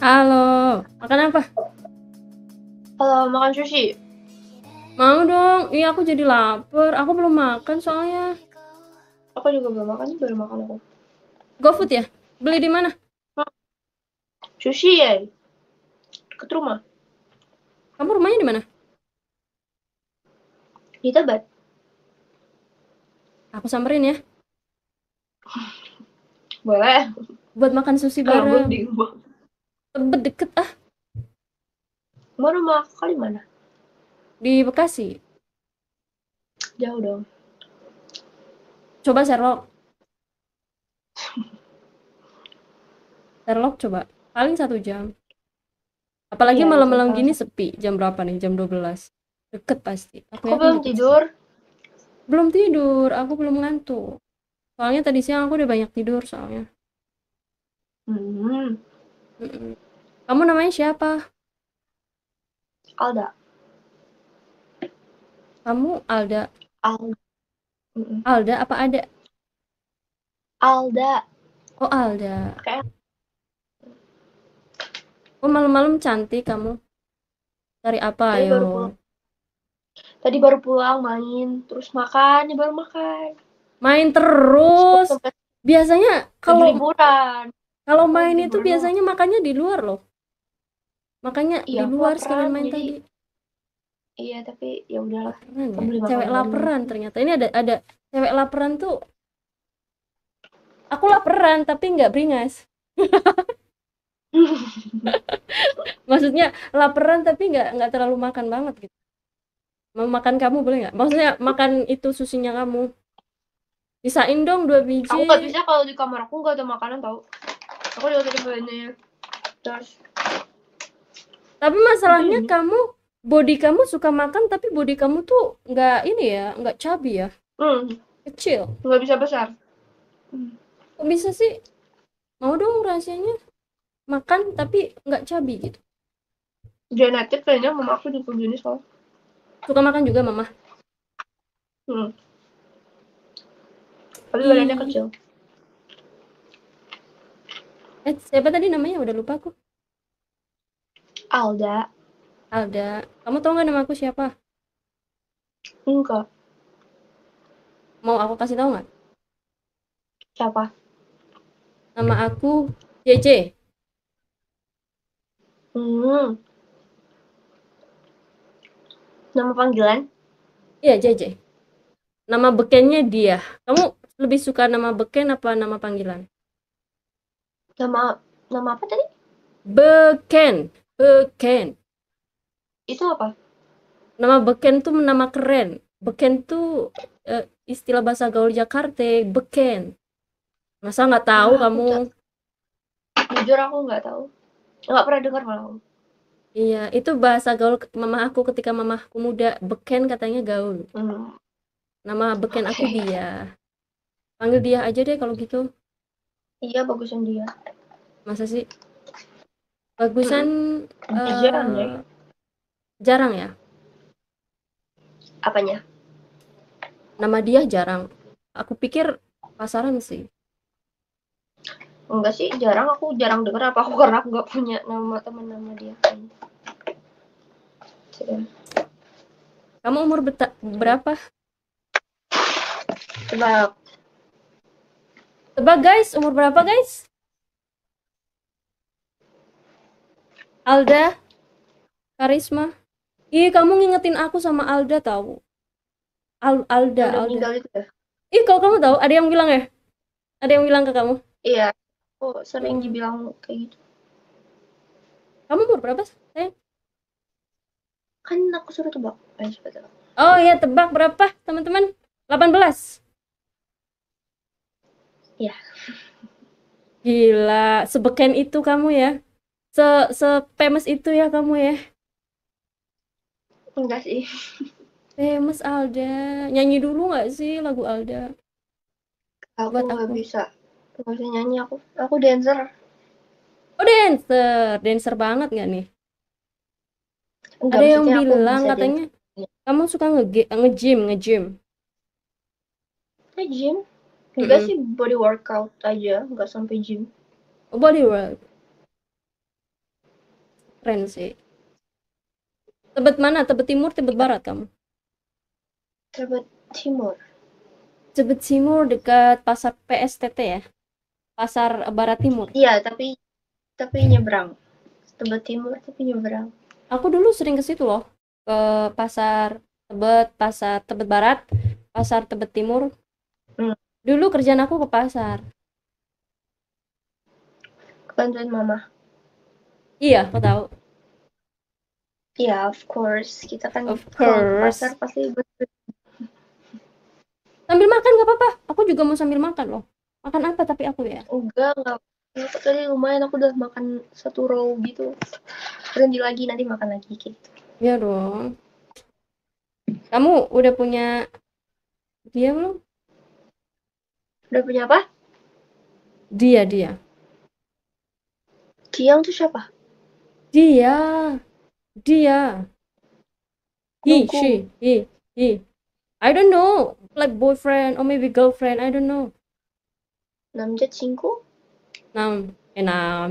Halo, makan apa? Kalau makan sushi, Mau dong. Iya, aku jadi lapar. Aku belum makan soalnya. aku juga belum makan, baru makan aku. GoFood ya? Beli di mana? Sushi ya, deket rumah, Kamu rumahnya di mana? di Tebet. Aku samperin ya. Boleh, Buat makan sushi kalau bareng. mending bang. Tebet deket ah. Mau rumah kali mana? Di Bekasi. Jauh dong. Coba Sherlock. Sherlock coba. Paling 1 jam. Apalagi Iya, bisa malam-malam salah gini satu. sepi. Jam berapa nih? Jam 12. Deket pasti. Aku Aku yakin belum deket sih. tidur. Belum tidur. Aku belum ngantuk. Soalnya tadi siang aku udah banyak tidur soalnya. Hmm, Mm-mm. Kamu namanya siapa? Alda. Kamu Alda. Alda. Alda apa ada? Alda. Oh Alda. Kayak Oh malam-malam cantik kamu. Cari apa tadi ayo? baru pulang. Tadi baru pulang main, terus makan, ya baru makan. Main Terus baru terus. sampai Biasanya lagi kalau liburan. kalau Aku lagi main itu liburan doang. biasanya makannya di luar loh. Makanya Iya, di aku luar sekalian laparan, main jadi tadi. iya tapi ya udahlah. Laparan Kita ya. beli Cewek makanan aja dulu. laparan ternyata. Ini ada cewek laparan tuh. Aku laparan tapi nggak beringas. Maksudnya laparan tapi nggak terlalu makan banget gitu. Mau makan kamu boleh nggak? Maksudnya makan itu susinya kamu. Bisain dong 2 biji. Aku nggak bisa kalau di kamar aku nggak ada makanan tau. Aku udah tadi belinya. Terus Tapi udah masalahnya ini. kamu body kamu suka makan tapi body kamu tuh nggak ini ya, nggak chubby ya, Hmm, kecil. nggak bisa besar. Kok bisa sih? Mau dong rahasianya makan tapi nggak chubby gitu. Genetik kayaknya mama aku juga gini soal. Suka makan juga mama. Hmm, tapi badannya Ih, kecil. siapa tadi namanya? Udah lupa aku. Alda. Alda. Kamu tahu nggak nama aku siapa? Enggak. Mau aku kasih tahu nggak? Siapa? Nama aku JJ. Hmm, nama panggilan. Iya JJ. Nama bekennya dia. Kamu lebih suka nama beken apa nama panggilan? Nama nama apa tadi? Beken. Beken. Itu apa? Nama beken tuh nama keren. Beken tuh istilah bahasa gaul Jakarta. Beken. Masa nggak tahu Ah, kamu? jujur aku nggak tahu. Nggak pernah dengar malah. Iya, itu bahasa gaul mama aku ketika mamaku muda. Beken katanya gaul. Hmm, Nama beken aku oke. dia. Panggil dia aja deh kalau gitu. Iya bagusan dia. Masa sih? Bagusan Jarang deh. eh jarang ya. Apanya? Nama dia jarang. Aku pikir pasaran sih. Enggak sih, jarang aku jarang dengar apa aku karena aku nggak punya nama teman nama dia. Sudah. Kamu umur berapa? Coba Tebak guys, umur berapa guys? Alda, Karisma. Ih, kamu ngingetin aku sama Alda tahu. Alda, yang udah Alda. meninggal itu ya? Ih, kalau kamu tahu, ada yang bilang ya? Ada yang bilang ke kamu? Iya, aku sering Hmm. dibilang kayak gitu. Kamu umur berapa, sayang? Kan aku suruh tebak. Ayo coba tebak. Oh iya, tebak berapa, teman-teman? 18. Iya, Gila, sebeken itu kamu ya. Se famous itu ya kamu ya. enggak sih. Famous Alda. Nyanyi dulu nggak sih lagu Alda Aku buat nggak aku? bisa. Nggak bisa nyanyi aku. Aku dancer. Oh, dancer. Dancer banget nggak nih? Enggak, Ada yang maksudnya aku bilang bisa katanya dancer. kamu suka nge-gym, nge-gym. Gym? Enggak Mm-mm. sih, body workout aja. Enggak sampai gym. Oh, body work. Keren sih. Tebet mana? Tebet Timur, Tebet Barat kamu? Tebet Timur. Tebet Timur dekat pasar PSTT ya? Pasar Barat Timur. Iya, tapi nyebrang. Tebet Timur tapi nyebrang. Aku dulu sering ke situ loh. Ke pasar Tebet Barat, pasar Tebet Timur. Dulu kerjaan aku ke pasar. Bantuin mama. Iya, aku tahu. Iya, of course. Kita kan Of kalau ke course. pasar pasti Sambil makan nggak apa-apa. Aku juga mau sambil makan loh. Makan apa tapi aku ya? enggak. Aku tadi lumayan, aku udah makan 1 row gitu. Berhenti lagi, nanti makan lagi gitu. Ya dong. Kamu udah punya dia belum? Udah punya apa? Dia. Kiang tuh siapa? Dia. He, Nunggu. she, he. I don't know. Like boyfriend or maybe girlfriend. I don't know. Namjat Singko? Nam.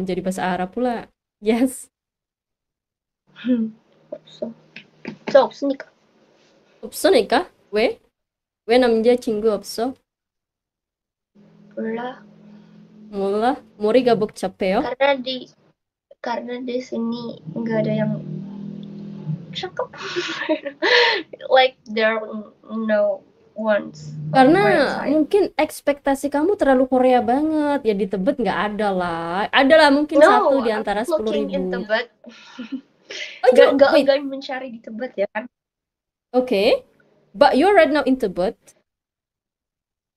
Jadi bahasa Arab pula. Yes. 없어. 저 없으니까. 없으니까? 왜? 왜 남자친구 없어? 몰라. 몰라? 머리가 복잡해요? karena di sini nggak ada yang cakep. Like there are no ones. Karena mungkin ekspektasi kamu terlalu Korea banget. Ya di Tebet nggak ada lah. Ada lah mungkin satu di antara 10.000. Nggak mencari di Tebet ya kan? Okay. But you're right now in Tebet.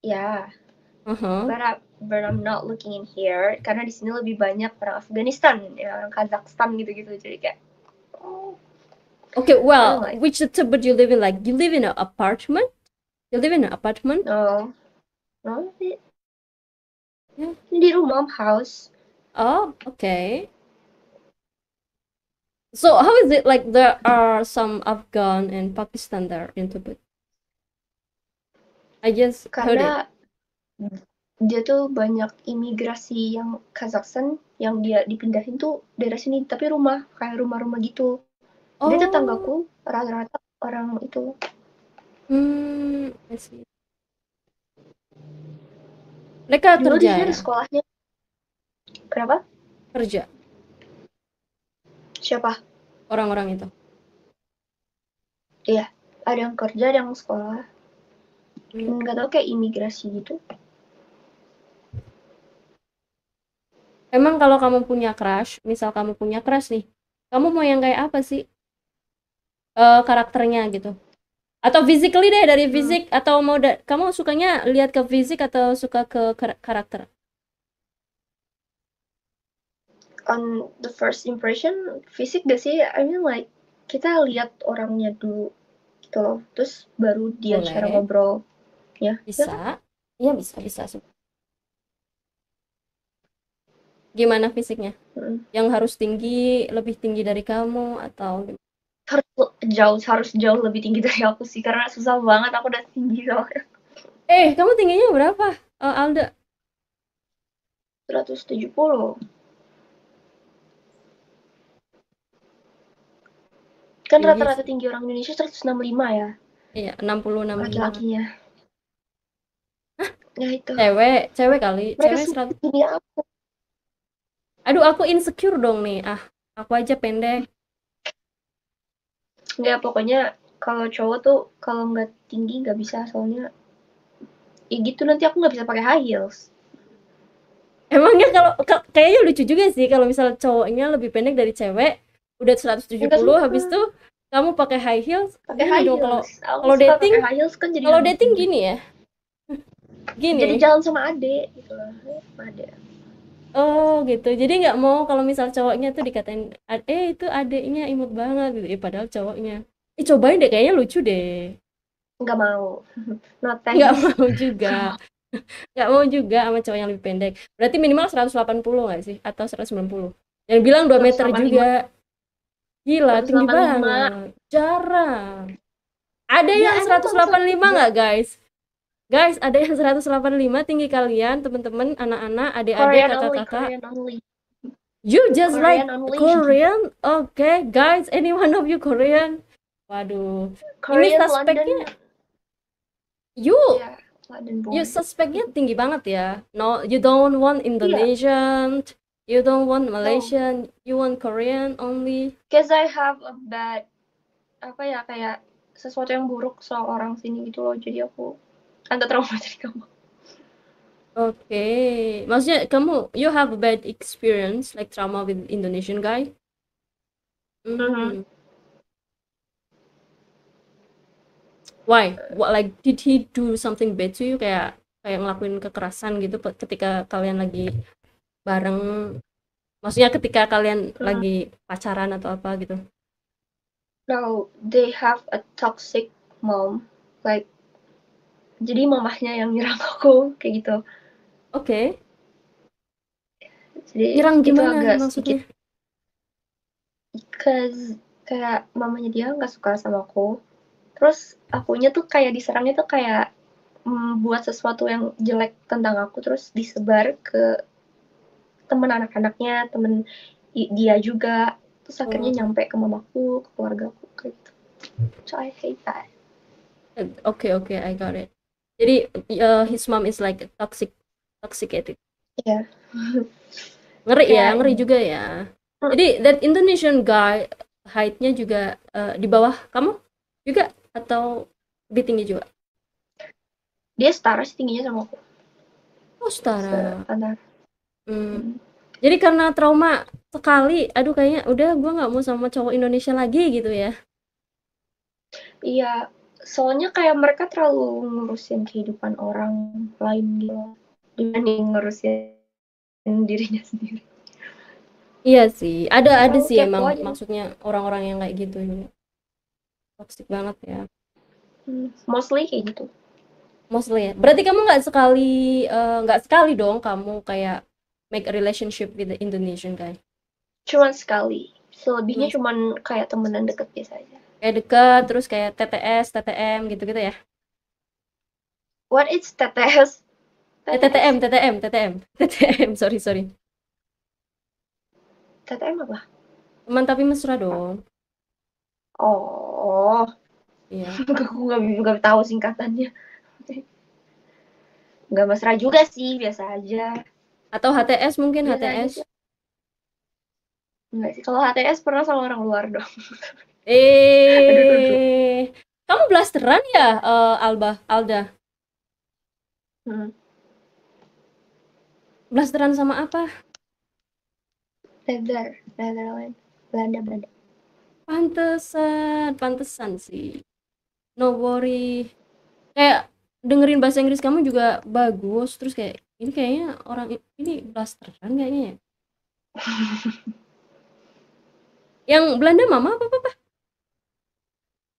Yeah. But I'm not looking in here karena di sini lebih banyak orang Afghanistan, ya, orang Kazakhstan gitu-gitu, jadi kayak. Okay, well, which Tebet you live in? Like you live in an apartment? You live in an apartment? No, di rumah house. Oh, okay. So how is it like there are some Afghan and Pakistan there in Tibet? I just heard it. Dia tuh banyak imigrasi yang Kazakhstan yang dia dipindahin tuh daerah sini, tapi kayak rumah-rumah gitu. Dia tetanggaku rata-rata orang itu. I see. Mereka kerja ya? Sekolahnya. Kenapa? Kerja. Siapa? Orang-orang itu. Iya, ada yang kerja, ada yang sekolah. Nggak tahu, kayak imigrasi gitu. Emang kalau kamu punya crush, misal kamu punya crush nih, kamu mau yang kayak apa sih? Karakternya gitu. Atau physically deh, dari fisik, atau mau kamu sukanya lihat ke fisik atau suka ke karakter? On the first impression, fisik gak sih? I mean like, kita lihat orangnya dulu gitu loh, terus baru dia cara ngobrol. Ya, bisa. Iya, bisa. Gimana fisiknya? Yang harus tinggi, lebih tinggi dari kamu atau gimana? Harus jauh lebih tinggi dari aku sih, karena susah banget, aku udah tinggi soalnya. Kamu tingginya berapa, Alda? 170. Kan rata-rata tinggi orang Indonesia 165 ya. Iya, 60. Laki-lakinya. Ya itu. Cewek kali. Cewek 100. Aduh, aku insecure dong nih. Aku aja pendek. Nggak, pokoknya kalau cowok tuh kalau nggak tinggi nggak bisa, soalnya ya gitu, nanti aku nggak bisa pakai high heels. Emangnya kalau kayaknya lucu juga sih kalau misal cowoknya lebih pendek dari cewek, udah 170, habis itu kamu pakai high heels. Pakai high heels. Kalau dating, high heels kan jadi kalau dating gini ya. Gini. Jadi jalan sama adek gitu loh. Adek. Oh gitu. Jadi nggak mau kalau misal cowoknya tuh dikatain, itu adeknya imut banget gitu. Padahal cowoknya. Cobain deh, kayaknya lucu deh. Nggak mau. Nggak mau juga. Nggak mau juga sama cowok yang lebih pendek. Berarti minimal 180 nggak sih? Atau 190? Yang bilang 2 meter juga. Gila, tinggi banget. Jarang. Ada yang 185 nggak, guys? Guys, ada yang 185 tinggi kalian, teman-teman, anak-anak, adik-adik, kakak-kakak. You just like Korean only. Korean? Okay, guys, any one of you Korean? Waduh, ini Korean suspeknya London. you Ya, London you born. suspeknya tinggi banget ya. No, you don't want Iya, Indonesian, you don't want no. Malaysian, you want Korean only. Cause I have a bad apa ya kayak sesuatu yang buruk soal orang sini gitu loh. Jadi aku agak trauma dari kamu. Oke, maksudnya kamu you have a bad experience like trauma with Indonesian guy? Mhm. Why? What, like did he do something bad to you kayak kayak ngelakuin kekerasan gitu ketika kalian lagi bareng? Maksudnya ketika kalian lagi pacaran atau apa gitu? No, they have a toxic mom. Like jadi mamahnya yang nyerang aku kayak gitu. Oke, Jadi nyerang itu gimana agak sedikit maksudnya? cause kayak mamanya dia nggak suka sama aku. Terus akunya tuh kayak diserangnya tuh kayak buat sesuatu yang jelek tentang aku terus disebar ke temen anak-anaknya, temen dia juga. Terus akhirnya Oh, nyampe ke mamaku, ke keluargaku kayak gitu. So I hate that. oke, I got it. Jadi his mom is like a toxic attitude. Iya. Ngeri ya, Kayak ngeri juga ya. Jadi that Indonesian guy height-nya juga di bawah kamu juga atau lebih tinggi juga? dia setara sih tingginya sama aku. Oh, setara. Setara. Jadi karena trauma sekali, aduh kayaknya udah gue nggak mau sama cowok Indonesia lagi gitu ya. Iya, soalnya kayak mereka terlalu ngurusin kehidupan orang lain gitu dibanding ngurusin dirinya sendiri. Iya sih, ada Terlalu sih kepo emang aja. maksudnya orang-orang yang kayak gitu juga. Toxic banget ya. Mostly kayak gitu. Mostly ya. Berarti kamu nggak sekali dong kamu kayak make a relationship with the Indonesian guy. Cuman sekali. Selebihnya Cuma cuman kayak temenan deket biasa aja. kayak deket terus kayak TTS, TTM gitu-gitu ya. What is TTS? TTM, TTS? TTM, TTM, TTM, sorry. TTM apa? Teman tapi mesra dong. Oh, Iya. aku nggak tahu singkatannya. Nggak mesra juga sih, biasa aja. Atau HTS mungkin Biasa aja HTS. sih. Enggak sih, kalau HTS pernah sama orang luar dong. Aduh. Kamu blasteran ya, Alda? Hmm. Blasteran sama apa? Netherlands. Belanda. Pantesan sih. No worry. Kayak dengerin bahasa Inggris kamu juga bagus. Terus kayak ini kayaknya orang ini blasteran kayaknya ya. Yang Belanda mama apa papa?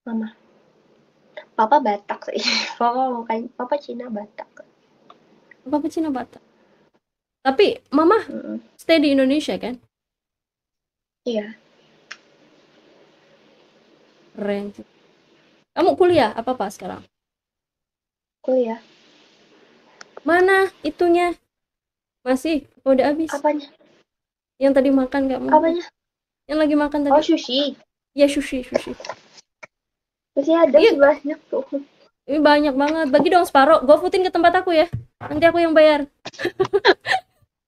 Mama. Papa Batak sih. Papa Cina Batak. Papa Cina Batak. Tapi mama stay di Indonesia kan? Iya. Keren. Kamu kuliah apa sekarang? Kuliah. Mana itunya? Masih? Udah habis? Apanya? Yang tadi makan nggak mau? Apanya? Yang lagi makan tadi? Oh, sushi. Ya sushi. Masih ada Iya, sih banyak tuh. ini banyak banget. Bagi dong separuh. GoFoodin ke tempat aku ya. Nanti aku yang bayar.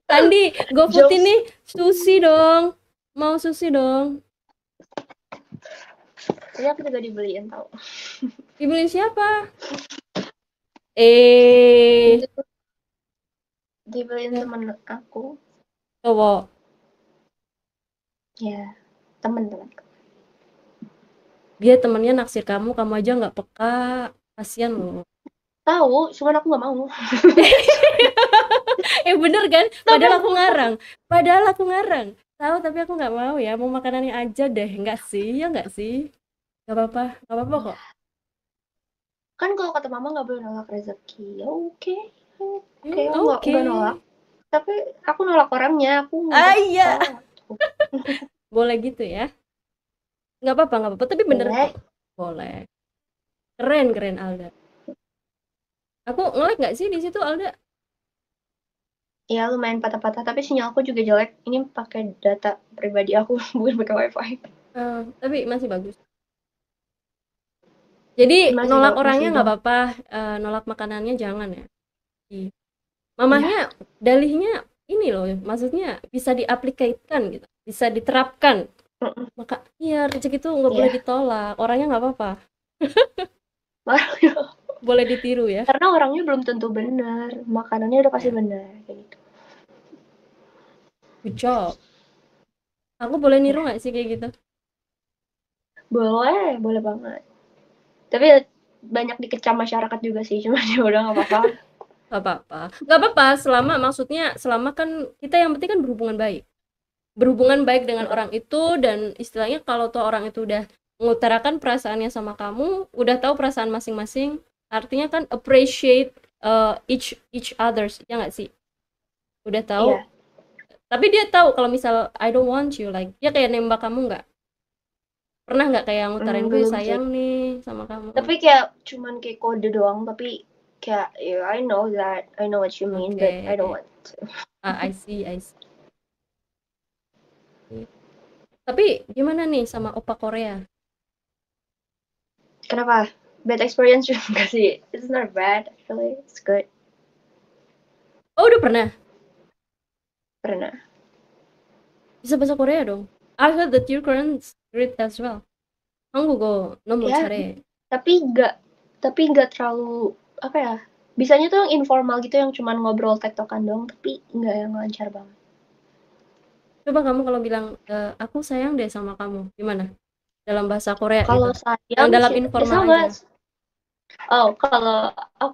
Tadi GoFoodin nih sushi dong. Mau sushi dong. Ini aku juga dibeliin tau. Dibeliin siapa? Dibeliin temen aku. Cowok. Ya, temen. Dia temennya naksir kamu aja nggak peka. Kasian loh. Tahu, cuman aku nggak mau. Bener kan? Padahal aku ngarang. Tahu tapi aku nggak mau ya. Mau makanannya aja deh. Nggak sih? Ya nggak sih? Nggak apa-apa kok. Kan kalau kata mama nggak boleh nolak rezeki. Ya oke. Oke. Nggak nolak. Tapi aku nolak orangnya. Aku nggak Iya. suka. Boleh gitu ya? Nggak apa-apa. Tapi bener Boleh. kok. Boleh. Keren Alda. Aku nge-like nggak sih di situ Alda? Ya lumayan patah-patah, tapi sinyalku juga jelek. Ini pakai data pribadi aku, bukan pakai wifi. Tapi masih bagus. Jadi nolak orangnya Masih nggak dong. apa-apa, nolak makanannya jangan ya. Iya, Mamahnya dalihnya ini loh, maksudnya bisa diaplikasikan gitu, bisa diterapkan. mm-mm, Maka iya rezeki itu nggak boleh iya. ditolak, orangnya nggak apa-apa, Baru- boleh ditiru ya. Karena orangnya belum tentu benar, makanannya udah pasti Ya, benar kayak gitu. good job. Aku boleh Ya, niru nggak sih kayak gitu? boleh, boleh banget. Tapi banyak dikecam masyarakat juga sih, cuma ya udah nggak apa-apa. Nggak apa-apa, nggak apa-apa selama maksudnya selama kan kita yang penting kan berhubungan baik dengan orang itu, dan istilahnya kalau tuh orang itu udah mengutarakan perasaannya sama kamu, udah tahu perasaan masing-masing, artinya kan appreciate each others, ya nggak sih? Udah tahu, Iya. tapi dia tahu kalau misal I don't want you, like dia kayak nembak kamu nggak? Pernah nggak kayak ngutarin gue Belum sih. sayang nih sama kamu? Tapi kayak cuman kayak kode doang, tapi kayak yeah, I know what you mean, but I don't Oke. want to. I see. Tapi gimana nih sama opa Korea? Kenapa? Bad experience juga nggak sih? It's not bad actually, it's good. Oh udah pernah Pernah. bisa bahasa Korea dong. I heard that your Korean's great as well. 한국어 너무 Ya, 잘해. tapi nggak terlalu apa ya? Bisanya tuh yang informal gitu, yang cuman ngobrol tektokan doang, tapi nggak yang lancar banget. Coba kamu kalau bilang, aku sayang deh sama kamu, gimana? Dalam bahasa Korea gitu. Kalau Yang sayang dalam sih, ya informal sama. aja. Oh,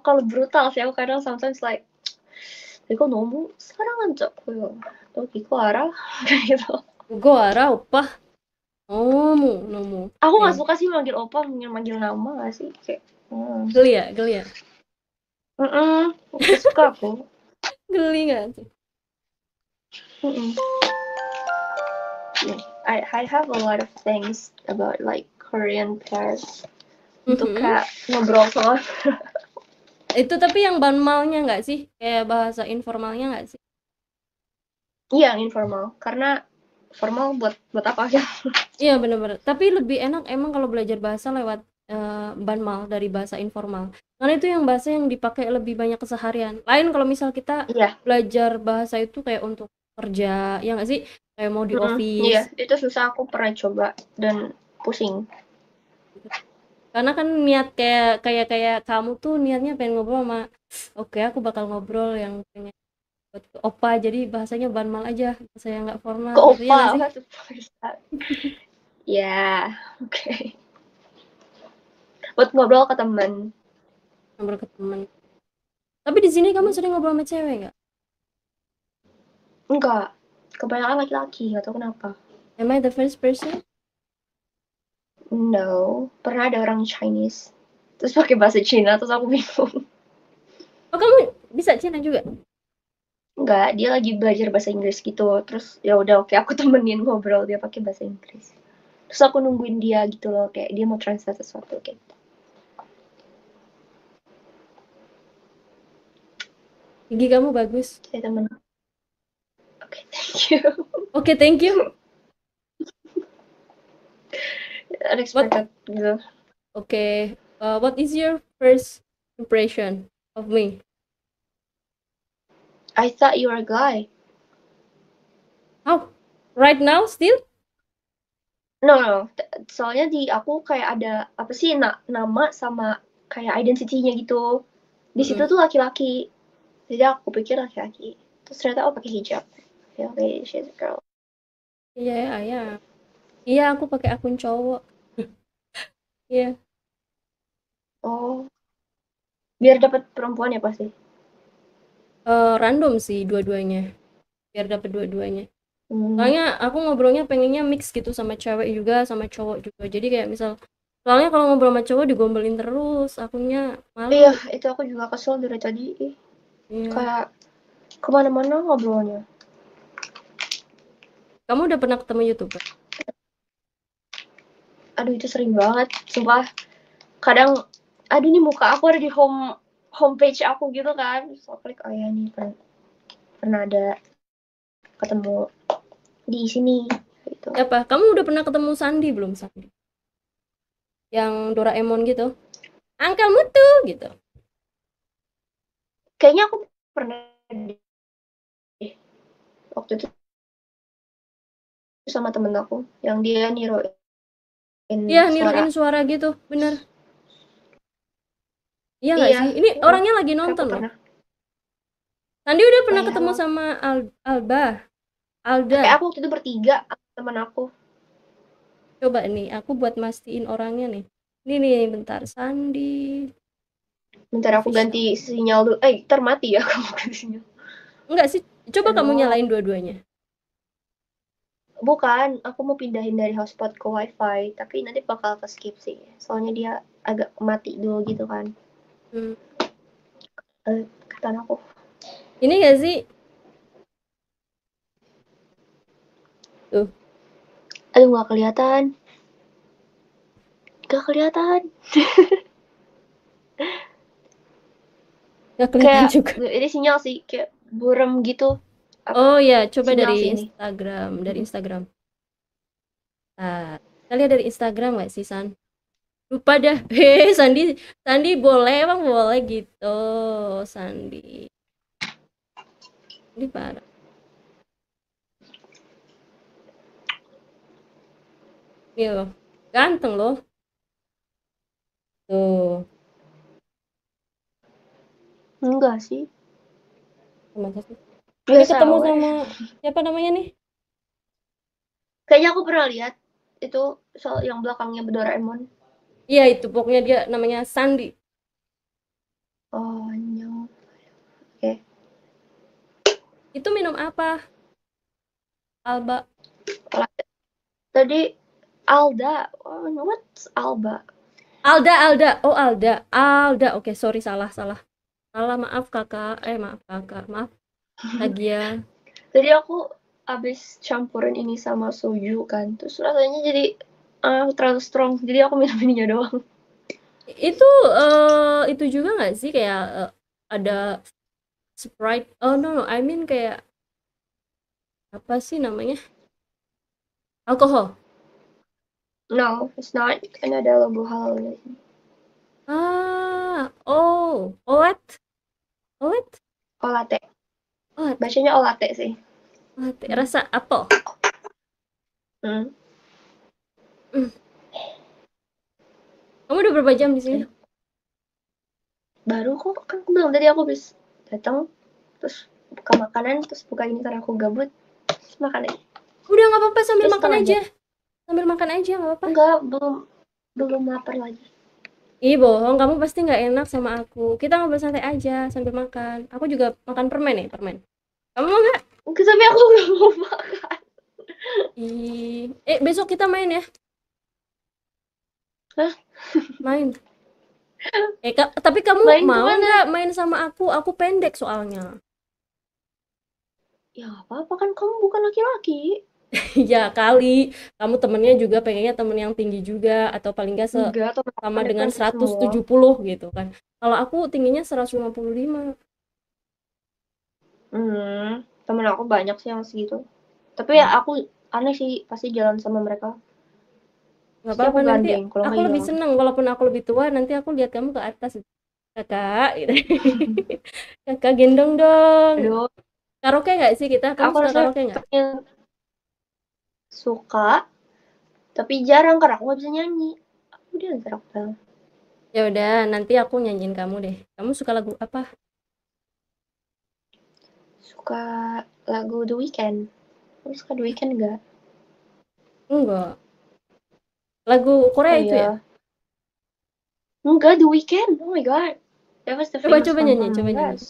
kalau brutal sih aku kadang sometimes like 이거 너무 사랑한다. 너 이거 알아? gitu. Go ara opa. Nomu, nomu. Aku nggak Ya. suka sih manggil opa, manggil manggil nama nggak sih kayak. Geli ya, geli ya. Nggak suka aku. Geli nggak sih? Mm-mm. I have a lot of things about like Korean pairs untuk Mhm. kayak ngobrol sama. Itu tapi yang banmalnya nggak sih? Kayak bahasa informalnya nggak sih? Iya, yang informal, karena formal buat apa ya. Iya bener-bener. Tapi lebih enak emang kalau belajar bahasa lewat banmal dari bahasa informal. Karena itu yang bahasa yang dipakai lebih banyak keseharian. Lain kalau misal kita Iya. belajar bahasa itu kayak untuk kerja, ya nggak sih? Kayak mau di Iya, office. itu susah, aku pernah coba dan pusing. Karena kan niat kayak kamu tuh niatnya pengen ngobrol sama, oke aku bakal ngobrol yang pengen buat ke opa, jadi bahasanya banmal aja, bahasa yang nggak formal Ke gitu ya opa nggak sih? apa tuh? Ya, oke. Buat ngobrol ke temen. Ngobrol ke teman. Tapi di sini kamu sering ngobrol sama cewek nggak? Enggak, kebanyakan laki-laki, nggak tahu kenapa. Am I the first person? No, pernah ada orang Chinese terus pakai bahasa Cina, terus aku bingung. Oh kamu bisa Cina juga? Enggak, dia lagi belajar bahasa Inggris gitu, terus ya udah oke, aku temenin ngobrol, dia pakai bahasa Inggris, terus aku nungguin dia gitu loh, kayak dia mau translate sesuatu kayak gitu. Gigi kamu bagus. Saya temen. Oke, thank you. Oke, thank you. What? Unexpected gitu. Oke. What is your first impression of me? I thought you were a guy. How? Right now still? No, no, soalnya di aku kayak ada apa sih, nama sama kayak identity-nya gitu. Di situ Mm-mm. tuh laki-laki. Jadi aku pikir laki-laki. Terus ternyata oh pakai hijab. Ya, oke, she's a girl. Iya, iya. Iya, aku pakai akun cowok. Iya. Oh, biar dapat perempuan ya pasti. Random sih dua-duanya. Biar dapet dua-duanya. Hmm. Soalnya aku ngobrolnya pengennya mix gitu sama cewek juga, sama cowok juga. Jadi kayak misal, soalnya kalau ngobrol sama cowok digombalin terus, akunya malu. Iya, itu aku juga kesel dari tadi. Iya. Kayak kemana-mana ngobrolnya. Kamu udah pernah ketemu YouTuber? Aduh, itu sering banget. Sumpah, kadang, aduh nih muka aku ada di homepage aku gitu kan. Terus aku klik, oh ya nih kan. pernah ada ketemu di sini gitu. Apa? Kamu udah pernah ketemu Sandi belum, Sandi? Yang Doraemon gitu. Angka mutu gitu. Kayaknya aku pernah deh. Waktu itu sama temen aku yang dia niruin Iya, suara. niruin suara gitu, bener. Iya nggak Iya, sih? Ini orangnya lagi aku nonton loh. pernah. Sandi udah pernah Hai, ketemu halo. sama Alba, Alda. Aku waktu itu bertiga teman aku. Coba nih, aku buat mastiin orangnya nih. Ini nih, bentar. Sandi Bentar aku official. ganti sinyal dulu. Termati ya kamu ganti sinyal. Enggak sih, coba kamu Halo. nyalain dua-duanya. Bukan, aku mau pindahin dari hotspot ke wifi, tapi nanti bakal ke skip sih. Soalnya dia agak mati dulu gitu kan. Hmm. Kata aku. Ini gak sih? Tuh, Aduh, nggak kelihatan. Nggak kelihatan. gak kelihatan Kayak juga. ini sinyal sih, kayak burem gitu. Apa? Oh ya, coba Sinyal dari sih ini. Instagram, dari Instagram. Nah, kita lihat dari Instagram gak sih, San? Lupa dah. Sandi, Sandi boleh, emang boleh gitu, Sandi. Ini parah. Ini loh, ganteng loh. Tuh, Enggak sih. masa sih? Ini Biasa ketemu weh. sama siapa namanya nih? Kayaknya aku pernah lihat itu soal yang belakangnya Doraemon. Iya itu, pokoknya dia namanya Sandi. Oh, nyok. Oke. Itu minum apa? Alba. Tadi Alda. Oh, what's Alba? Alda, Alda. Oh, Alda. Alda. Oke, sorry, salah, salah. Salah, maaf kakak. Maaf kakak. Maaf, Nagia. Tadi aku abis campurin ini sama soju kan, terus rasanya jadi terlalu strong, jadi aku minum ininya doang. Itu juga nggak sih kayak ada Sprite? Oh no, no, I mean kayak apa sih namanya? Alkohol. No, it's not. Kan ada logo halal di sini. Oh, Oat, Oat, Olate. Oat, Bacanya olate sih. Oat. Rasa apel. Hmm. Hmm. Kamu udah berapa jam di sini? Baru kok, kan aku bilang tadi aku habis datang, terus buka makanan, terus buka ini karena aku gabut, terus makan lagi. Udah nggak apa-apa, sambil Terus makan setengah aja. jam. Sambil makan aja nggak apa-apa. Enggak, belum lapar lagi. Ih bohong, kamu pasti nggak enak sama aku. Kita ngobrol santai aja sambil makan. Aku juga makan permen nih, permen. Kamu mau nggak? Enggak, tapi aku nggak mau makan. Besok kita main ya. Hah? Main. Tapi kamu Main mau kemana? nggak main sama aku? Aku pendek soalnya. Ya apa-apa, kan kamu bukan laki-laki. Ya kali, kamu temennya juga pengennya temen yang tinggi juga atau paling nggak Enggak, teman aku sama dengan pendek-pendek semua. 170 gitu kan. Kalau aku tingginya 155. Temen aku banyak sih yang segitu. Tapi ya Hmm. aku aneh sih pasti jalan sama mereka. Nggak Pasti apa-apa, aku nanti gandeng, kalau aku nggak lebih hilang. seneng walaupun aku lebih tua, nanti aku lihat kamu ke atas, kakak gitu. Kakak gendong dong. Aduh, Karaoke nggak sih kita? Kamu aku suka rasanya karaoke nggak? suka, tapi jarang karena aku nggak bisa nyanyi. Aku dia ntar aku bilang. Ya udah, nanti aku nyanyiin kamu deh. Kamu suka lagu apa? Suka lagu The Weeknd. Kamu suka The Weeknd nggak? Enggak. Lagu Oh Korea itu ya? iya. Enggak, The Weeknd. Oh my god. That was the Coba famous coba one nyanyi, from coba nyanyi. US.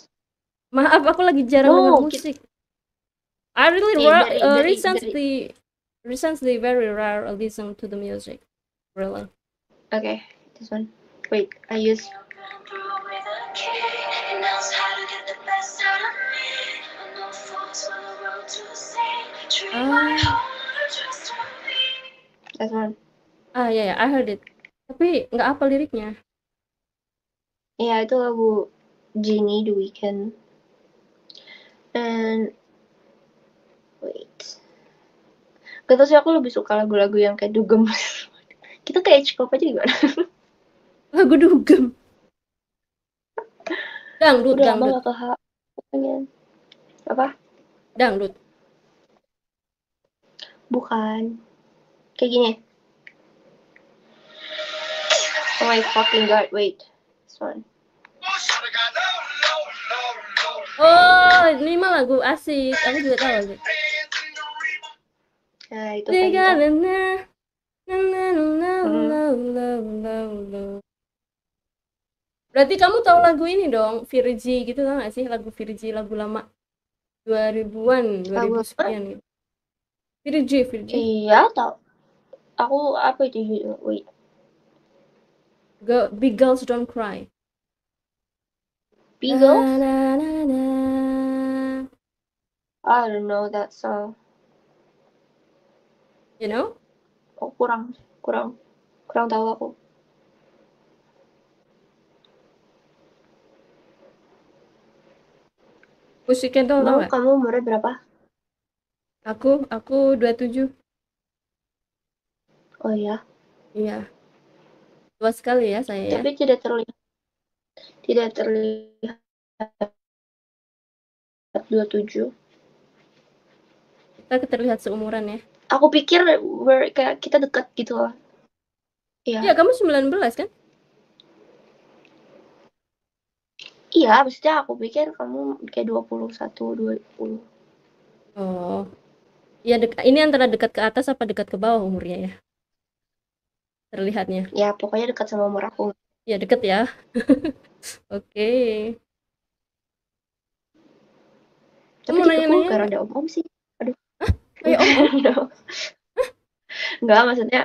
Maaf, aku lagi jarang denger No, musik. I really nih dari. recently very rare listen to the music. Really. Okay, this one. Wait, I use. Ah, That one. ya ya, I heard it. Tapi nggak apa liriknya. Iya, itu lagu Genie The Weeknd. And wait. Gak tau sih, aku lebih suka lagu-lagu yang kayak dugem. Kita kayak H-pop aja gimana? Lagu dugem. Dangdut, Udah lama dangdut, gak ke H. Pengen. Apa? dangdut. Bukan. Kayak gini. Oh my fucking god, wait. This one. Oh, ini mah lagu asik. Aku juga tahu lagu. Nah, itu kayak gitu. Berarti kamu tahu lagu ini dong, Virgi gitu, tau gak sih lagu Virgi, lagu lama 2000-an, 2000 sekian gitu. Virgi. Iya, tau. Aku apa itu? Wait. Big Girls Don't Cry. Beagle? Na, na, na. I don't know that song. You know? Oh, kurang tahu aku. Pussycat Dolls tau Mau gak? kamu umurnya berapa? Aku 27. Oh iya. Iya. Tua sekali ya saya ya. Tapi tidak terlihat 27. Kita terlihat seumuran ya. Aku pikir kayak kita dekat gitu loh. Iya, Iya. kamu 19 kan? Iya, maksudnya aku pikir kamu kayak 21, 20. Oh. Iya, ini antara dekat ke atas apa dekat ke bawah umurnya ya? Terlihatnya. Ya, pokoknya dekat sama umur aku. Ya, deket ya. Oke. Tapi Kamu diketku nanya-nanya kayak rada om-om sih. Aduh. kayak om. Enggak, maksudnya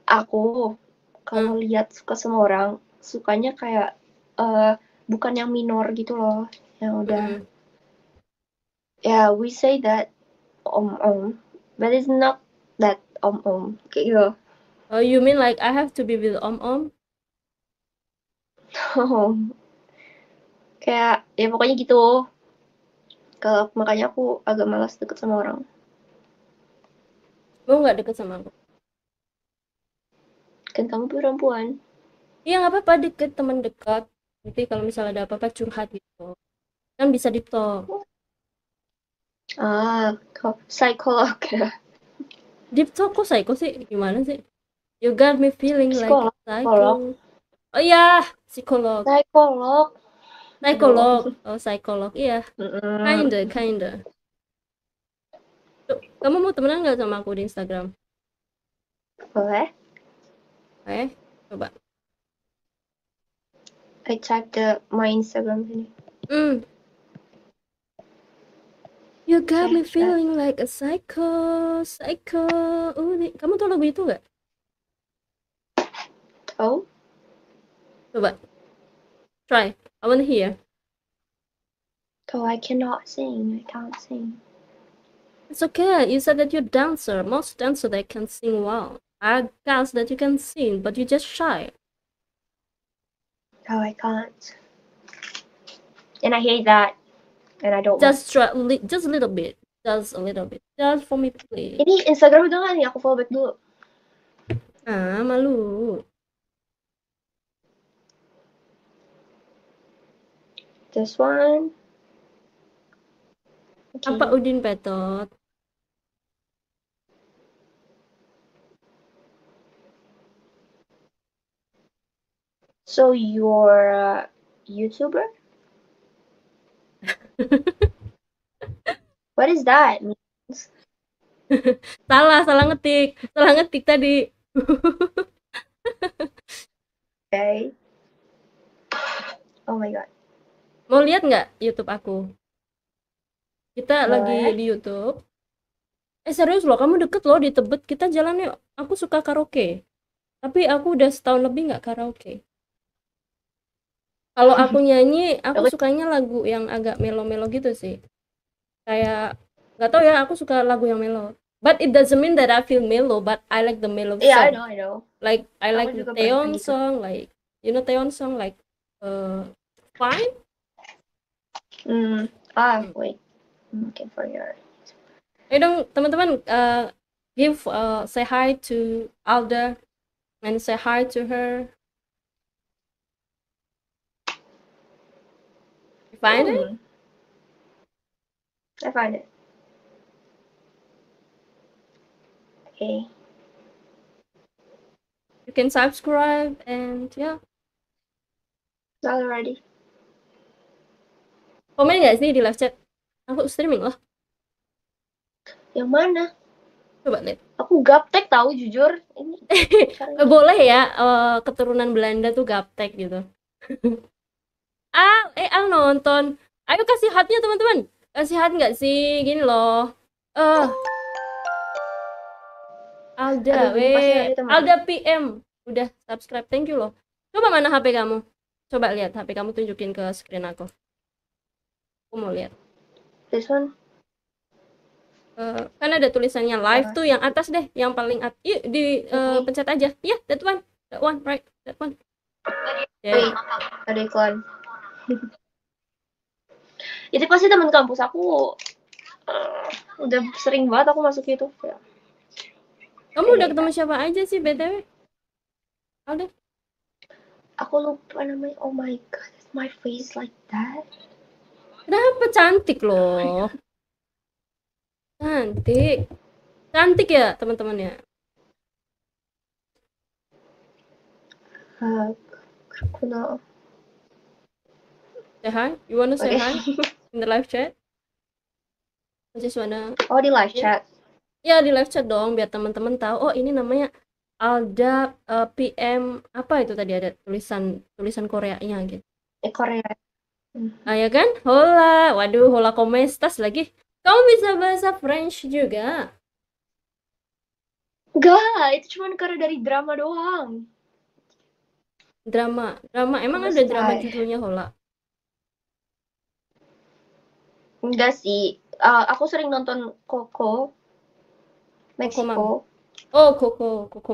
aku kalau lihat suka sama orang, sukanya kayak bukan yang minor gitu loh. Yang udah yeah, we say that om-om, but it's not that om-om kayak gitu. Oh, you mean like I have to be with om-om? Kayak ya pokoknya gitu. Kalau makanya aku agak malas deket sama orang. Mau nggak deket sama aku? Kan kamu perempuan. Iya, nggak apa-apa, deket, teman dekat. Nanti kalau misalnya ada apa-apa curhat gitu. Kan bisa di talk. Kau psikolog ya. Deep talk kok psycho sih? Gimana sih? You got me feeling like a Psikolog. psycho. Oh iya, psikolog. Psikolog. Psikolog. Oh, psikolog. Iya, Mm-mm. kinda. Tuh, kamu mau temenan nggak sama aku di Instagram? Boleh. Coba. I type my Instagram sini. You got me feeling like a psycho. Kamu tahu lagu itu nggak? Tahu? Coba. Try. I wanna hear. Oh, I cannot sing. I can't sing. It's okay. You said that you're a dancer. Most dancers they can sing well. I guess that you can sing, but you're just shy. Oh, I can't. And I hate that. And I don't Just try, just a little bit. Just a little bit. Just for me, please. Ini Instagram udah nggak nih? Aku follow back dulu. Malu. This one. Okay. Apa Udin Petot? So you're a YouTuber? What is that? Salah ngetik tadi. Okay. Oh my god. Mau lihat nggak YouTube aku? Kita Boleh. lagi di YouTube. Serius loh, kamu deket loh di Tebet. Kita jalan yuk. Aku suka karaoke. Tapi aku udah setahun lebih nggak karaoke. Kalau aku nyanyi, aku sukanya lagu yang agak melo-melo gitu sih. Kayak nggak tahu ya, aku suka lagu yang melo. But it doesn't mean that I feel mellow, but I like the mellow song. Yeah, I know. Like I like the Taeyeon gitu. song, like you know Taeyeon song, like Fine. Wait. looking for your. Ayo dong teman-teman, say hi to Alda and say hi to her. You find it? I find it. Okay. You can subscribe and yeah. Already. Komen nggak sih di live chat? Aku streaming loh. Yang mana? Coba lihat. Aku gaptek tahu jujur. Ini Boleh ya, keturunan Belanda tuh gaptek gitu. Al nonton. Ayo kasih hatnya teman-teman. Kasih hat nggak sih? Gini loh. Alda, Aduh, ini pasti ada teman. Alda PM. Udah subscribe, thank you loh. Coba mana HP kamu? Coba lihat HP kamu, tunjukin ke screen aku. Aku mau lihat. This one. Kan ada tulisannya live tuh yang atas deh, yang paling atas. Yuk pencet aja. Yeah, that one, right, that one. Wait, ada iklan. Itu pasti teman kampus aku. Udah sering banget aku masuk itu. Kamu udah ketemu siapa aja sih BTW? Alda? Aku lupa namanya. Oh my god, is my face like that? Kenapa? Cantik loh. Cantik ya teman-teman ya. No. Say hi. You wanna say hi in the live chat? I just wanna. Oh, di live chat. Ya di live chat dong, biar teman-teman tahu. Oh ini namanya Alda PM. Apa itu tadi, ada tulisan Koreanya gitu. Korea. Ya kan? Hola. Waduh, hola como estas lagi. Kamu bisa bahasa French juga? Enggak, itu cuma karena dari drama doang. Drama emang ada drama judulnya hola? Enggak sih. Aku sering nonton Coco Mexico. Oh, Coco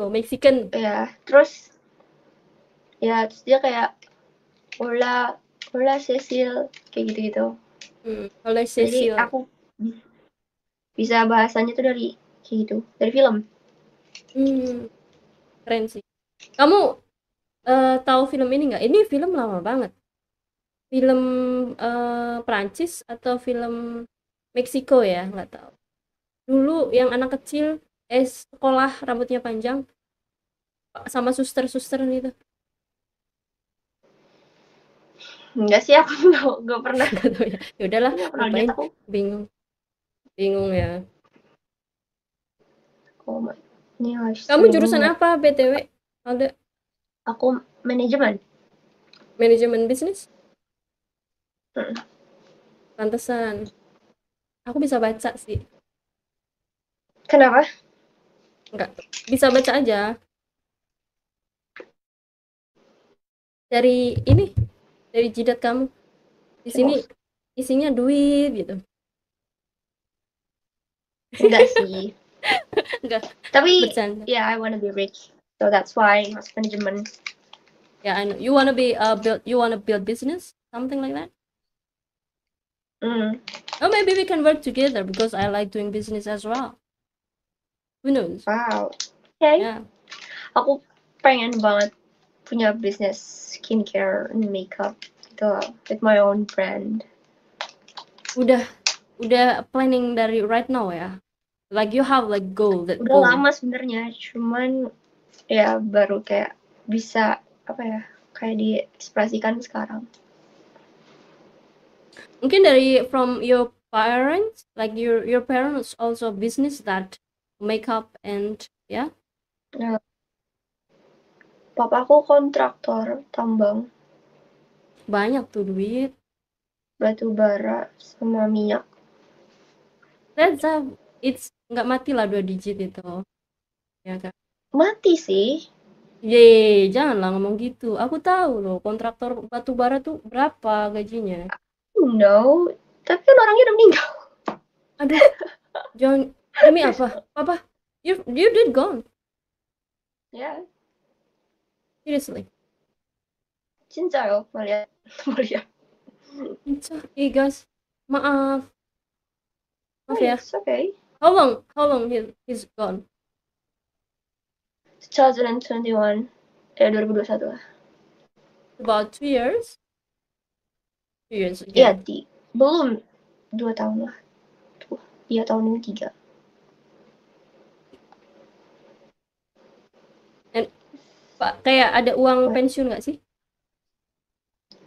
Mexican. Ya, terus dia kayak hola Cecil kayak gitu-gitu. Hola Cecil. Jadi aku bisa bahasanya tuh dari kayak gitu, dari film. Keren sih. Kamu tahu film ini nggak? Ini film lama banget. Film Prancis atau film Meksiko ya, nggak tahu. Dulu yang anak kecil sekolah rambutnya panjang sama suster gitu. Enggak sih, aku nggak pernah. Nggak tahu ya. Ya udahlah, lupain. Bingung ya. Oh my. Ini Kamu jurusan apa BTW? Alda? Aku manajemen bisnis. Pantesan. Aku bisa baca sih. Kenapa? Enggak, bisa baca aja. Dari jidat kamu. Di sini isinya duit gitu. Enggak sih. Enggak. Tapi bercanda. I wanna be rich. So that's why masuk manajemen. Yeah, I know. You wanna build business? Something like that? Oh, maybe we can work together because I like doing business as well. Who knows? Wow. Okay. Yeah. Aku pengen banget punya business skincare and makeup gitu with my own brand. Udah planning dari right now ya? Like you have like goal that udah lama sebenarnya, cuman ya baru kayak bisa kayak diekspresikan sekarang. Mungkin dari from your parents, like your parents also business that makeup and ya? Nah, papaku kontraktor tambang. Banyak tuh duit. Batu bara sama minyak. It's nggak mati lah 2 digit itu. Ya kan? Mati sih. Janganlah ngomong gitu. Aku tahu loh, kontraktor batu bara tuh berapa gajinya. No, tapi kan orangnya udah meninggal. Aduh, jangan, demi apa? Papa, you did gone. Ya. Seriously. Cinta yo, Malia. Guys, maaf. Maaf Oh, ya. it's okay. How long he's gone? 2021. 2021 lah. About 2 years. 2 years Iya, again. belum 2 tahun lah. Iya, tahun ini 3. And Pak, kayak ada uang pensiun nggak sih?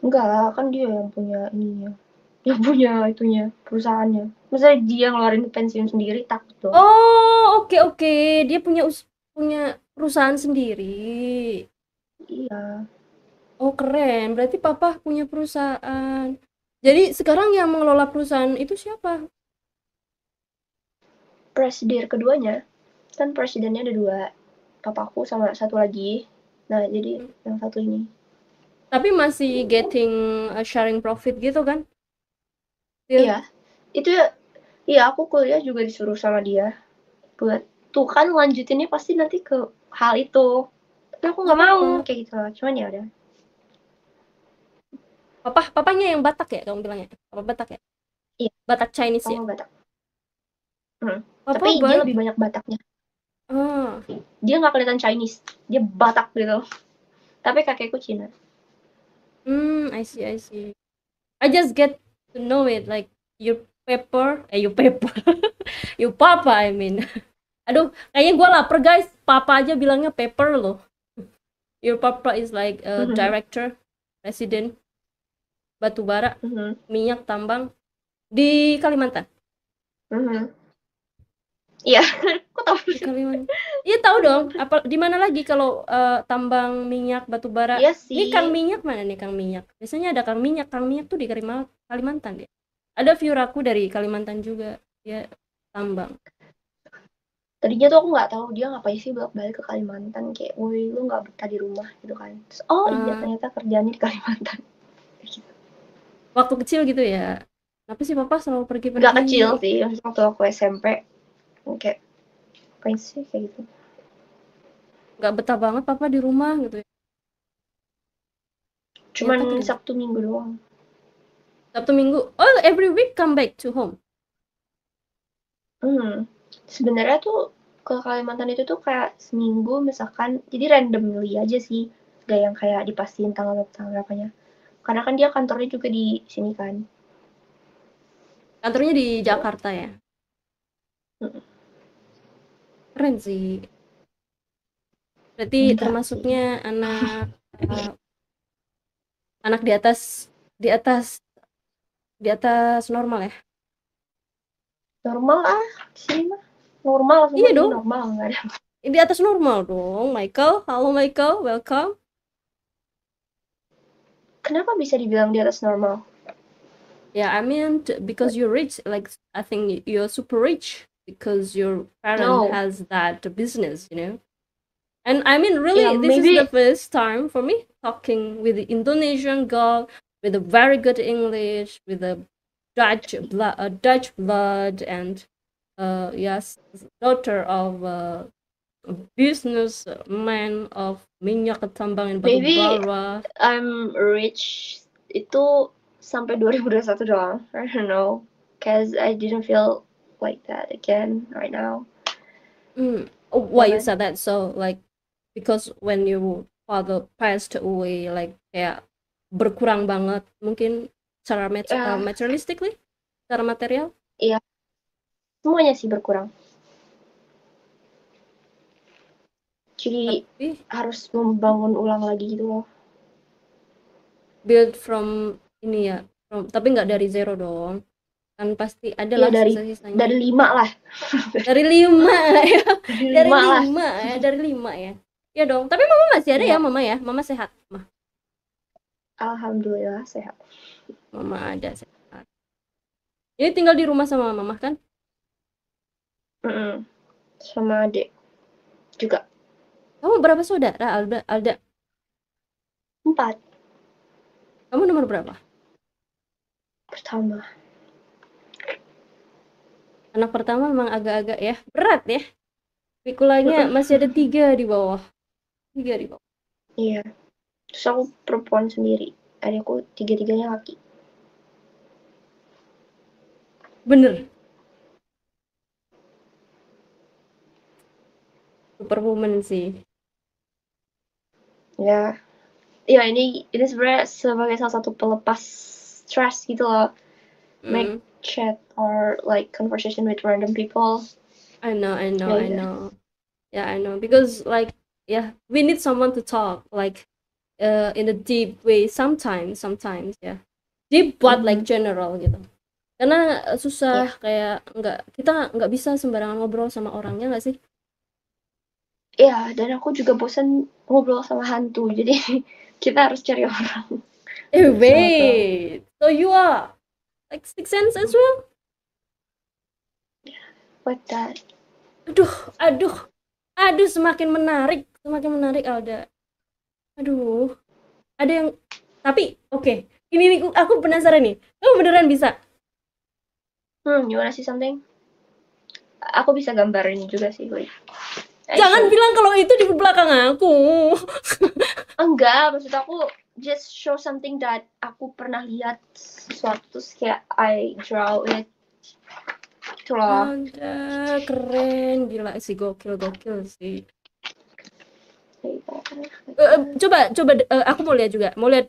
Enggak lah, kan dia yang punya ininya. Yang punya itunya, perusahaannya. Maksudnya dia ngeluarin pensiun sendiri, takut dong. Oh, oke. Dia punya perusahaan sendiri. Iya. Oh, keren. Berarti papa punya perusahaan. Jadi sekarang yang mengelola perusahaan itu siapa? Presiden keduanya, kan presidennya ada 2. Papaku sama satu lagi. Nah, jadi yang satu ini. Tapi masih getting sharing profit gitu kan? Iya. Itu ya, iya aku kuliah juga disuruh sama dia buat tuh kan lanjutinnya pasti nanti ke hal itu. Tapi aku nggak mau kayak gitu loh. Cuman ya udah. Papanya yang Batak ya kamu bilangnya? Papa Batak ya? Iya, Batak Chinese ya? sama Batak. Papa Tapi dia baik. lebih banyak Bataknya. Ah, Dia nggak kelihatan Chinese. Dia Batak gitu. Tapi kakekku Cina. I see. I just get to know it like your pepper, your papa I mean. Aduh, kayaknya gue lapar guys. Papa aja bilangnya pepper loh. Your papa is like a director, president, batubara, minyak tambang di Kalimantan. Iya, kok tahu? Di Kalimantan. Iya tahu dong. Apa di mana lagi kalau tambang minyak batubara? Iya Ini sih. Kang Minyak mana nih Kang Minyak? Biasanya ada Kang Minyak. Kang Minyak tuh di Kalimantan ya. Ada viewer aku dari Kalimantan juga. Dia tambang. Tadinya tuh aku nggak tahu dia ngapain sih balik ke Kalimantan, kayak, woi lu nggak betah di rumah gitu kan. Terus, oh iya ternyata kerjaannya di Kalimantan. Waktu kecil gitu ya. Kenapa sih papa selalu pergi-pergi? Nggak kecil sih, waktu aku SMP kayak ngapain sih kayak gitu. Nggak betah banget papa di rumah gitu ya. Cuman Ternyata kerja. Sabtu Minggu doang. Sabtu Minggu. Oh, every week come back to home. Sebenarnya tuh ke Kalimantan itu tuh kayak seminggu misalkan, jadi randomly aja sih, gak yang kayak dipastiin tanggal berapanya. Karena kan dia kantornya juga di sini kan. Kantornya di Jakarta ya. Keren sih. Berarti Enggak termasuknya sih. anak di atas di atas di atas normal ya. Normal di sini mah. Normal semua Iya ini dong. normal, nggak ada. Di atas normal dong, Michael. Halo Michael, welcome. Kenapa bisa dibilang di atas normal? Yeah, I mean because you're rich. Like I think you're super rich because your parent has that business, you know. And I mean, really, this is the first time for me talking with the Indonesian girl with a very good English, with a Dutch blood, and yes, daughter of a businessman of minyak tambang in Batubara. Maybe I'm rich itu sampai 2021 doang. I don't know, cause I didn't feel like that again right now. Why you said that? So like because when your father passed away, like kayak berkurang banget mungkin secara materialistically, secara material? Iya, semuanya sih berkurang. Jadi harus membangun ulang lagi gitu loh. Build from ini ya, tapi nggak dari zero dong. Kan pasti ada lah sisa-sisanya. Dari 5 lah. Dari 5 ya. Dari 5 ya. Ya dong, tapi mama masih ada ya, mama ya. Mama sehat, mah. Alhamdulillah sehat. Mama ada sehat. Ini tinggal di rumah sama mama kan? Sama adik juga. Kamu berapa saudara, Alda? 4. Kamu nomor berapa? Pertama. Anak pertama memang agak-agak ya, berat ya. Pikulanya masih ada 3 di bawah. 3 di bawah. Iya. Terus aku perempuan sendiri. Adikku 3-3-nya laki. Bener. superwoman sih. Ya, ya ini sebenarnya sebagai salah satu pelepas stress gitu loh. Make Mm, chat or like conversation with random people. I know, I know, Ya I udah. know. Yeah, I know. Because like, yeah, we need someone to talk like in a deep way sometimes ya. Deep but like Mhm. general gitu. Karena Ya, susah kayak kita nggak bisa sembarangan ngobrol sama orangnya nggak sih? ya, dan aku juga bosan ngobrol sama hantu. Jadi kita harus cari orang untuk ngobrol. Wait. So you are like Sixth Sense as well? What that? Aduh, aduh, aduh, semakin menarik Alda. Aduh, ada yang tapi oke. Ini nih aku penasaran nih. Kamu beneran bisa? You wanna see something? Aku bisa gambar ini juga sih, wait. I Jangan show. bilang kalau itu di belakang aku. Enggak, maksud aku just show something that aku pernah lihat sesuatu terus kayak I draw it gitu loh. Ada keren, gila sih, gokil sih. Aku mau lihat juga, mau lihat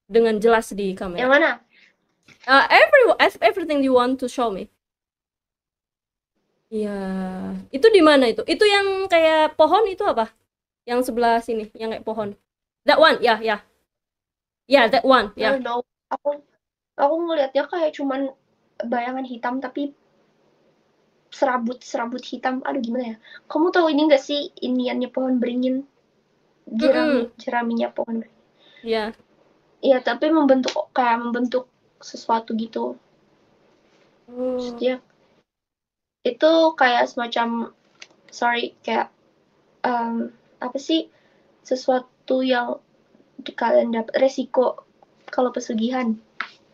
dengan jelas di Yang kamera. mana? Everything you want to show me. Iya, itu di mana itu? Itu yang kayak pohon itu apa? Yang sebelah sini, yang kayak pohon. That one, ya, ya, ya, that one, I ya. don't know. Aku ngelihatnya kayak cuman bayangan hitam tapi serabut hitam. Aduh gimana ya? Kamu tahu ini enggak sih iniannya pohon beringin? Mm-mm. Jeraminya pohon beringin. Ya. Iya, tapi membentuk sesuatu gitu. Terus Oh. dia itu kayak semacam sorry kayak um, apa sih sesuatu yang kalian dapat resiko kalau pesugihan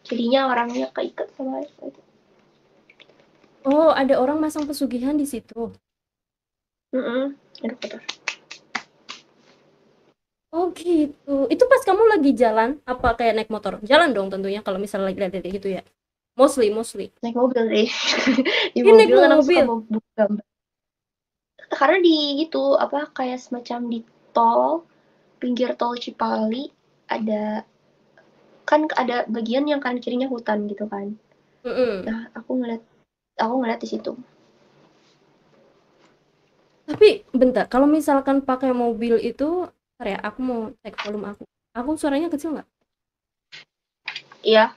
jadinya orangnya keikat sama itu. Oh, ada orang masang pesugihan di situ. Aduh kotor. Oh gitu. Itu pas kamu lagi jalan, apa kayak naik motor? Jalan dong tentunya kalau misalnya lagi lihat gitu ya. Mostly. Naik mobil deh. Di Ini naik mobil kan aku suka mobil. mau buka gambar karena di itu apa kayak semacam di tol pinggir tol Cipali ada kan ada bagian yang kan kirinya hutan gitu kan. Mm-mm. Nah, aku ngeliat di situ. Tapi bentar, kalau misalkan pakai mobil itu, ntar ya, aku mau cek volume aku. Aku suaranya kecil nggak? Iya,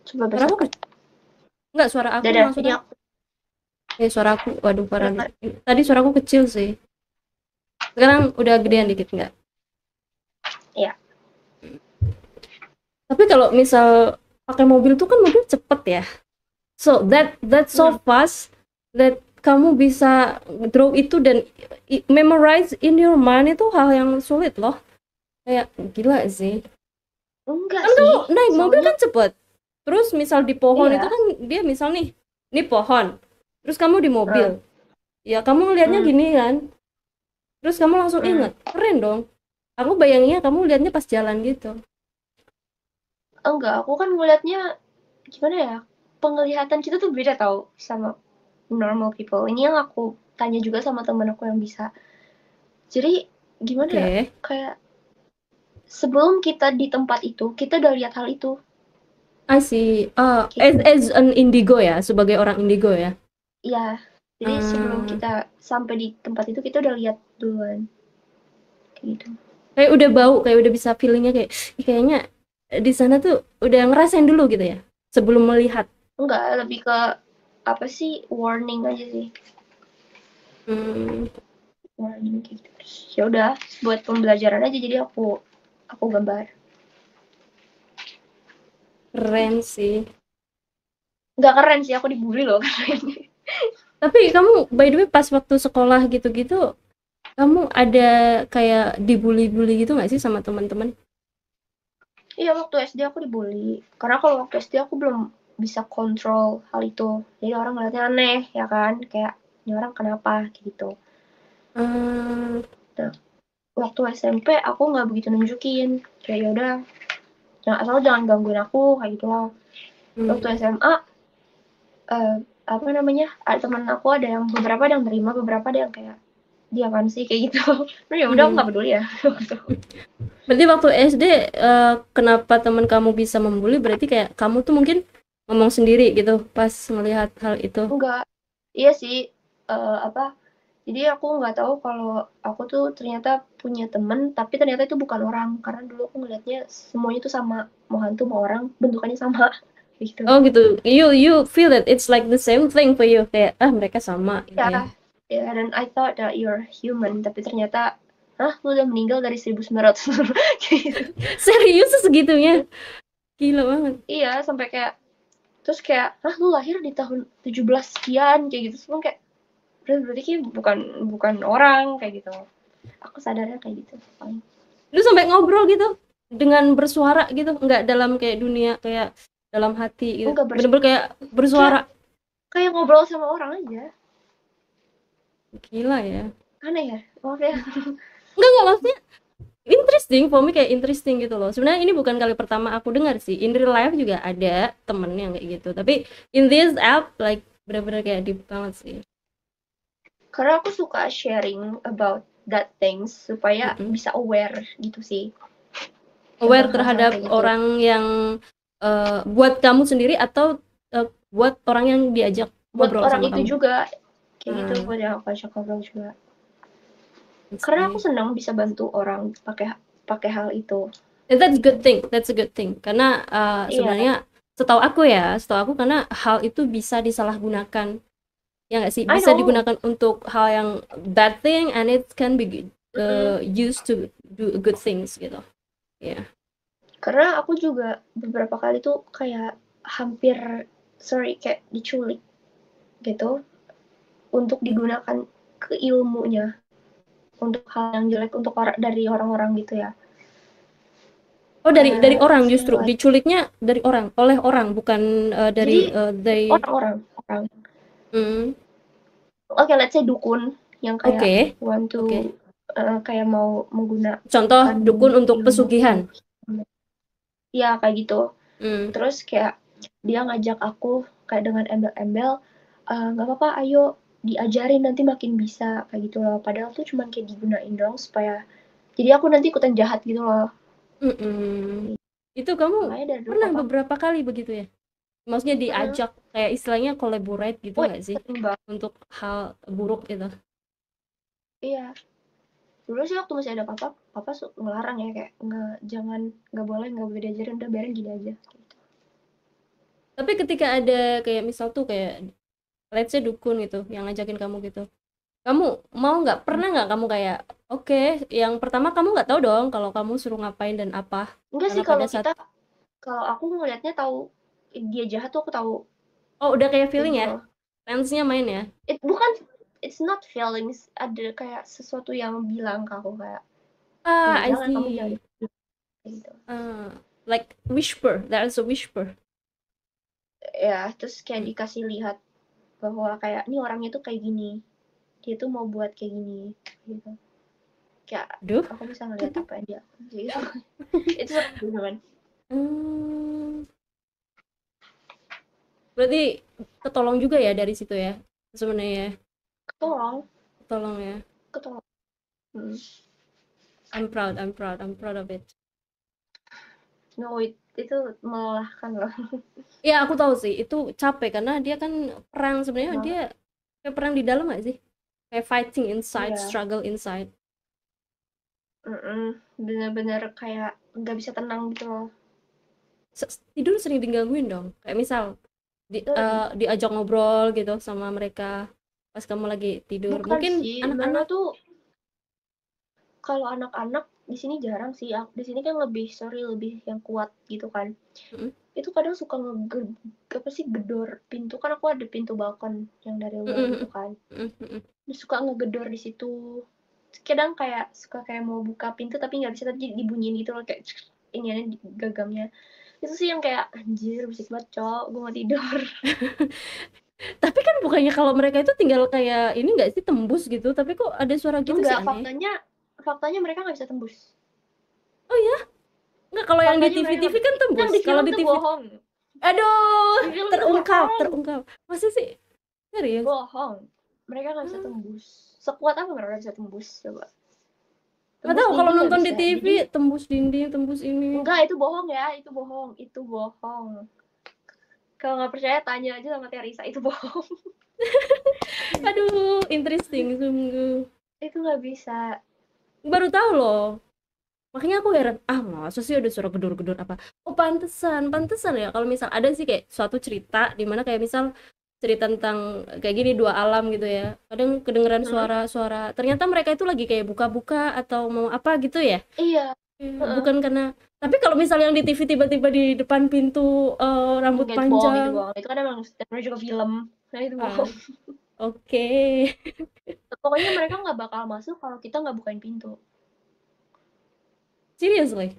coba Suara aku besokan. kecil? Nggak, suara aku Dadah, ini maksudnya. aku Suara aku, waduh parah nih. Tadi suaraku kecil sih. Sekarang udah gedean dikit nggak? ya. Tapi kalau misal pakai mobil tuh kan mobil cepet ya. So that's so Hmm. fast that kamu bisa draw itu dan memorize in your mind itu hal yang sulit loh. Kayak gila sih. Enggak Kan sih, kamu naik mobil soalnya kan cepet. Terus misal di pohon itu iya. kan dia misal nih, ini pohon. Terus kamu di mobil. Heeh. Ya kamu ngelihatnya Hmm. gini kan. Terus kamu langsung Hmm. inget. Keren dong. Aku bayanginnya kamu lihatnya pas jalan gitu. Enggak, aku kan ngelihatnya gimana ya? Penglihatan kita tuh beda tau sama normal people. Ini yang aku tanya juga sama temen aku yang bisa. Jadi gimana ya? Oke. Kayak sebelum kita di tempat itu, kita udah lihat hal itu. I see. Kayak gitu. As an indigo ya, sebagai orang indigo ya. Iya. Jadi sebelum Hmm, kita sampai di tempat itu kita udah lihat duluan. Kayak gitu. kayak udah bau, kayak udah bisa feelingnya kayak, "Ih, kayaknya di sana tuh udah ngerasain dulu gitu ya, sebelum melihat." Enggak, lebih ke apa sih warning aja sih. Hmm, Warning gitu. Ya udah, buat pembelajaran aja jadi aku gambar. keren sih. Nggak keren sih, aku dibully loh keren. Tapi kamu by the way pas waktu sekolah gitu-gitu, kamu ada kayak dibully-bully gitu nggak sih sama teman-teman? Iya, waktu SD aku dibully. Karena kalau waktu SD aku belum bisa kontrol hal itu. Jadi orang ngeliatnya aneh, ya kan? Kayak, ini orang kenapa? Kayak gitu. Hmm, Nah, waktu SMP aku nggak begitu nunjukin. Kayak yaudah, asal jangan gangguin aku, kayak gitu lah. Waktu hmm. SMA, apa namanya, ada teman aku ada yang beberapa ada yang terima, beberapa ada yang kayak dia kan sih kayak gitu. Nah, ya udah aku nggak peduli ya. Berarti waktu SD kenapa teman kamu bisa membuli? Berarti kayak kamu tuh mungkin ngomong sendiri gitu pas melihat hal itu. Enggak, iya sih, apa, jadi aku nggak tahu kalau aku tuh ternyata punya temen, tapi ternyata itu bukan orang, karena dulu aku ngeliatnya semuanya tuh sama, mau hantu mau orang bentukannya sama, gitu. Oh gitu. You feel that it's like the same thing for you, kayak mereka sama gitu ya. Ya, ya, dan I thought that you're human, tapi ternyata, hah, lu udah meninggal dari 1900 kayak gitu. Serius segitunya? Gila banget. Iya, sampai kayak, terus kayak, hah, lu lahir di tahun 17 sekian kayak gitu, semua kayak, berarti kayak bukan orang kayak gitu. Aku sadarnya kayak gitu. Lu sampai ngobrol gitu dengan bersuara gitu, nggak dalam kayak dunia kayak dalam hati gitu. Enggak Bener-bener kayak kayak bersuara. kayak ngobrol sama orang aja. Gila ya. Aneh ya, maaf ya. Enggak maksudnya interesting, for me kayak interesting gitu loh. Sebenarnya ini bukan kali pertama aku dengar sih. In real life juga ada temen yang kayak gitu. Tapi in this app like bener-bener kayak deep banget sih. Karena aku suka sharing about that things supaya bisa aware gitu sih. Aware Tentang terhadap hal-hal kayak gitu. orang yang buat kamu sendiri atau buat orang yang diajak Buat ngobrol orang sama itu kamu. juga kayak gitu, buat yang aku ajak ngobrol juga. Karena aku senang bisa bantu orang pakai hal itu. That's a good thing. That's a good thing. Karena sebenarnya setahu aku karena hal itu bisa disalahgunakan. Ya nggak sih? I Bisa know. digunakan untuk hal yang bad thing and it can be used to do good things gitu. Ya. Yeah. Karena aku juga beberapa kali tuh kayak hampir kayak diculik gitu untuk digunakan ke ilmunya untuk hal yang jelek untuk dari orang-orang gitu ya. Oh dari orang So, justru diculiknya dari orang, oleh orang bukan dari orang. Oke, let's say dukun yang kayak want to kayak mau menggunakan contoh dukun untuk ilmu pesugihan. Ya kayak gitu. Terus kayak dia ngajak aku kayak dengan embel-embel, nggak apa-apa, ayo diajarin nanti makin bisa kayak gitu loh. Padahal tuh cuman kayak digunain doang supaya jadi aku nanti ikutan jahat gitu loh. Itu kamu pernah beberapa kali begitu ya? Maksudnya diajak kayak istilahnya collaborate gitu nggak sih untuk hal buruk gitu? Iya. Dulu sih waktu masih ada papa ngelarang ya kayak nggak boleh diajarin, udah biarin gini aja. Gitu. Tapi ketika ada kayak misal tuh kayak let's say dukun gitu yang ngajakin kamu gitu, kamu mau nggak, pernah nggak kamu kayak oke, yang pertama kamu nggak tahu dong kalau kamu suruh ngapain dan apa? Enggak sih, kalau aku ngelihatnya tahu dia jahat tuh aku tahu. Oh udah kayak feeling ya? Sensenya main ya? It's not feelings, ada kayak sesuatu yang bilang ke aku kayak I jangan, kamu see. jangan gitu. Like whisper, there's a whisper. Ya, terus kayak dikasih lihat bahwa kayak ini orangnya tuh kayak gini, dia tuh mau buat kayak gini gitu. Kayak aku bisa ngeliat apa dia gitu. Itu seru kan. Berarti ketolong juga ya dari situ ya sebenarnya. Ketolong ya. I'm proud of it. No, itu melelahkan loh. Ya aku tahu sih itu capek karena dia kan perang sebenarnya. Dia kayak perang di dalam gak sih, kayak fighting inside, struggle inside. Bener-bener kayak nggak bisa tenang gitu loh. Tidur sering digangguin dong, kayak misal diajak ngobrol gitu sama mereka pas kamu lagi tidur. Bukan mungkin sih, anak-anak tuh kalau anak-anak di sini jarang sih. Di sini kan lebih yang kuat gitu kan. Itu kadang suka gedor pintu kan, aku ada pintu balkon yang dari luar gitu kan. Dia suka ngegedor di situ. Kadang kayak suka kayak mau buka pintu tapi nggak bisa, tapi dibunyiin gitu loh kayak ini gagamnya. Itu sih yang kayak anjir berisik banget cok, gue mau tidur. Tapi kan bukannya kalau mereka itu tinggal kayak ini nggak sih, tembus gitu, tapi kok ada suara gitu sih aneh. Faktanya mereka nggak bisa tembus. Oh ya? Nggak, kalau yang di TV kan tembus. Kalau di TV bohong. Aduh, terungkap. Masa sih? Serius? Bohong. mereka nggak bisa tembus. Sekuat apa mereka bisa tembus coba? Nggak Tembus tahu kalau dinding nggak nonton di bisa. TV Jadi tembus dinding, tembus ini. enggak, itu bohong ya, itu bohong, itu bohong. Kalau nggak percaya tanya aja sama Teresa, itu bohong. Aduh, interesting sungguh. Itu nggak bisa. Baru tahu loh. Makanya aku heran, masa sih ada suara gedor-gedor apa? Oh, pantesan, pantesan ya. Kalau misal ada sih kayak suatu cerita di mana kayak misal cerita tentang kayak gini dua alam gitu ya. Kadang kedengeran Hmm? suara-suara. Ternyata mereka itu lagi kayak buka-buka atau mau apa gitu ya. Iya. Bukan karena. Tapi kalau misalnya yang di TV tiba-tiba di depan pintu rambut Enggak, itu bohong, itu panjang. bohong. Itu kan emang namanya juga film. Nah, itu Ah, bohong. oke. Pokoknya mereka nggak bakal masuk kalau kita nggak bukain pintu. Seriously.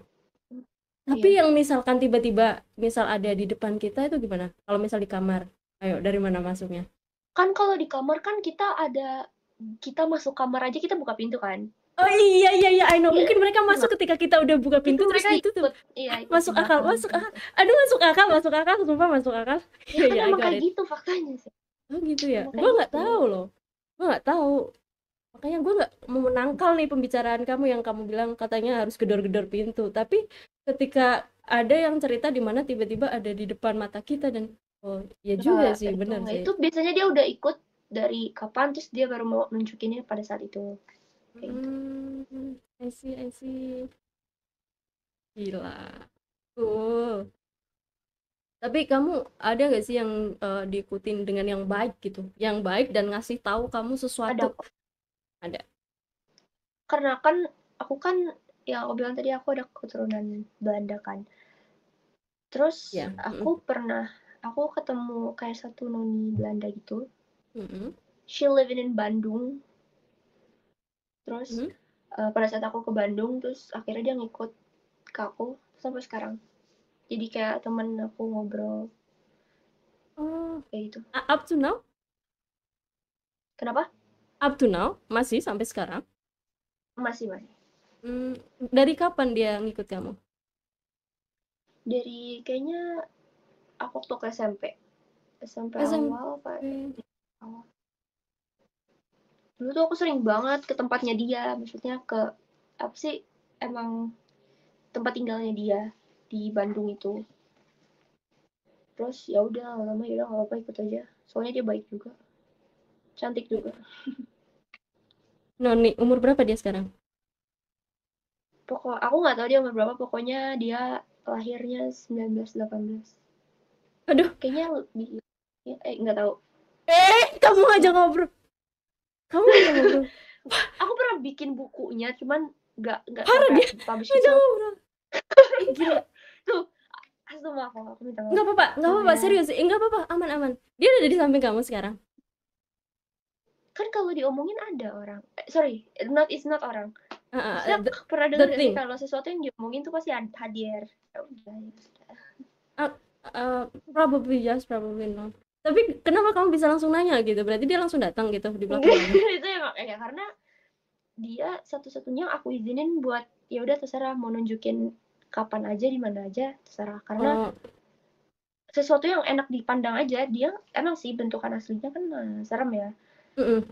Tapi Iya. yang misalkan tiba-tiba misal ada di depan kita itu gimana? Kalau misal di kamar, ayo dari mana masuknya? Kan kalau di kamar kan kita masuk kamar aja kita buka pintu kan. Oh iya iya iya, I know. Iya. Mungkin mereka masuk Nah, ketika kita udah buka itu pintu terus mereka ditutup. ikut. Iya, ikut di Masuk akal, belakang masuk akal. gitu. Aduh, masuk akal, sumpah masuk akal. Ya Iya kan iya, I emang got kayak it. gitu faktanya sih. Oh gitu ya. Emang Gue kayak nggak gitu. tahu loh. Gue nggak tahu. Makanya gue nggak mau menangkal nih pembicaraan kamu yang kamu bilang katanya harus gedor-gedor pintu. Tapi ketika ada yang cerita di mana tiba-tiba ada di depan mata kita dan oh ya juga sih, bener sih. Itu biasanya dia udah ikut dari kapan terus dia baru mau nunjukinnya pada saat itu. Kayak gitu. I see, I see. Gila. Cool. Tapi kamu ada gak sih yang diikutin dengan yang baik gitu? Yang baik dan ngasih tahu kamu Ada sesuatu? kok. Ada. Karena kan aku kan yang aku bilang tadi aku ada keturunan Belanda kan. Terus Ya. aku ketemu kayak satu noni Belanda gitu. Mm-mm. She living in Bandung. Terus Mm-mm. pada saat aku ke Bandung terus akhirnya dia ngikut ke aku sampai sekarang. Jadi kayak temen aku ngobrol Oh, kayak gitu. up to now? Kenapa? Up to now? Masih sampai sekarang? Masih masih. Dari kapan dia ngikut kamu? Dari kayaknya aku waktu ke SMP. SMP awal apa? SMP. Awal. Dulu tuh aku sering banget ke tempatnya dia, maksudnya ke apa sih? Emang tempat tinggalnya dia di Bandung itu. Terus ya udah lama ya udah nggak apa-apa ikut aja. Soalnya dia baik juga, cantik juga. Noni, umur berapa dia sekarang? Aku nggak tahu dia umur berapa, pokoknya dia lahirnya 1918. Aduh, Kayaknya lebih nggak tahu. kamu ngajak ngobrol. Kamu ngajak ngobrol. Aku pernah bikin bukunya, cuman nggak Parah dia sampai publish ngajak gitu. ngobrol. Gila. Tuh, astagfirullah aku minta maaf. Nggak apa-apa, nggak apa-apa, serius. Nggak apa-apa, aman-aman. Dia ada di samping kamu sekarang. Kan kalau diomongin ada orang. Sorry, it's not orang. Maksudnya The, pernah the dengar gak sih thing. kalau sesuatu yang diomongin tuh pasti hadir. Ya udah. Probably yes, probably no. Tapi kenapa kamu bisa langsung nanya gitu? Berarti dia langsung datang gitu di belakang kamu. Itu emang ya karena dia satu-satunya aku izinin buat ya udah terserah mau nunjukin kapan aja di mana aja terserah karena sesuatu yang enak dipandang aja dia emang sih bentukan aslinya kan serem ya.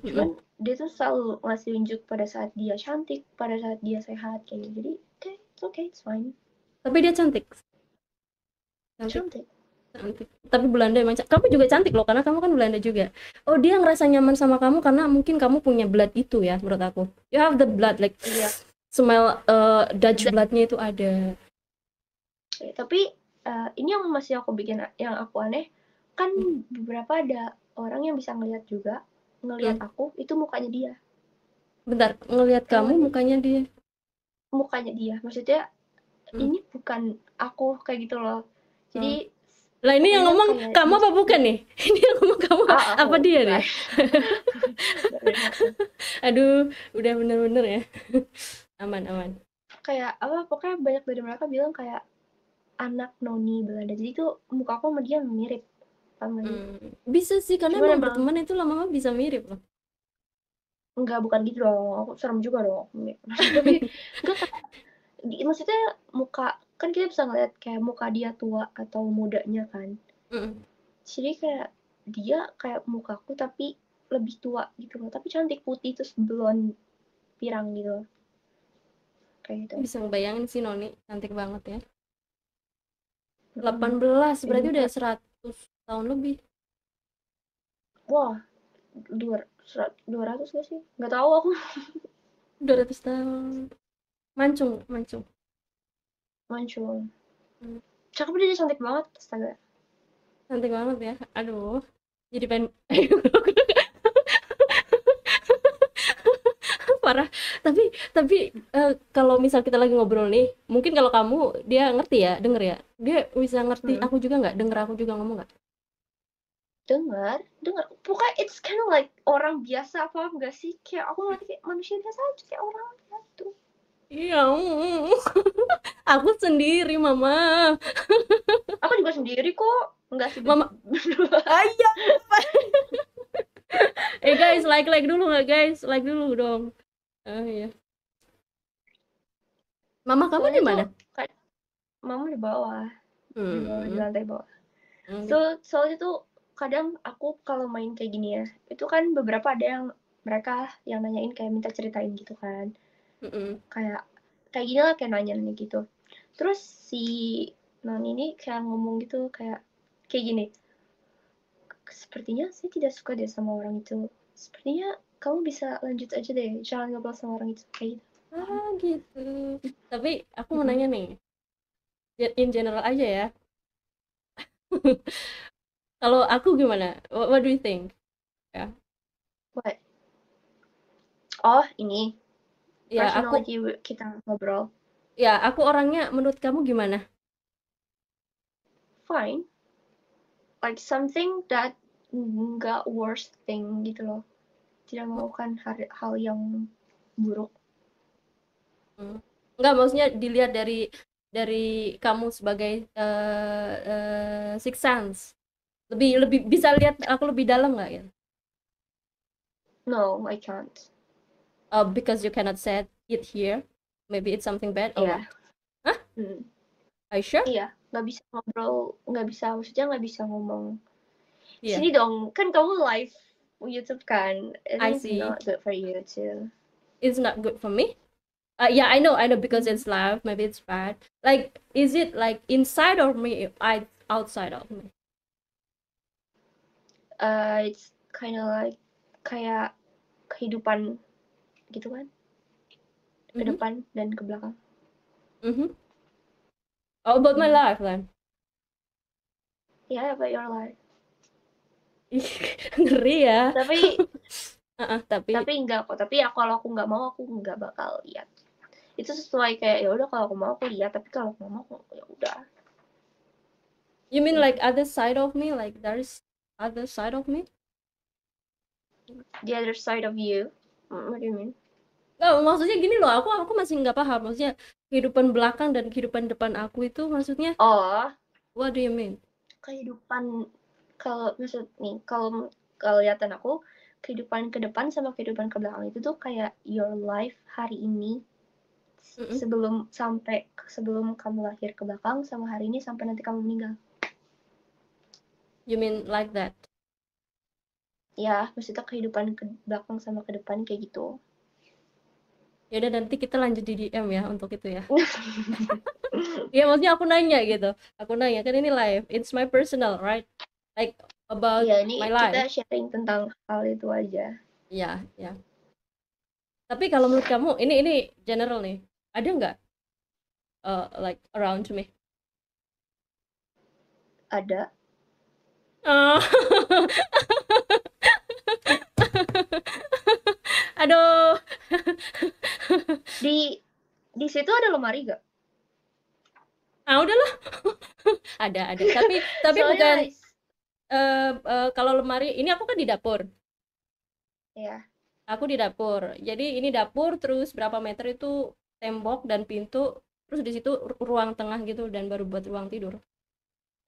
Cuman dia tuh selalu ngasih unjuk pada saat dia cantik, pada saat dia sehat kayak gitu. Jadi okay, it's fine. Tapi dia cantik. Cantik. Tapi Belanda emang kamu juga cantik loh karena kamu kan Belanda juga. Oh, dia ngerasa nyaman sama kamu karena mungkin kamu punya blood itu ya menurut aku. You have the blood like smell Dutch bloodnya itu ada. Tapi ini yang masih aku bikin yang aku aneh kan beberapa ada orang yang bisa ngelihat juga ngelihat aku itu mukanya dia. Bentar, ngelihat kamu mukanya dia. Mukanya dia, maksudnya ini bukan aku kayak gitu loh. Jadi lah ini yang ngomong kamu apa bukan nih? Ini yang ngomong kamu apa dia nih? Aduh, udah bener-bener ya. Aman. Kayak apa? Pokoknya banyak dari mereka bilang kayak anak noni Belanda. Jadi tuh muka aku sama dia mirip. Bisa sih karena emang berteman itu lama-lama bisa mirip loh. Enggak, bukan gitu dong. Aku serem juga dong. Tapi enggak, maksudnya muka kan kita bisa ngeliat kayak muka dia tua atau mudanya kan. Jadi kayak dia kayak mukaku tapi lebih tua gitu loh, tapi cantik, putih terus blonde pirang gitu kayak gitu. Bisa ngebayangin sih Noni, cantik banget ya. Mm-mm. 18 berarti Jadi udah kayak 100 tahun lebih. wah, 200 gak sih, nggak tahu aku. 200 tahun. Mancung, mancung. Muncul Hmm, cakep, dia cantik banget, astaga. cantik banget ya. Aduh. Jadi pengen parah. Tapi kalau misal kita lagi ngobrol nih, mungkin kalau kamu dia ngerti ya, denger ya. Dia bisa ngerti Mm-mm. aku juga nggak? Denger aku juga ngomong nggak? dengar pokoknya it's kind of like orang biasa, apa enggak sih, kayak aku ngerti kayak manusia biasa aja, kayak orang gitu. Iya. Aku sendiri, Mama. Aku juga sendiri kok, enggak sih Mama. Ayah. Guys, like dulu nggak guys? Like dulu dong. Oh iya. Mama kamu di soalnya tuh mana? kayak mama di bawah, di Hmm. lantai bawah. Oke. Soalnya tuh kadang aku kalau main kayak gini ya, itu kan beberapa ada yang mereka yang nanyain kayak minta ceritain gitu kan, Mm-mm. kayak kayak gini lah, kayak nanya nih gitu. Terus si non ini kayak ngomong gitu, kayak gini, sepertinya saya tidak suka deh sama orang itu, sepertinya kamu bisa lanjut aja deh, jangan ngobrol sama orang itu, kayak gitu. Gitu. Tapi aku mau Mm-mm. nanya nih, in general aja ya. Kalau aku gimana? What do you think? Ya, What? Oh, ini ya aku, personality kita ngobrol. aku orangnya menurut kamu gimana? Fine, like something that nggak worst thing gitu loh, tidak melakukan hal yang buruk. Hmm. Enggak, maksudnya dilihat dari kamu sebagai six sense. Lebih lebih bisa lihat aku lebih dalam nggak ya? No, I can't. Because you cannot say it here. Maybe it's something bad or Iya. what? Hah? Hmm. Are you sure? Iya, nggak bisa ngobrol, nggak bisa, maksudnya nggak bisa ngomong. Iya, Sini dong, kan kamu live YouTube kan, I I think it's see. not good for you too. It's not good for me. Yeah, I know because Mhm. it's live. Maybe it's bad. Like, is it like inside of me, outside of me? It's kind of like kayak kehidupan gitu kan, ke Mm-hmm. depan dan ke belakang. Mm-hmm. Oh, about my Hmm. life then. Yeah, about your life. Ngeri ya. Tapi Tapi enggak kok. Tapi ya kalau aku nggak mau, aku nggak bakal lihat. Itu sesuai kayak ya udah, kalau aku mau aku lihat, tapi kalau aku nggak mau, aku ya udah you mean like gitu. other side of me? Like there's other side of me? The other side of you. What do you mean? Nggak, maksudnya gini loh. Aku masih nggak paham. Maksudnya kehidupan belakang dan kehidupan depan aku itu maksudnya Oh, what do you mean? kehidupan, kalau maksud nih, kalau lihatan aku, kehidupan ke depan sama kehidupan ke belakang itu tuh kayak your life hari ini, Mm-mm. sebelum kamu lahir ke belakang, sama hari ini sampai nanti kamu meninggal. You mean like that? Ya, maksudnya kehidupan ke belakang sama ke depan kayak gitu. Ya udah, nanti kita lanjut di DM ya untuk itu ya. Iya, maksudnya aku nanya gitu. Aku nanya kan ini live. It's my personal, right? Like about Iya, ini my kita life. sharing tentang hal itu aja. Ya, ya. Tapi kalau menurut kamu ini general nih. Ada nggak like around me? Ada. Oh. Aduh. Di situ ada lemari gak? Udahlah. Ada. Tapi Soalnya bukan kalau lemari ini aku kan di dapur. ya, Aku di dapur. Jadi ini dapur, terus berapa meter itu tembok dan pintu, terus di situ ruang tengah gitu dan baru buat ruang tidur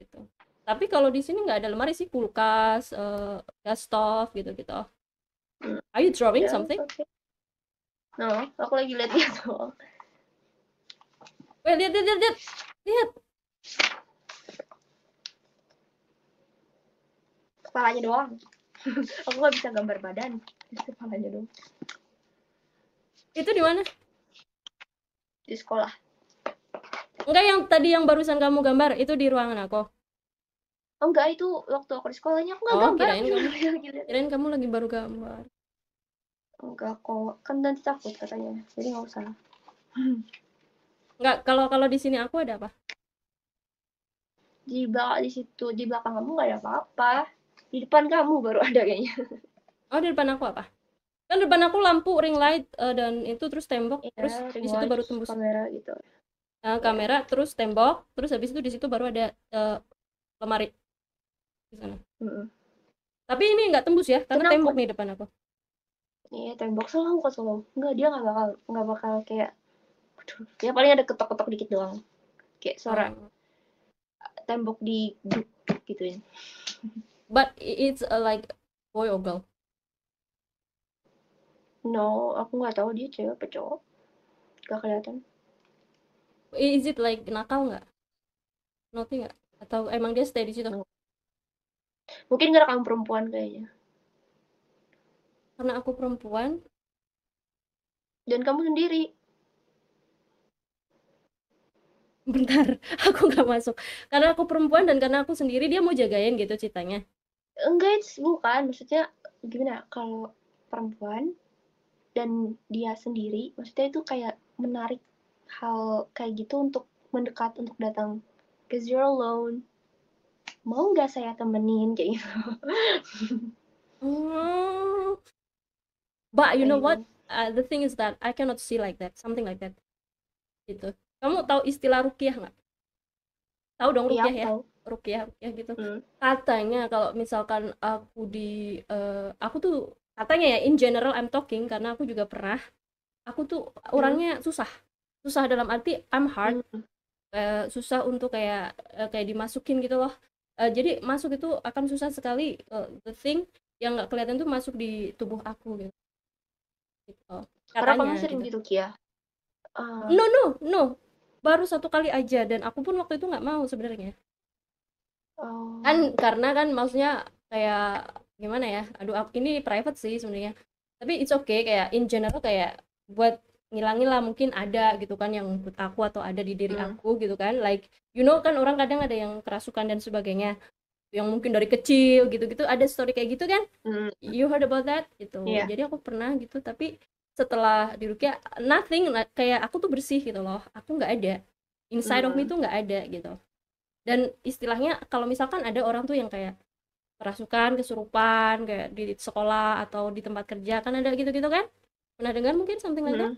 gitu. Tapi kalau di sini nggak ada lemari sih, kulkas, gas stove gitu-gitu. Are you drawing ya, something? oke. No, aku lagi lihat-lihat doang. Weh, lihat. Lihat. Kepalanya doang. Aku nggak bisa gambar badan, kepalanya dong. Itu di mana? Di sekolah. Enggak, yang tadi yang barusan kamu gambar itu di ruangan aku. Oh enggak, itu waktu aku di sekolahnya aku nggak gambar. Kirain kamu lagi baru gambar. Enggak kok, kan nanti takut katanya, jadi nggak usah. Enggak, kalau di sini aku ada apa? Di situ di belakang kamu nggak ada apa-apa. Di depan kamu baru ada kayaknya. Oh, di depan aku apa? Kan di depan aku lampu ring light dan itu terus tembok, Ya, terus di situ baru tembus kamera gitu. kamera, terus tembok, terus habis itu di situ baru ada lemari di sana. Tapi ini nggak tembus ya, karena tembok nih depan aku. Iya, tembok selalu kok selalu. Enggak, dia nggak bakal kayak, ya paling ada ketok-ketok dikit doang, kayak suara tembok di gituin. But it's like boy or girl? No, aku nggak tahu dia cewek apa cowok, nggak kelihatan. Is it like nakal nggak? Naughty nggak? Atau emang dia stay di situ? Mungkin karena kamu perempuan kayaknya. Karena aku perempuan. Dan kamu sendiri. Bentar, aku nggak masuk. Karena aku perempuan dan karena aku sendiri, dia mau jagain gitu ceritanya. Enggak, bukan. Maksudnya gimana, kalau perempuan dan dia sendiri, maksudnya itu kayak menarik hal kayak gitu untuk mendekat, untuk datang. Cause you're alone. Mau nggak saya temenin kayak gitu. But you know what? The thing is that I cannot see like that, something like that. Gitu. Kamu tahu istilah ruqyah nggak? Tahu dong ruqyah ya? Ruqyah gitu. Katanya kalau misalkan aku tuh katanya ya, in general I'm talking, karena aku juga pernah. Aku tuh orangnya susah dalam arti I'm hard. Susah untuk kayak dimasukin gitu loh. Jadi masuk itu akan susah sekali. The thing yang nggak kelihatan tuh masuk di tubuh aku gitu. Karena kamu sering gitu ya? No, baru 1 kali aja, dan aku pun waktu itu nggak mau sebenarnya. Kan karena kan maksudnya kayak gimana ya, aduh ini private sih sebenarnya, tapi it's okay, kayak in general kayak buat ngilangin lah, mungkin ada gitu kan yang menurut aku atau ada di diri aku gitu kan, like you know kan orang kadang ada yang kerasukan dan sebagainya, yang mungkin dari kecil gitu-gitu, ada story kayak gitu kan. You heard about that gitu. Jadi aku pernah gitu, tapi setelah diruqyah nothing, kayak aku tuh bersih gitu loh, aku nggak ada inside of me tuh nggak ada gitu. Dan istilahnya kalau misalkan ada orang tuh yang kayak kerasukan, kesurupan kayak di sekolah atau di tempat kerja, kan ada gitu-gitu kan, pernah dengar mungkin something like that.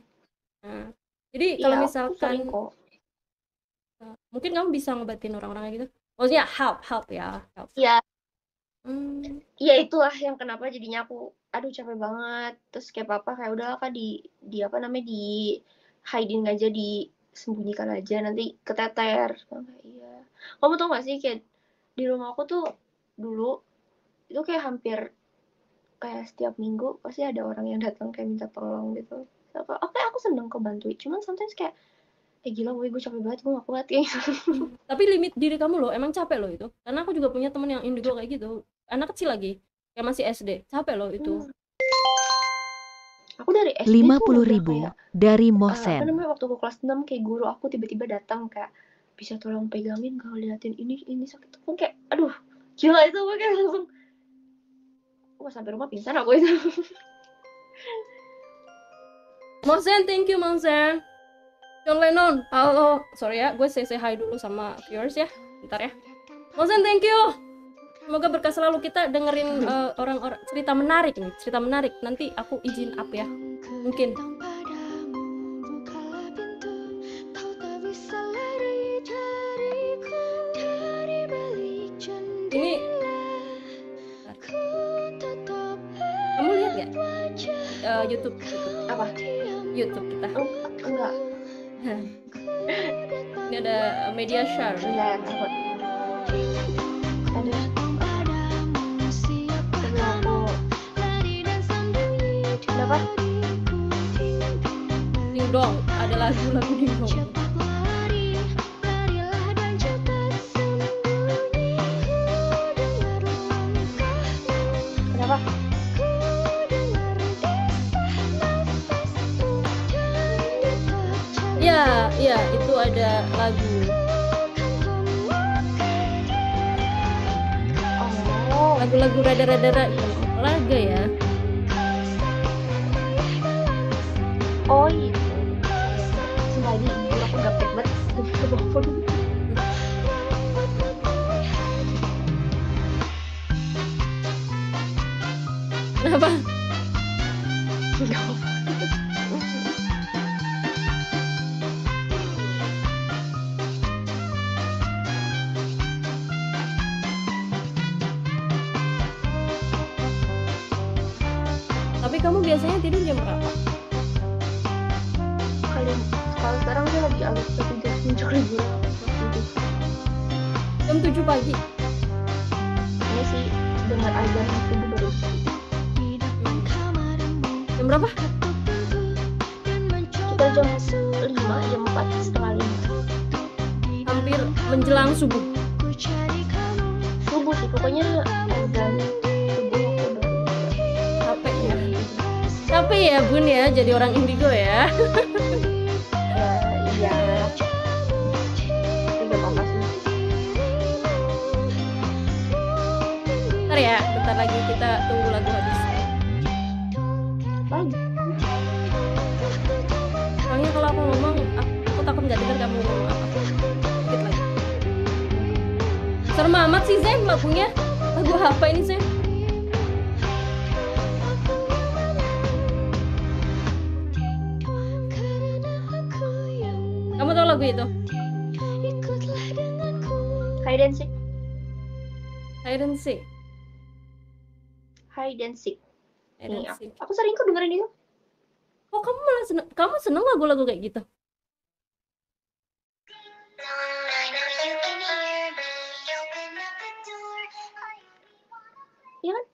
Nah, jadi kalau misalkan mungkin kamu bisa ngobatin orang-orang kayak gitu, maksudnya help ya. Iya, itulah yang kenapa jadinya aku aduh capek banget, terus kayak papa kayak udah kan di apa namanya, di hiding aja, disembunyikan aja, nanti keteter. Iya, kamu tau gak sih, kayak di rumah aku tuh dulu itu kayak hampir kayak setiap minggu pasti ada orang yang datang kayak minta tolong gitu. Oke, aku seneng kok bantuin, cuman sometimes kayak gila gue capek banget, gue gak kuat kayak gitu. Tapi limit diri kamu loh, emang capek loh itu, karena aku juga punya temen yang indigo kayak gitu, anak kecil lagi, kayak masih SD, capek loh itu. Aku dari SD 50.000 dari Mohsen. Apa namanya, waktu aku kelas 6 kayak guru aku tiba-tiba datang kayak bisa tolong pegangin gak, liatin ini sakit. Aku kayak aduh gila, itu gue kayak langsung sampai rumah pingsan aku itu. Mohsen, thank you Mohsen. John Lennon, halo, sorry ya, gue say hi dulu sama viewers ya, bentar ya. Mohsen, thank you. Semoga berkah selalu, kita dengerin orang-orang cerita menarik nih, nanti aku izin up ya, mungkin. Ini kamu lihat nggak YouTube apa? YouTube kita? Enggak. Ini ada media share. Ada. Kenapa? Dingdong, ada lagu Dingdong. Kenapa? Iya, itu ada lagu. Oh, Lagu-lagu rada-rada laga ya. oh itu. Sumpah ini dulu aku gaptek banget ke bawah. Kenapa? Nggak apa. Tapi kamu biasanya tidur jam berapa? Kalau sekarang saya lagi agak tidur muncul liburan Jam 7 pagi. ini sih dengar azan subuh baru Jam berapa? kita jam 5 jam 4 setengah 5 Hampir menjelang subuh. subuh sih pokoknya azan subuh aku udah Capek ya. Capek ya Bun ya jadi orang indigo ya. ya iya tapi gak apa-apa sih. Bentar ya, bentar lagi kita tunggu lagu habis. Lagi Soalnya kalau aku ngomong, aku takut nggak dengar kamu ngomong apa. Dikit lagi. Serem amat sih Zen lagunya. Lagu apa ini Zen? Kamu tahu lagu itu? hide and seek Hide and Seek. hide and seek Hide nih and Seek. aku sering kok dengerin itu. Oh kamu malah seneng, kamu seneng lagu-lagu kayak gitu? Iya kan?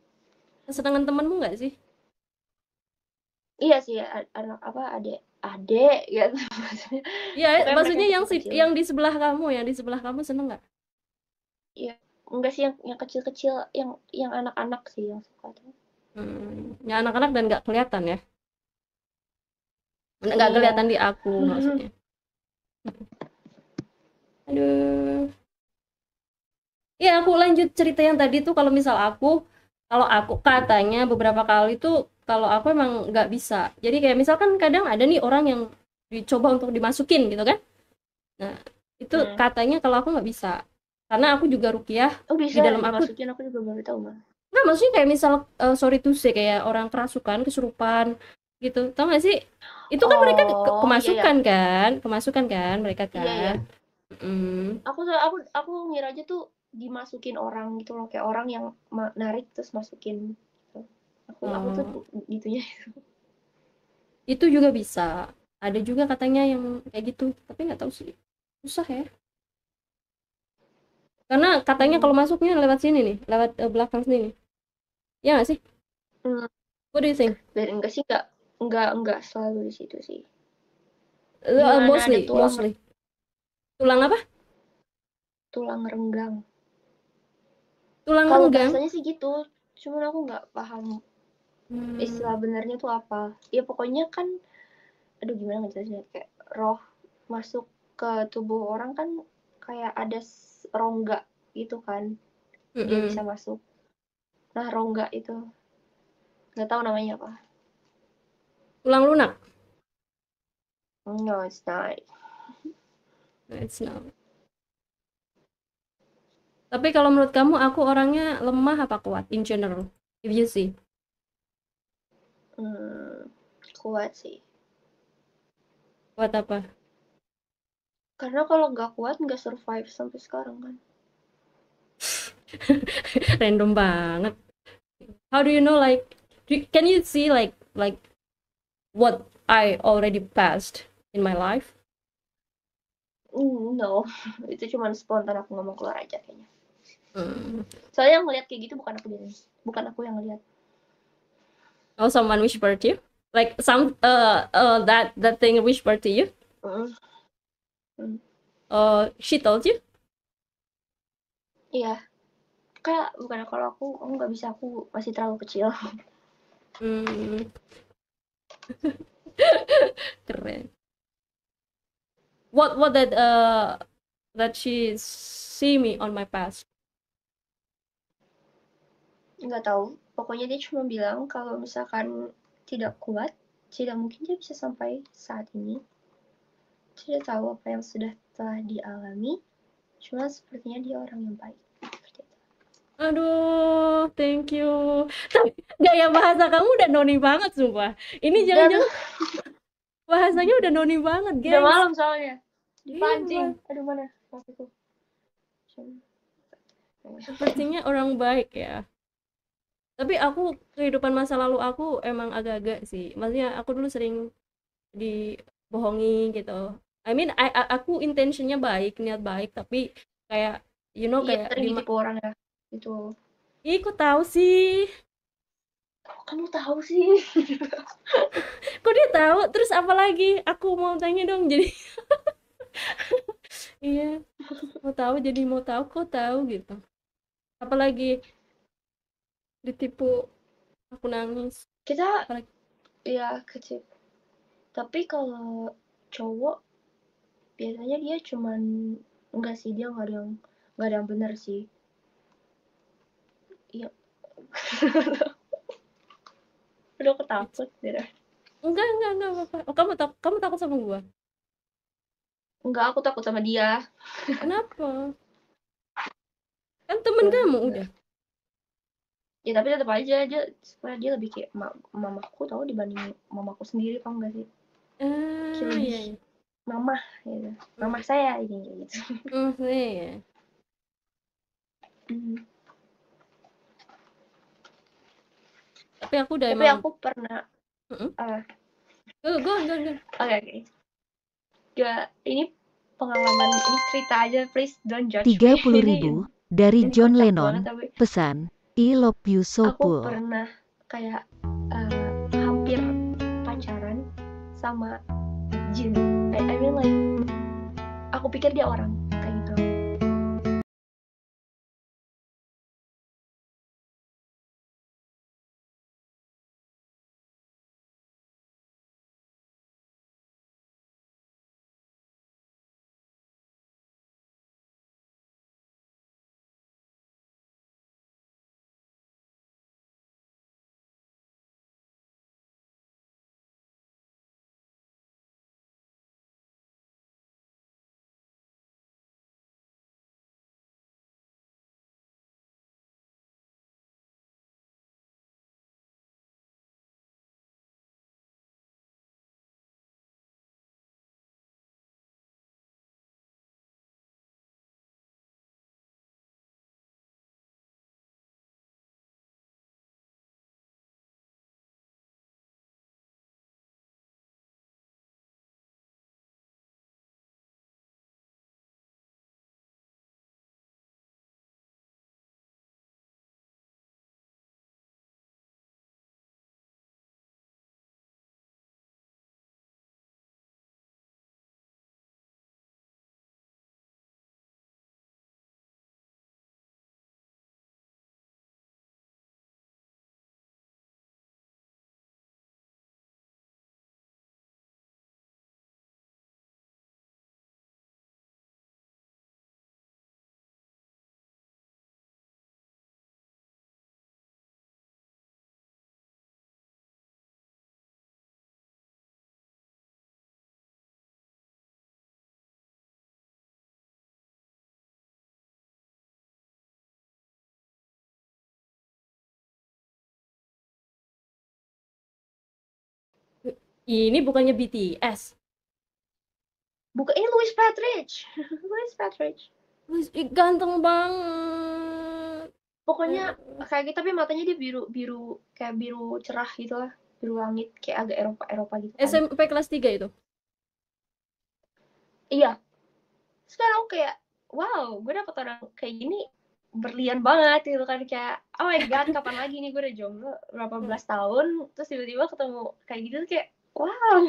Kesenangan temenmu nggak sih? Iya sih anak apa adek gitu maksudnya. Iya, Pokoknya maksudnya mereka yang kecil-kecil. yang di sebelah kamu, yang di sebelah kamu seneng nggak? Iya enggak sih yang kecil-kecil yang anak-anak sih yang suka tuh. Ya anak-anak dan nggak kelihatan ya? Nggak Iya. kelihatan di aku maksudnya. Aduh. Ya aku lanjut cerita yang tadi tuh kalau misal kalau aku katanya beberapa kali tuh kalau aku emang nggak bisa. Jadi kayak misalkan kadang ada nih orang yang dicoba untuk dimasukin gitu kan. Nah itu katanya kalau aku nggak bisa. Karena aku juga ruqyah Oh bisa di dalam aku. dimasukin aku juga baru tahu mah. Nggak maksudnya kayak misal sorry to say kayak orang kerasukan, kesurupan gitu. Tau nggak sih? Itu kan mereka Oh, kemasukan kan? Kemasukan kan mereka kan? Iya. Mm. Aku ngira aja tuh dimasukin orang gitu loh kayak orang yang narik terus masukin gitu. Aku tuh gitunya. Itu juga bisa. Ada juga katanya yang kayak gitu, tapi nggak tahu sih. Susah ya. Karena katanya kalau masuknya lewat sini nih, lewat belakang sini. Ya nggak sih? What do you think? Dan enggak sih enggak selalu di situ sih. Mostly. Tulang apa? Tulang renggang. Tulang Kalau renggang. bahasanya sih gitu, cuman aku nggak paham istilah benernya tuh apa. Ya pokoknya kan, aduh gimana ngejelasinnya, kayak roh masuk ke tubuh orang kan kayak ada rongga gitu kan, dia bisa masuk. Nah rongga itu nggak tahu namanya apa. Tulang lunak. No, it's not. It's not. Tapi kalau menurut kamu aku orangnya lemah apa kuat in general? If you see. Kuat sih. Kuat apa? Karena kalau nggak kuat nggak survive sampai sekarang kan. Random banget. How do you know like can you see like what I already passed in my life? No, itu cuma spontan aku ngomong keluar aja kayaknya. Soalnya yang ngeliat kayak gitu bukan aku yang ngeliat. Oh, someone whispered to you? Like some that thing whispered to you? She told you? Iya. Kayak bukan kalau aku nggak bisa, aku masih terlalu kecil. Keren. what that she see me on my past. Nggak tahu, pokoknya dia cuma bilang kalau misalkan tidak kuat, tidak mungkin dia bisa sampai saat ini. Tidak tahu apa yang sudah telah dialami, cuma sepertinya dia orang yang baik. Seperti itu. Aduh, thank you. Tapi gaya bahasa kamu udah noni banget sumpah. Ini jangan-jangan bahasanya udah noni banget, guys. Udah malam soalnya. Dipancing. Aduh, mana maksudku? Sepertinya orang baik ya. Tapi aku kehidupan masa lalu aku emang agak-agak sih. Maksudnya aku dulu sering dibohongi gitu. I mean, aku intentionnya baik, niat baik, tapi kayak kayak sering ditipu orang ya. Itu. Ih, kok tahu sih? Kok kamu tahu sih? Kok dia tahu? Terus apa lagi? Aku mau tanya dong. Jadi iya, mau tahu jadi mau tahu kok tahu gitu. Apalagi ditipu, aku nangis. Kita Apalagi ya kecil. Tapi kalau cowok biasanya dia cuman enggak sih, dia nggak ada yang benar sih. Iya. Udah aku takut deh. enggak apa-apa. Oh, kamu takut sama gua? Enggak, aku takut sama dia. Kenapa? Kan temen kamu udah. Ya tapi tetap aja dia lebih kayak mamaku tahu dibanding mamaku sendiri, tau enggak sih? Iya. Mama gitu. Mama saya ini gitu. Iya. Tapi aku udah Tapi aku pernah Go. Oke. Ya, ini pengalaman, ini cerita aja, please don't judge me. 30.000 dari ini John kocak Lennon. banget, tapi Pesan, I love you so aku full. pernah kayak hampir pacaran sama jin. I mean like, aku pikir dia orang kayak gitu. Ini bukannya BTS. Bukan, ini Louis Patrick. Ganteng banget. Pokoknya kayak gitu, tapi matanya dia biru kayak biru cerah gitu lah, biru langit, kayak agak Eropa gitu kan. SMP kelas 3 itu? Iya. Sekarang aku kayak, wow, gue dapet orang kayak gini berlian banget gitu kan, kayak oh my god, kapan lagi nih, gue udah jomblo berapa belas tahun, terus tiba-tiba ketemu kayak gitu tuh kayak wow.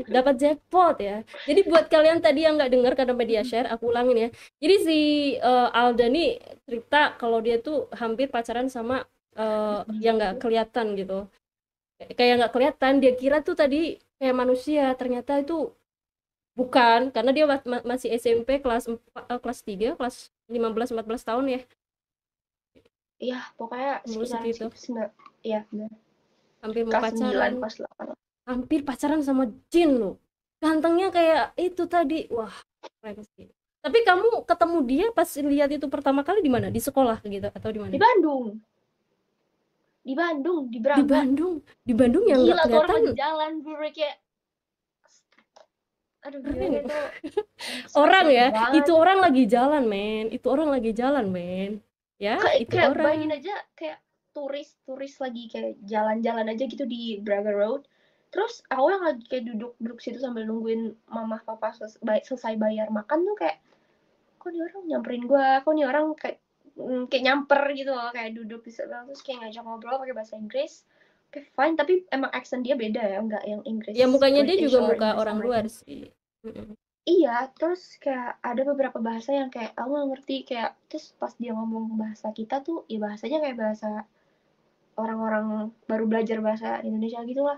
Dapat jackpot ya. Jadi buat kalian tadi yang nggak dengar karena media share, aku ulangin ya. Jadi si Alda nih cerita kalau dia tuh hampir pacaran sama yang nggak kelihatan gitu. Kayak nggak kelihatan, dia kira tuh tadi kayak manusia, ternyata itu Bukan, karena dia masih SMP kelas 3, kelas 15-14 tahun ya. Iya, pokoknya Umur sekitaran segitu. iya benar. Hampir mau Kelas 9, pacaran. kelas 8. Hampir pacaran sama Jin loh. Gantengnya kayak itu tadi. Wah, keren sih. Tapi kamu ketemu dia pas lihat itu pertama kali di mana? Di sekolah gitu atau di mana? Di Bandung. Di Bandung, di Di Braga. Bandung. Di Bandung yang nggak Gila tuh orang kelihatan. lagi jalan, gue kayak aduh gila Keren. itu Orang ya, banget. itu orang lagi jalan, men. Itu orang lagi jalan, men. Ya, itu kayak orang. bayangin aja kayak turis lagi kayak jalan-jalan aja gitu di Braga Road. Terus aku yang lagi kayak duduk situ sambil nungguin mama papa selesai bayar makan tuh kayak kok nih orang nyamperin gua, kok nih orang kayak nyamper gitu loh, kayak duduk di sebelah terus kayak ngajak ngobrol pakai bahasa Inggris. Oke, fine, tapi emang accent dia beda ya, enggak yang Inggris. Ya mukanya dia British juga or muka English orang luar American. sih. Iya, terus kayak ada beberapa bahasa yang kayak aku nggak ngerti, kayak terus pas dia ngomong bahasa kita tuh ya bahasanya kayak bahasa orang-orang baru belajar bahasa Indonesia gitu lah.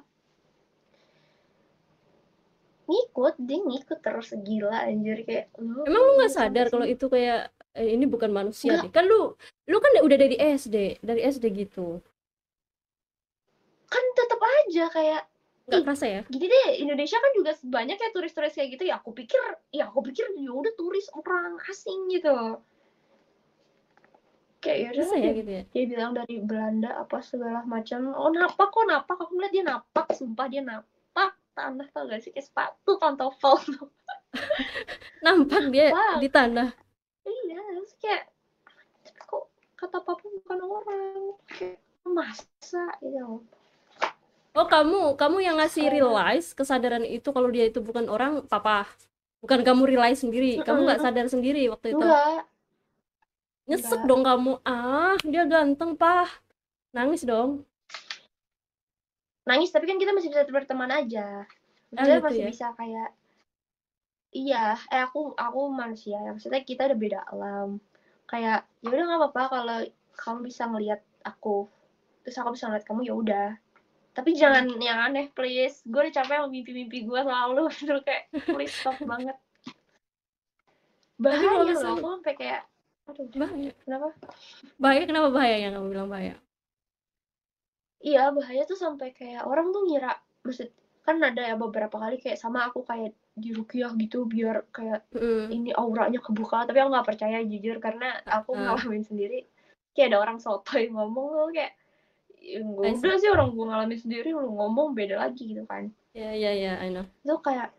Dia ngikut terus, gila anjir, kayak Emang lu nggak sampai sadar kalau sini. itu kayak ini bukan manusia Nggak, deh? Kan lu kan udah dari SD gitu. kan tetap aja kayak Nggak kerasa ya? gini deh, Indonesia kan juga banyak kayak turis-turis kayak gitu ya. Aku pikir ya udah turis orang asing gitu. Kayak ya Bisa udah ya dia, gitu ya? dia bilang dari Belanda apa segala macam. Oh napak, aku ngeliat dia napak, sumpah dia napak tanah, tau gak sih, kayak sepatu pantofel tuh. Nampak dia Wah, di tanah. iya, terus kayak kok kata papa bukan orang, kayak masa gitu. Oh, kamu yang ngasih realize kesadaran itu kalau dia itu bukan orang, papa. Bukan kamu realize sendiri. Kamu nggak sadar sendiri waktu itu. Enggak, Nyesek dong kamu. Ah, dia ganteng, Pah. Nangis dong. nangis, tapi kan kita masih bisa berteman aja. Maksudnya Gitu masih ya. bisa kayak iya, aku manusia ya, maksudnya kita udah beda alam. Kayak ya udah nggak apa-apa kalau kamu bisa ngelihat aku, terus aku bisa ngeliat kamu, ya udah. Tapi jangan yang aneh, please. Gue udah capek sama mimpi-mimpi gue selalu. Terus kayak please stop banget. Tapi kalau Bahaya loh, misalnya aku sampai kayak aduh, bahaya. kenapa? Bahaya kenapa bahaya yang kamu bilang bahaya? Iya, bahaya tuh sampai kayak orang tuh ngira, maksud kan ada ya beberapa kali kayak sama aku kayak diruqyah gitu biar kayak ini auranya kebuka, tapi aku nggak percaya jujur karena aku ngalamin sendiri. Kayak ada orang sotoy ngomong tuh kayak ya, udah sih orang gue ngalamin sendiri, lu ngomong beda lagi gitu kan. Ya, I know. Itu kayak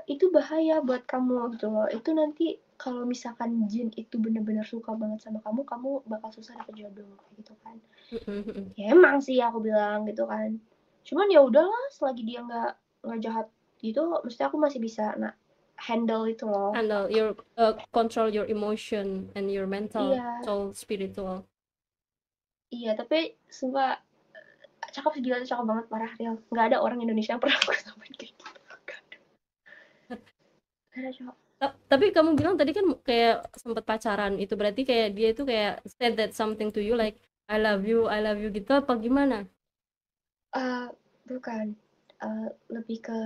itu bahaya buat kamu gitu loh. Itu nanti kalau misalkan jin itu benar-benar suka banget sama kamu bakal susah dapet jodoh gitu kan. Ya emang sih aku bilang gitu kan. Cuman ya udahlah, selagi dia nggak jahat gitu, mesti aku masih bisa handle itu loh. Handle your control your emotion and your mental, soul, spiritual. Iya, tapi sumpah cakep sih, gila, cakep banget, parah, real. Nggak ada orang Indonesia yang pernah aku samain kayak gitu. Gak ada, cakep. Tapi kamu bilang tadi kan kayak sempat pacaran, itu berarti kayak dia itu kayak said that something to you like I love you gitu apa gimana? Bukan. Lebih ke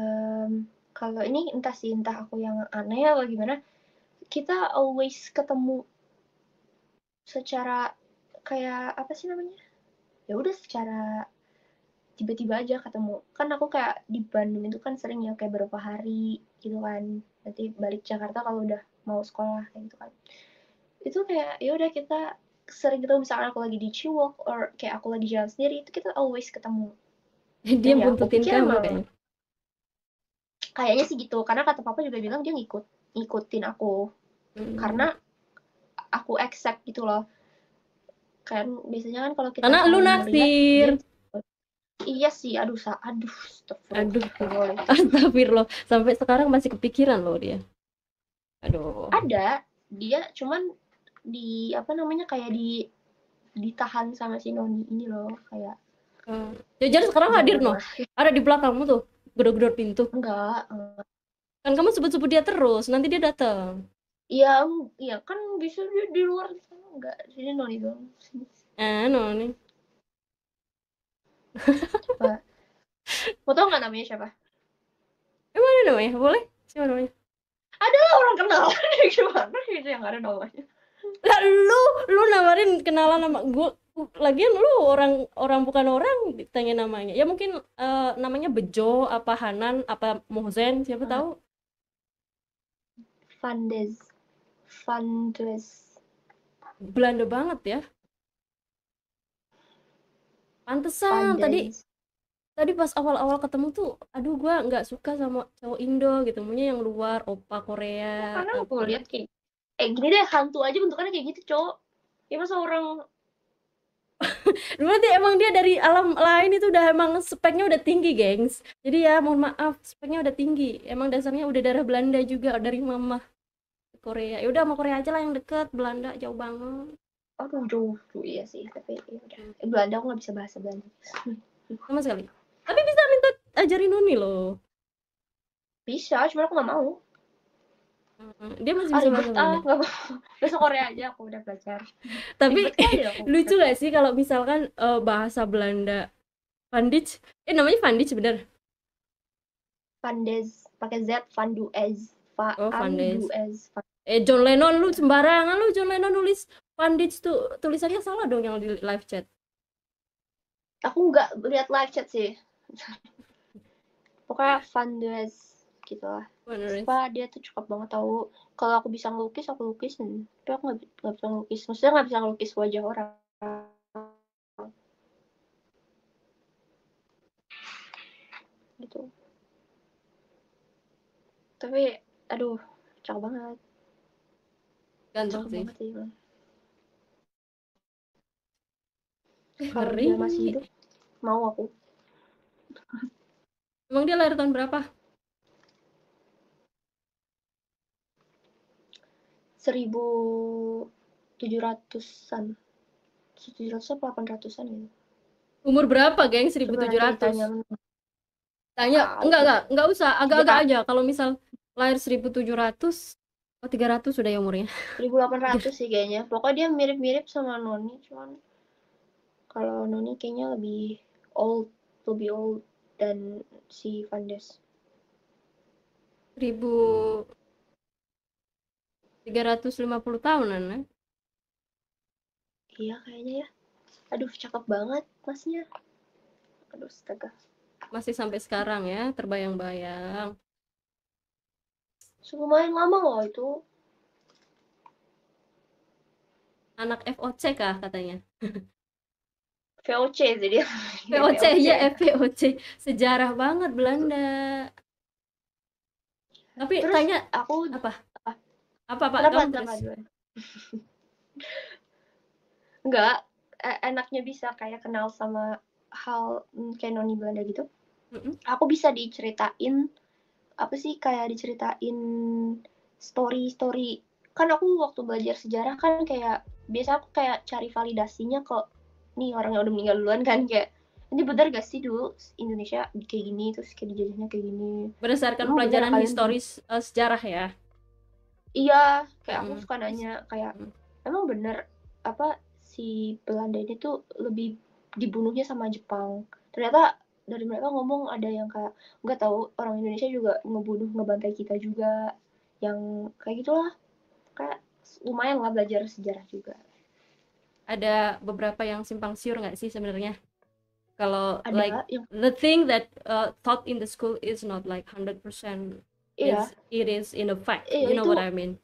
kalau ini entah aku yang aneh atau gimana. Kita always ketemu secara kayak apa sih namanya? Ya udah secara tiba-tiba aja ketemu. Kan aku kayak di Bandung itu kan sering ya kayak beberapa hari gitu kan. Nanti balik Jakarta kalau udah mau sekolah kayak gitu kan. Itu kayak ya udah kita sering ketemu, misalkan aku lagi di Ciwok or kayak aku lagi jalan sendiri, itu kita always ketemu. Dia Ya, aku buntutin pikir kamu kayaknya sih gitu, karena kata papa juga bilang dia ngikutin aku karena aku accept gitu loh. Kan biasanya kan kalau kita karena lu naksir. Iya sih, aduh astagfirullah, sampai sekarang masih kepikiran loh dia. Aduh. Ada, dia cuman di apa namanya kayak ditahan sama si Noni ini loh, kayak Jajar sekarang hadir noh, ada di belakangmu tuh, gedor-gedor pintu. Enggak. Kan kamu sebut-sebut dia terus, nanti dia datang. Iya kan bisa dia di luar sana, enggak, sini Noni doang. Noni. Coba. Mau tau nggak namanya siapa? Emang ada namanya? Boleh? Siapa namanya? Adalah orang kenal. Gimana gitu yang ada namanya? Lah lu nawarin kenalan sama gue. Lagian lu orang bukan orang ditanya namanya. Ya mungkin namanya Bejo, apa Hanan, apa Mohsen, siapa tahu. Vandes. Belanda banget ya. Pantesan tadi pas awal-awal ketemu tuh, aduh gua nggak suka sama cowok Indo gitu, maunya yang luar, opa Korea. Karena apa. gue lihat kayak gini deh, hantu aja bentukannya kayak gitu, cowok. Ya masa orang Berarti emang dia dari alam lain itu udah emang speknya udah tinggi, gengs. Jadi ya mohon maaf, speknya udah tinggi. Emang dasarnya udah darah Belanda juga dari mama Korea. Ya udah mau Korea aja lah yang deket, Belanda jauh banget. aduh jauh iya sih, tapi ya udah. Belanda aku nggak bisa bahasa Belanda. Sama sekali. Tapi bisa minta ajarin Nuni loh. Bisa, cuma aku nggak mau. Dia masih bisa bahasa Belanda. Nggak mau. Besok Korea aja aku udah belajar. Tapi Ribet kali aku. lucu gak sih kalau misalkan bahasa Belanda Vandich, namanya Vandich bener? Vandes pakai Z, Vanduez. Oh, Vandes. Vanduez. John Lennon, lu sembarangan lu. John Lennon nulis Vandich tuh tulisannya salah dong yang di live chat. Aku nggak lihat live chat sih. Pokoknya Vanduez gitu lah. Wah, dia tuh cakep banget tahu. Kalau aku bisa ngelukis, aku lukisin. Tapi aku nggak bisa ngelukis. Maksudnya nggak bisa ngelukis wajah orang. Gitu. Tapi, aduh, cakep banget. Ganteng sih. Banget sih. Kalau dia masih hidup, mau aku. Emang dia lahir tahun berapa? 1700-an. 700 atau 800-an gitu. Umur berapa, geng? 1700. Tanya, enggak usah, agak-agak aja. Kalau misal lahir 1700, 300 sudah ya umurnya. 1800 sih kayaknya. Pokoknya dia mirip-mirip sama Noni, cuman kalau Noni kayaknya lebih old dan si Vandes. 1350 tahunan ya? Iya kayaknya ya. Aduh, cakep banget masnya. Aduh, astaga. Masih sampai sekarang ya, terbayang-bayang. Lumayan lama loh itu. Anak FOC kah katanya? VOC sih dia. VOC ya, VOC. Sejarah banget Belanda. Tapi terus tanya aku apa kamu enggak enaknya bisa kayak kenal sama hal kayak Noni Belanda gitu. Aku bisa diceritain apa sih, kayak diceritain story kan. Aku waktu belajar sejarah kan kayak biasa aku kayak cari validasinya ke nih orang yang udah meninggal duluan kan, kayak ini benar gak sih dulu Indonesia kayak gini, terus kayak dijajahnya kayak gini, berdasarkan pelajaran historis sejarah ya. Iya, kayak aku suka nanya kayak emang bener apa si Belanda ini tuh lebih dibunuhnya sama Jepang. Ternyata dari mereka ngomong ada yang kayak nggak tahu orang Indonesia juga ngebantai kita juga, yang kayak gitulah. Kayak lumayan lah belajar sejarah juga. Ada beberapa yang simpang siur nggak sih sebenarnya? Kalau like yang the thing that taught in the school is not like 100% it is in the fact. You know what I mean?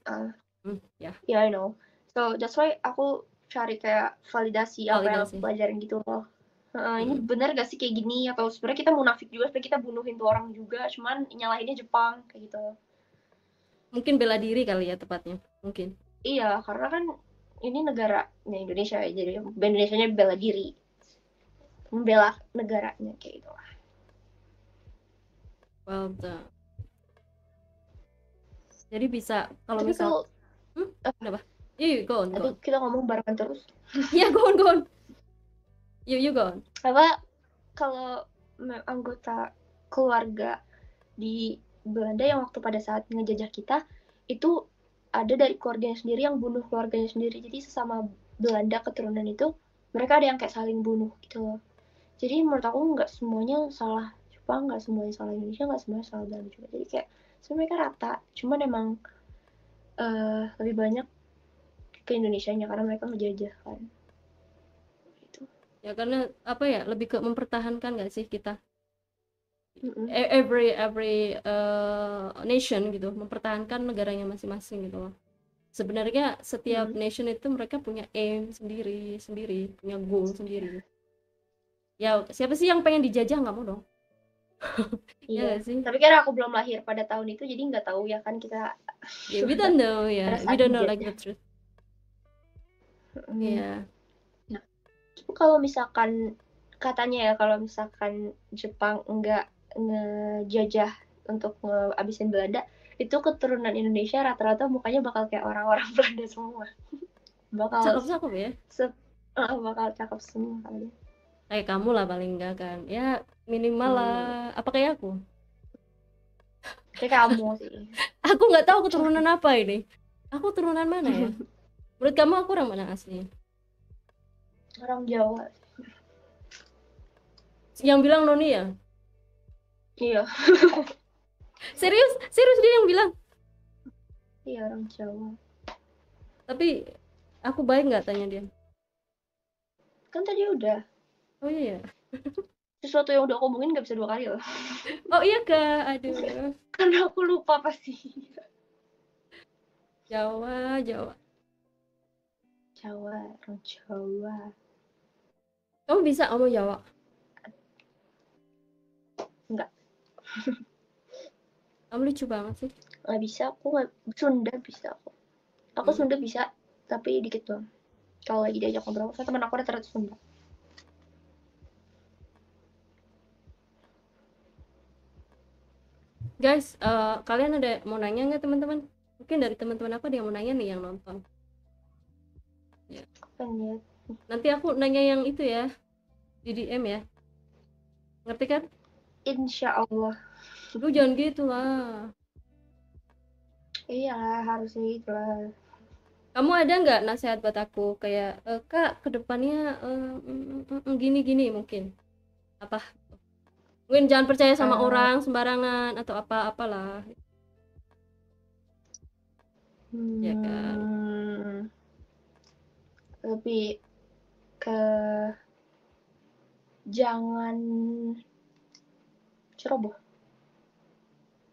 Yeah, I know. So that's why aku cari kayak validasi apa yang aku pelajarin gitu loh. Ini benar gak sih kayak gini, atau sebenarnya kita munafik juga, sebenarnya kita bunuhin tuh orang juga, cuman nyalahinnya Jepang kayak gitu. Mungkin bela diri kali ya tepatnya, mungkin. Iya, karena kan ini negaranya Indonesia, jadi Indonesianya bela diri, membela negaranya kayak gitu lah. Well done. Jadi bisa kalau misal kenapa? Go on. Kita ngomong barengan terus. Iya, go on. You go on. Apa kalau anggota keluarga di Belanda yang waktu pada saat ngejajah kita itu ada dari keluarganya sendiri yang bunuh keluarganya sendiri. Jadi sesama Belanda keturunan itu mereka ada yang kayak saling bunuh gitu loh. Jadi menurut aku nggak semuanya salah Jepang, nggak semuanya salah Indonesia, nggak semuanya salah Belanda juga. Jadi kayak sebenarnya mereka rata, cuman emang lebih banyak ke Indonesianya karena mereka ngejajah kan. Gitu. Ya karena apa ya, lebih ke mempertahankan nggak sih kita, Mm-mm. every nation gitu mempertahankan negaranya masing-masing gitu loh. Sebenarnya setiap nation itu mereka punya aim sendiri, punya goal sendiri. Ya siapa sih yang pengen dijajah, nggak mau dong. Ya Iya. nggak sih? Tapi karena aku belum lahir pada tahun itu, jadi nggak tahu ya kan kita Ya we don't know ya, pada we saat don't know like dijajah. the truth. Mm. Ya Nah, kalau misalkan katanya ya, kalau misalkan Jepang nggak ngejajah untuk ngabisin Belanda, itu keturunan Indonesia rata-rata mukanya bakal kayak orang-orang Belanda semua. Bakal cakep-cakep ya, bakal cakep semua kali. kayak kamu lah paling enggak kan ya, minimal lah. Apa kayak aku? Kayak kamu sih. Aku nggak tahu keturunan apa ini, aku turunan mana ya? Menurut kamu aku orang mana asli? Orang Jawa. Yang bilang Noni ya? Iya. Serius dia yang bilang. Iya, orang Jawa. Tapi aku baik nggak, tanya dia. Kan tadi udah. Oh iya. Sesuatu yang udah aku omongin nggak bisa 2 kali loh. Oh iya kak, aduh. Karena aku lupa pasti. Jawa. Jawa, orang Jawa. Kamu bisa ngomong Jawa? Enggak. Kamu lucu banget sih. Nggak bisa, aku nggak. Sunda bisa aku. Aku Sunda bisa, tapi dikit doang. Kalau lagi diajak ngobrol, saya teman aku rata-rata Sunda. Guys, kalian ada mau nanya nggak teman-teman? Mungkin dari teman-teman aku ada yang mau nanya nih yang nonton. Ya. Kan ya. Nanti aku nanya yang itu ya, di DM ya. Ngerti kan? Insya Allah. Lu jangan gitu lah. Iya, harusnya gitu lah. Kamu ada nggak nasihat buat aku kayak kak kedepannya gini mungkin apa? Mungkin jangan percaya sama orang sembarangan atau apalah. Ya kan. Lebih ke jangan ceroboh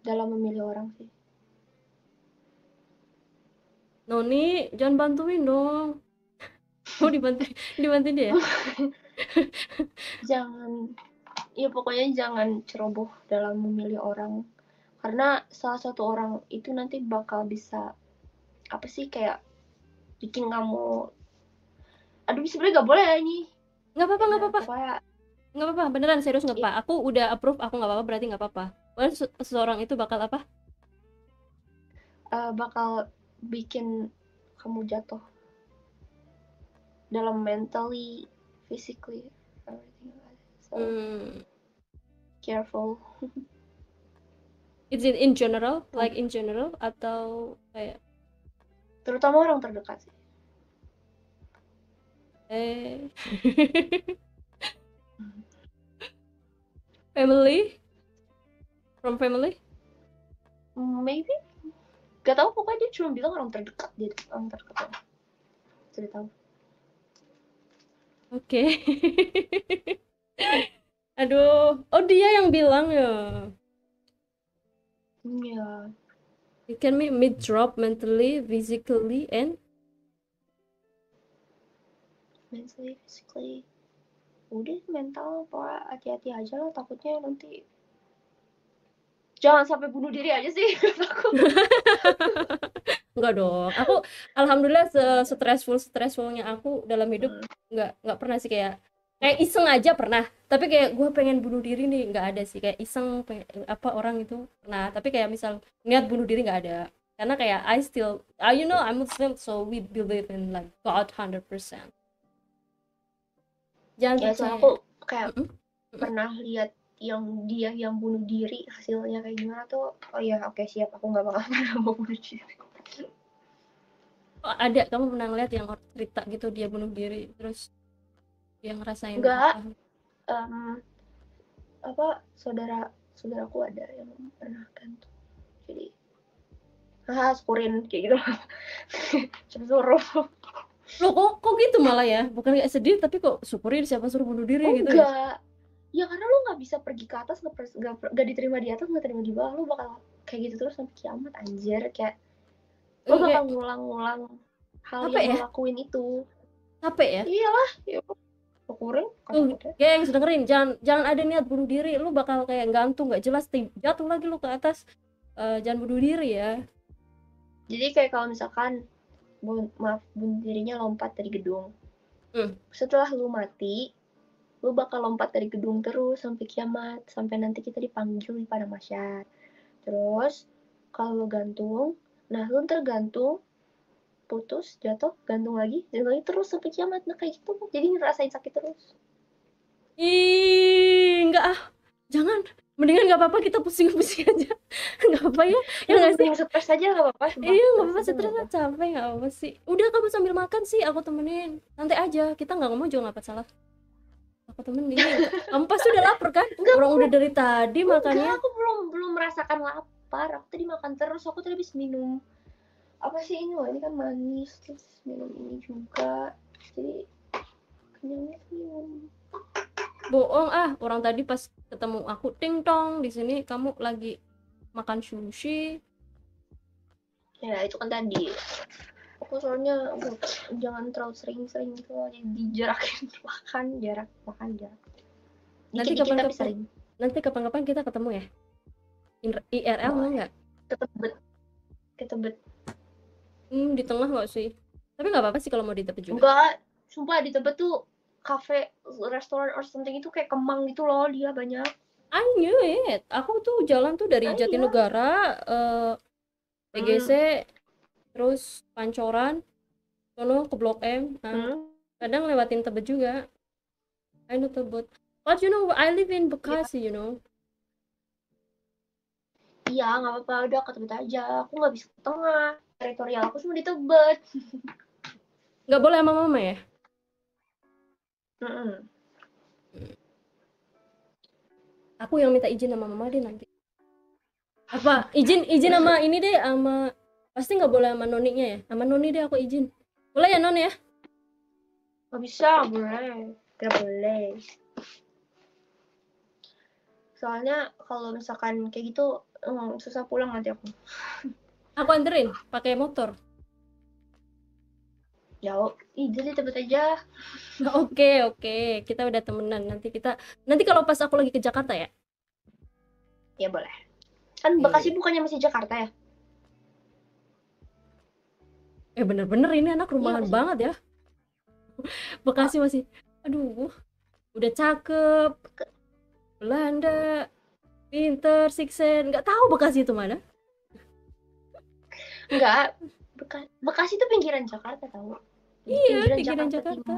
dalam memilih orang sih. Noni, jangan bantuin dong. Oh, dibantuin dia. Jangan, ya pokoknya jangan ceroboh dalam memilih orang. Karena salah satu orang itu nanti bakal bisa apa sih kayak bikin kamu, aduh sebenarnya nggak boleh ini. Nggak apa-apa. Pokoknya Nggak apa-apa, beneran serius nggak apa. Aku udah approve, aku nggak apa-apa berarti nggak apa-apa. Pokoknya seseorang itu bakal apa? bakal bikin kamu jatuh dalam mentally, physically, everything. So careful. Is it in general, like in general atau kayak? Terutama orang terdekat sih. Family? From family? Maybe. Gak tau, pokoknya dia cuma bilang orang terdekat. Dia orang terdekat. Sudah tahu. Oke. Aduh, oh dia yang bilang ya. Iya. You can be drop mentally, physically, and mentally, physically. Udah mental, pokoknya hati-hati aja lah, takutnya nanti jangan sampai bunuh diri aja sih. Takut. Enggak dong, aku alhamdulillah stressfulnya aku dalam hidup nggak pernah sih kayak iseng aja pernah, tapi kayak gue pengen bunuh diri nih nggak ada sih, kayak iseng apa orang itu pernah, tapi kayak misal niat bunuh diri nggak ada, karena kayak I still you know I'm Muslim, so we believe in like God 100%. Jangan ya, percaya. aku kayak pernah lihat yang dia yang bunuh diri hasilnya kayak gimana tuh. Oh ya, oke, siap, aku nggak bakal pernah mau bunuh diri. Oh, ada, kamu pernah ngeliat yang orang cerita gitu dia bunuh diri terus dia ngerasain enggak apa? saudaraku ada yang pernah gantung. Jadi syukurin kayak gitu. Suruh. Loh kok gitu malah ya? Bukan kayak sedih tapi kok syukurin siapa suruh bunuh diri gitu ya? Enggak. Ya karena lu nggak bisa pergi ke atas, nggak diterima di atas, nggak terima di bawah, lu bakal kayak gitu terus sampai kiamat anjir. Kayak lu bakal Kayak ngulang-ngulang hal capek yang ya? lo lakuin itu. Capek ya? Iyalah, ya syukurin kata Tuh, gengs dengerin, jangan ada niat bunuh diri, lu bakal kayak gantung nggak jelas, jatuh lagi lu ke atas. Jangan bunuh diri ya. Jadi kayak kalau misalkan bunuh dirinya lompat dari gedung. Setelah lu mati, lu bakal lompat dari gedung terus sampai kiamat, sampai nanti kita dipanggil di padang mahsyar. Terus kalau lu gantung, nah lu ntar gantung, putus, jatuh, gantung lagi terus sampai kiamat. Nah kayak gitu, jadi ngerasain sakit terus. Enggak jangan, mendingan nggak apa-apa kita pusing-pusing aja. Nggak apa ya, ya nggak sih? Stres aja nggak apa-apa. Iya nggak apa-apa, stres capek nggak apa sih. Udah kamu sambil makan sih, aku temenin. Nanti aja, kita nggak ngomong juga nggak salah. Aku temenin. Kamu pasti udah lapar kan? Orang udah dari tadi makannya. Aku belum merasakan lapar. Aku tadi makan terus. Aku tadi habis minum apa sih ini? Ini kan manis, terus minum ini juga. Jadi kenyangnya minum. Bohong orang tadi pas ketemu aku ting tong di sini kamu lagi makan sushi. Ya itu kan tadi. Aku soalnya jangan terlalu sering-sering gitu, jadi dijarakin jarak makan. Nanti kapan-kapan kita ketemu ya. IRL mau nggak? Ketebet. Di tengah nggak sih? Tapi nggak apa-apa sih kalau mau di Tebet juga. Enggak, sumpah di Tebet tuh cafe, restoran or something itu kayak Kemang gitu loh, dia banyak. I knew it. Aku tuh jalan tuh dari Jatinegara, PGC, terus Pancoran, sono ke Blok M. Kadang lewatin Tebet juga. I know Tebet. But you know, I live in Bekasi, you know. Iya, nggak apa-apa, udah ke Tebet aja. Aku nggak bisa ke tengah. Teritorial aku cuma di Tebet. Nggak boleh sama mama ya? Aku yang minta izin sama mama deh nanti. Apa? Izin sama ini deh, sama pasti nggak boleh sama noninya ya? Sama noni deh aku izin. Boleh ya non ya? Nggak bisa, nggak boleh. Soalnya kalau misalkan kayak gitu susah pulang nanti aku. Aku anterin pakai motor. Jauh, jadi Tebet aja. Oke, kita udah temenan. Nanti kalau pas aku lagi ke Jakarta ya. Ya boleh. Kan Bekasi bukannya masih Jakarta ya? Bener-bener ini anak rumahan banget ya. Bekasi masih, aduh, udah cakep, Belanda, pinter, siksen, nggak tahu Bekasi itu mana? Enggak, Bekasi itu pinggiran Jakarta tahu. Iya, pinggiran Jakarta.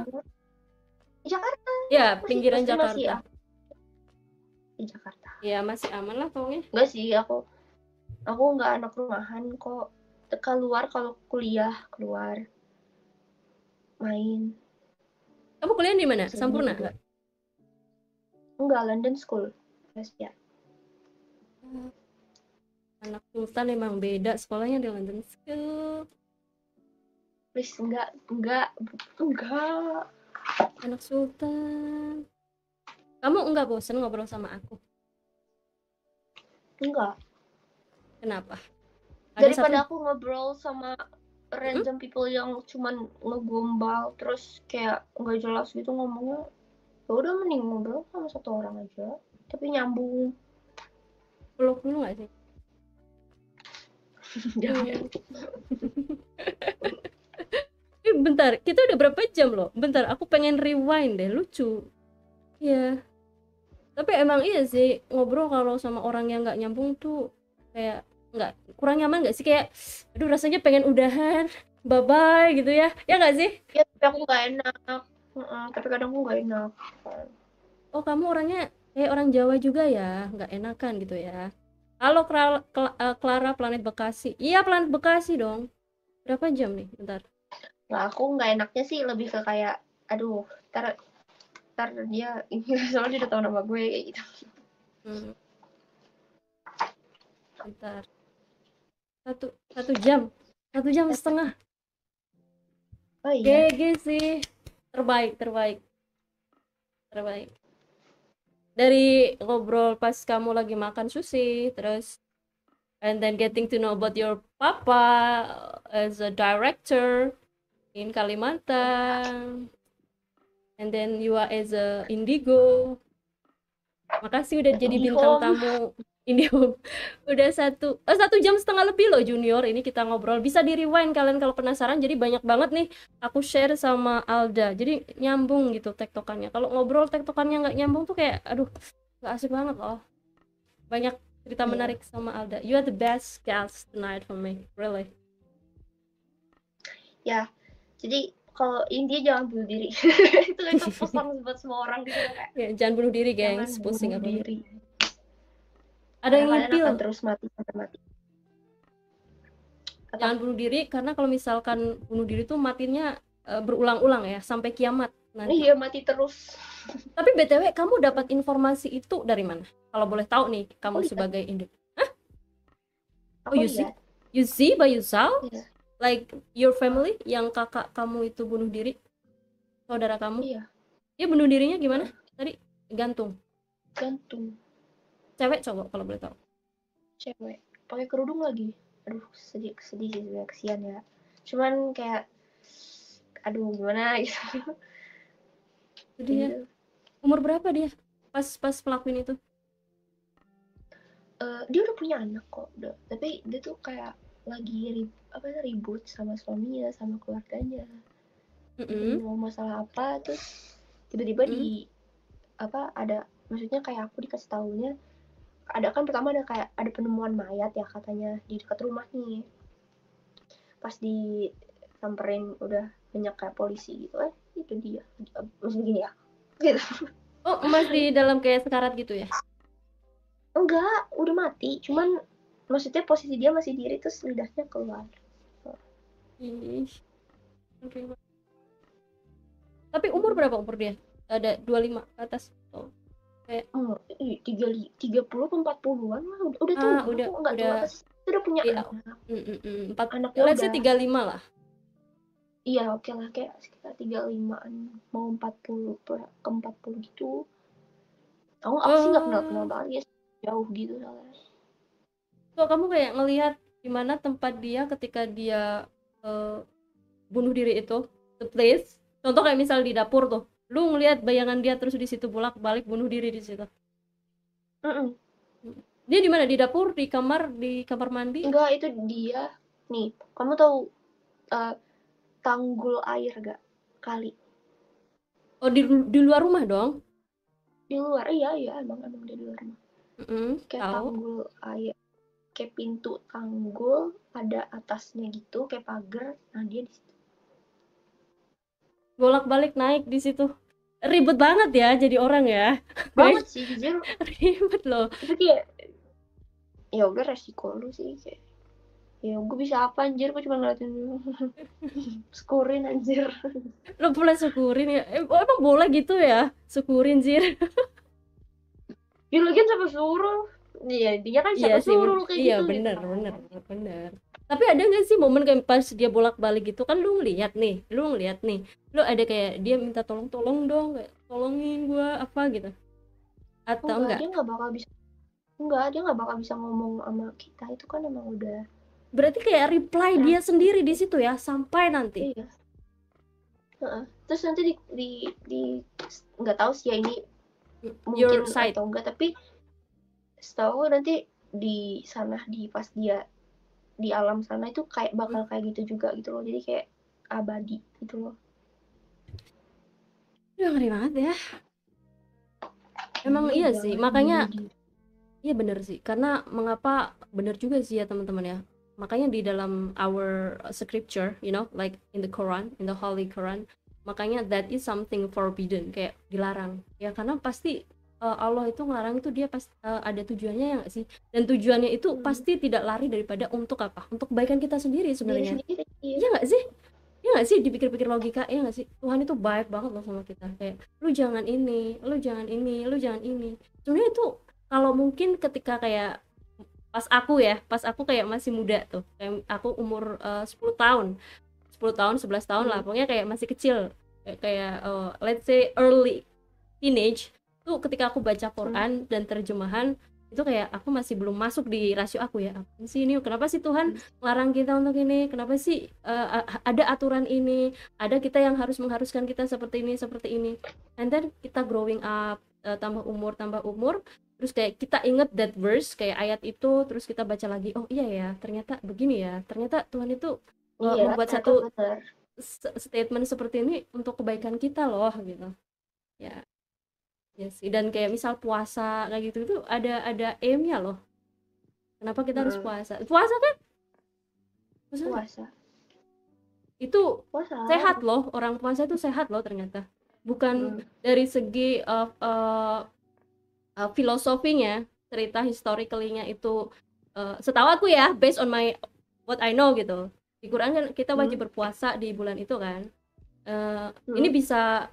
Jakarta. Ya, pinggiran Jakarta. Di Jakarta. Ya masih aman lah pokoknya. Enggak sih, aku nggak anak rumahan kok. Keluar kalau kuliah, keluar main. Kamu kuliah di mana? Sampurna nggak? Enggak, London School. Ya. Anak Sultan emang beda sekolahnya di London School. Please, enggak. Anak Sultan. Kamu enggak bosan ngobrol sama aku? Enggak. Kenapa? Daripada aku ngobrol sama random people yang cuman ngegombal terus kayak nggak jelas gitu ngomongnya, ya udah mending ngobrol sama satu orang aja tapi nyambung. Peluk dulu nggak sih? Jangan. Bentar, kita udah berapa jam loh? Bentar, aku pengen rewind deh, lucu. Iya. Tapi emang iya sih, ngobrol kalau sama orang yang nggak nyambung tuh kayak nggak, kurang nyaman nggak sih? Kayak aduh rasanya pengen udahan, bye bye gitu ya nggak sih? Ya tapi aku nggak enak. Tapi kadang aku nggak enak. Oh kamu orangnya kayak orang Jawa juga ya, nggak enakan gitu ya. Halo Clara Planet Bekasi. Iya Planet Bekasi dong. Berapa jam nih? Bentar. Nah aku nggak enaknya sih lebih ke kayak aduh ntar dia ini soalnya dia udah tahu nama gue kayak gitu. Hmm, bentar. Satu jam. 1,5 jam. Oh iya. GG sih. Terbaik. Dari ngobrol pas kamu lagi makan sushi, terus and then getting to know about your papa as a director in Kalimantan, and then you are as a Indigo. Makasih udah jadi bintang IndiHome. tamu Indihome. Udah 1,5 jam lebih loh Junior. Ini kita ngobrol. Bisa di rewind kalian kalau penasaran. Jadi banyak banget nih aku share sama Alda. Jadi nyambung gitu tektokannya. Kalau ngobrol tektokannya nggak nyambung tuh kayak aduh nggak asik banget loh. Banyak cerita Iya. menarik sama Alda. You are the best guest tonight for me, really. Ya, jadi kalau India jangan bunuh diri. itu pesan buat semua orang gitu kayak Ya, jangan bunuh diri, jangan gengs. Pusing bunuh apa? diri. Ada yang Kalian ngipil. akan terus mati sampai mati. Apa? Jangan bunuh diri karena kalau misalkan bunuh diri tuh matinya berulang-ulang ya sampai kiamat nanti. Iya, mati terus. Tapi BTW kamu dapat informasi itu dari mana? Kalau boleh tahu nih, kamu Aku lihat. sebagai Indo. Aku you see? lihat. You see by yourself? Iya. Like your family yang kakak kamu itu bunuh diri? Saudara kamu? Iya, Dia bunuh dirinya gimana? Tadi gantung. gantung. Cewek cowok kalau boleh tahu? Cewek. Pakai kerudung lagi. Aduh, sedih sih sebenarnya, kesian ya. Cuman kayak aduh gimana gitu. Jadi ya, Gitu. umur berapa dia? Pas pelakuin itu? Dia udah punya anak kok, udah. Tapi dia tuh kayak lagi ribut sama suaminya, sama keluarganya. Mau masalah apa, terus tiba-tiba maksudnya kayak aku dikasih taunya ada kan pertama ada penemuan mayat ya katanya di dekat rumah nih. Pas disamperin udah banyak kayak polisi gitu, itu dia. Maksudnya gini ya. Gitu. Oh, masih dalam kayak sekarat gitu ya? Enggak, udah mati. Cuman maksudnya posisi dia masih diri terus lidahnya keluar. Ih. Okay. Tapi umur berapa umur dia? Ada 25 ke atas. Oh. Kayak 30 ke 40-an lah, udah tua. udah Udah punya iya, anak. Anaknya let's say 35 lah. Iya, oke lah, kayak sekitar 35-an mau 40 ke 40 gitu. Aku sih nggak kenal banget ya, jauh gitu soalnya. So kamu kayak ngelihat di mana tempat dia ketika dia bunuh diri itu, the place. Contoh kayak misal di dapur tuh, lu ngelihat bayangan dia terus di situ bolak-balik bunuh diri di situ. Dia di mana? Di dapur, di kamar mandi? Enggak, itu dia. Nih, kamu tahu tanggul air gak? Kali. Oh, di luar rumah dong? Di luar, iya, emang di luar rumah. Kayak tahu. Tanggul air. Kayak pintu tanggul, ada atasnya gitu, kayak pagar. Nah, dia di situ. Bolak-balik naik di situ. Ribet banget ya jadi orang ya. Banget sih, jujur. Ribet loh. Itu kayak ya udah resiko lu sih kayak. Ya gue bisa apa anjir, gue cuma ngeliatin syukurin anjir. Lo boleh syukurin ya? Emang boleh gitu ya? Syukurin sih. Ya lagi sampai suruh. Iya, dia kan siapa suruh kayak iya, gitu. Iya bener. Tapi ada nggak sih momen kayak pas dia bolak-balik gitu kan lu ngeliat nih, lu ada kayak dia minta tolong dong, kayak tolongin gua apa gitu? Atau enggak? Dia nggak bakal bisa ngomong sama kita, itu kan emang udah. Berarti kayak reply dia sendiri di situ ya sampai nanti. Iya. Terus nanti di nggak tahu sih ya ini mungkin atau enggak, tapi setahu nanti di sana pas dia di alam sana itu kayak bakal kayak gitu juga gitu loh, jadi kayak abadi gitu loh. Udah ngeri banget ya. Emang iya sih, makanya iya bener sih, karena mengapa bener juga sih ya teman-teman ya. Makanya di dalam our scripture, you know, like in the Quran, in the Holy Quran, makanya that is something forbidden, kayak dilarang. Ya karena pasti Allah itu ngelarang itu dia pasti ada tujuannya ya nggak sih? Dan tujuannya itu pasti tidak lari daripada untuk apa? Untuk kebaikan kita sendiri sebenarnya. Iya nggak sih? Iya nggak sih, dipikir-pikir logika, ya nggak sih? Tuhan itu baik banget loh sama kita. Kayak lu jangan ini. Sebenarnya itu kalau mungkin ketika kayak pas aku kayak masih muda tuh, kayak aku umur 10 tahun 11 tahun lah, pokoknya kayak masih kecil, kayak let's say early teenage tuh, ketika aku baca Quran dan terjemahan itu kayak aku masih belum masuk di rasio aku ya, apa sih ini, kenapa sih Tuhan larang kita untuk ini, kenapa sih ada aturan ini, ada kita yang mengharuskan kita seperti ini, and then kita growing up, tambah umur, terus kayak kita inget that verse, kayak ayat itu, terus kita baca lagi, oh iya ya, ternyata begini ya, ternyata Tuhan itu Iya, membuat ternyata satu bener. statement seperti ini untuk kebaikan kita loh gitu ya. Ya sih, dan kayak misal puasa kayak gitu itu ada aim-nya loh. Kenapa kita harus puasa? Puasa kan? Puasa. Itu Puasa. sehat loh, orang puasa itu sehat loh ternyata. Bukan dari segi filosofinya, cerita historically-nya itu, setahu aku ya, based on my what I know gitu. Di Quran kan kita wajib berpuasa di bulan itu kan. Ini bisa,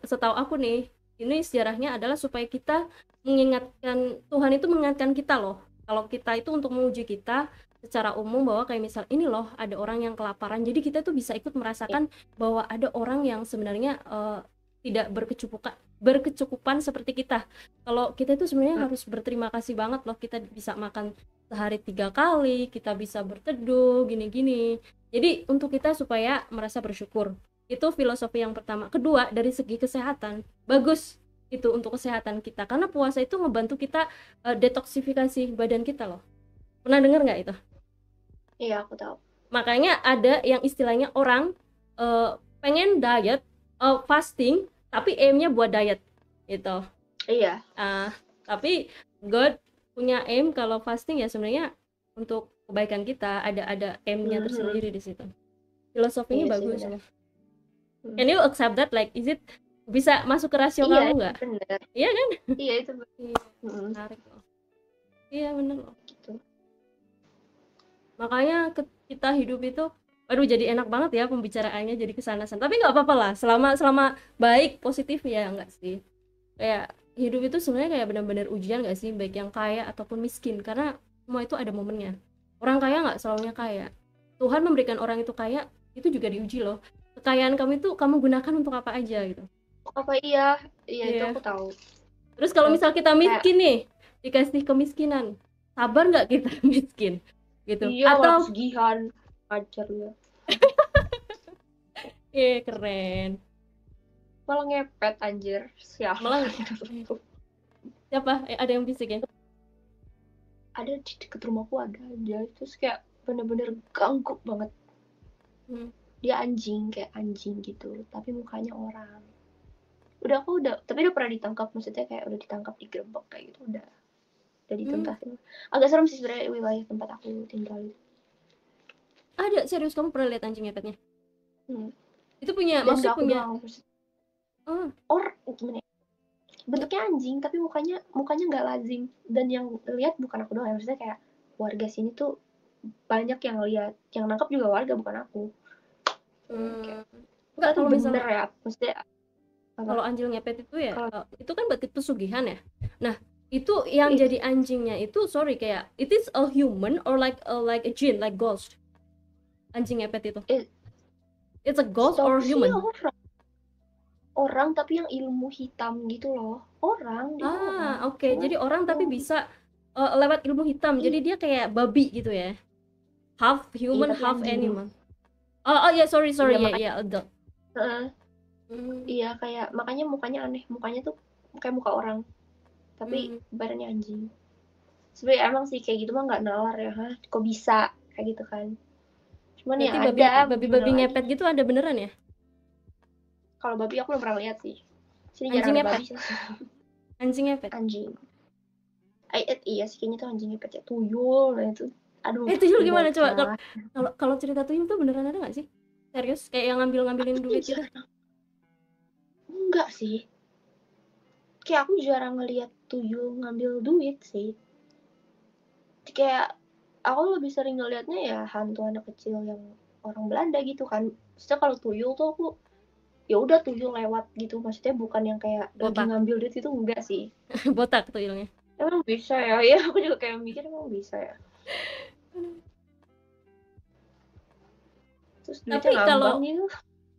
setahu aku nih, ini sejarahnya adalah supaya kita mengingatkan, Tuhan itu mengingatkan kita loh, kalau kita itu untuk menguji kita secara umum, bahwa kayak misal ini loh ada orang yang kelaparan, jadi kita tuh bisa ikut merasakan bahwa ada orang yang sebenarnya tidak berkecukupan seperti kita. Kalau kita itu sebenarnya harus berterima kasih banget loh, kita bisa makan sehari 3 kali, kita bisa berteduh gini-gini, jadi untuk kita supaya merasa bersyukur. Itu filosofi yang pertama. Kedua, dari segi kesehatan, bagus itu untuk kesehatan kita, karena puasa itu ngebantu kita detoksifikasi badan kita loh. Pernah dengar nggak itu? Iya, aku tahu. Makanya ada yang istilahnya orang pengen diet, fasting, tapi aim-nya buat diet gitu. Iya. Tapi God punya aim kalau fasting ya sebenarnya untuk kebaikan kita, ada aim-nya tersendiri di situ. Filosofinya bagus loh. Can you accept that? Like, is it bisa masuk ke rasio kamu nggak? Bener. Iya kan? Iya, itu bener. Menarik loh. Iya bener loh. Gitu. Makanya kita hidup itu, aduh jadi enak banget ya pembicaraannya, jadi kesana-sana. Tapi nggak apa-apa lah, selama baik, positif ya nggak sih? Kayak hidup itu sebenarnya kayak benar-benar ujian nggak sih, baik yang kaya ataupun miskin, karena semua itu ada momennya. Orang kaya nggak selalunya kaya. Tuhan memberikan orang itu kaya, itu juga diuji loh. Kekayaan kamu itu kamu gunakan untuk apa aja gitu. Apa iya itu aku tahu. Terus kalau misal kita miskin nih, dikasih kemiskinan, sabar nggak kita miskin gitu? Iya, atau pesugihan ajar ya. Keren. Malah ngepet anjir. Siapa? Ada yang bisik ya? Ada di deket rumahku ada aja, terus kayak bener-bener ganggu banget. Dia kayak anjing gitu, tapi mukanya orang. Tapi udah pernah ditangkap, maksudnya kayak udah ditangkap, digerebek kayak gitu, udah dituntasin. Agak serem sih sebenarnya wilayah tempat aku tinggal. Ada, serius kamu pernah lihat anjing ngepetnya? Itu punya, maksudnya punya gimana ya? Bentuknya anjing tapi mukanya nggak lazim, dan yang lihat bukan aku doang ya, maksudnya kayak warga sini tuh banyak yang lihat, yang nangkap juga warga bukan aku. Enggak, kalau misalnya ya, maksudnya kalau anjing ngepet itu ya, itu kan berarti pesugihan ya. Nah, itu yang jadi anjingnya itu, sorry, kayak it is a human or like a jinn, like ghost. Anjing ngepet itu. It's a ghost or human? Orang tapi yang ilmu hitam gitu loh. Orang. Oke. Jadi orang tapi bisa lewat ilmu hitam. Jadi dia kayak babi gitu ya. Half human, half animal. Oh ya, sorry ya, adult. Iya, kayak makanya mukanya aneh. Mukanya tuh kayak muka orang, tapi badannya anjing. Sebenarnya emang sih kayak gitu mah nggak nalar ya, kok bisa kayak gitu kan. Cuman ya ada babi ngepet gitu ada beneran ya? Kalau babi aku belum pernah lihat sih. Sini anjing jarang ada ngepet. babi sih. Anjing ngepet. Iya sih kayaknya tuh anjing ngepet ya. Tuyul itu. Aduh. Tuyul gimana coba? Kalau cerita tuyul tuh beneran ada nggak sih? Serius? Kayak yang ngambilin duit gitu? Enggak sih. Kayak aku jarang ngeliat tuyul ngambil duit sih. Kayak aku lebih sering ngeliatnya ya hantu anak kecil yang orang Belanda gitu kan. Maksudnya kalau tuyul tuh aku ya udah tuyul lewat gitu, maksudnya bukan yang kayak lagi ngambil duit itu, enggak sih. Botak tuyulnya. Emang bisa ya? Ya aku juga kayak mikir emang bisa ya. Terus duitnya Tapi ngambang kalau gitu.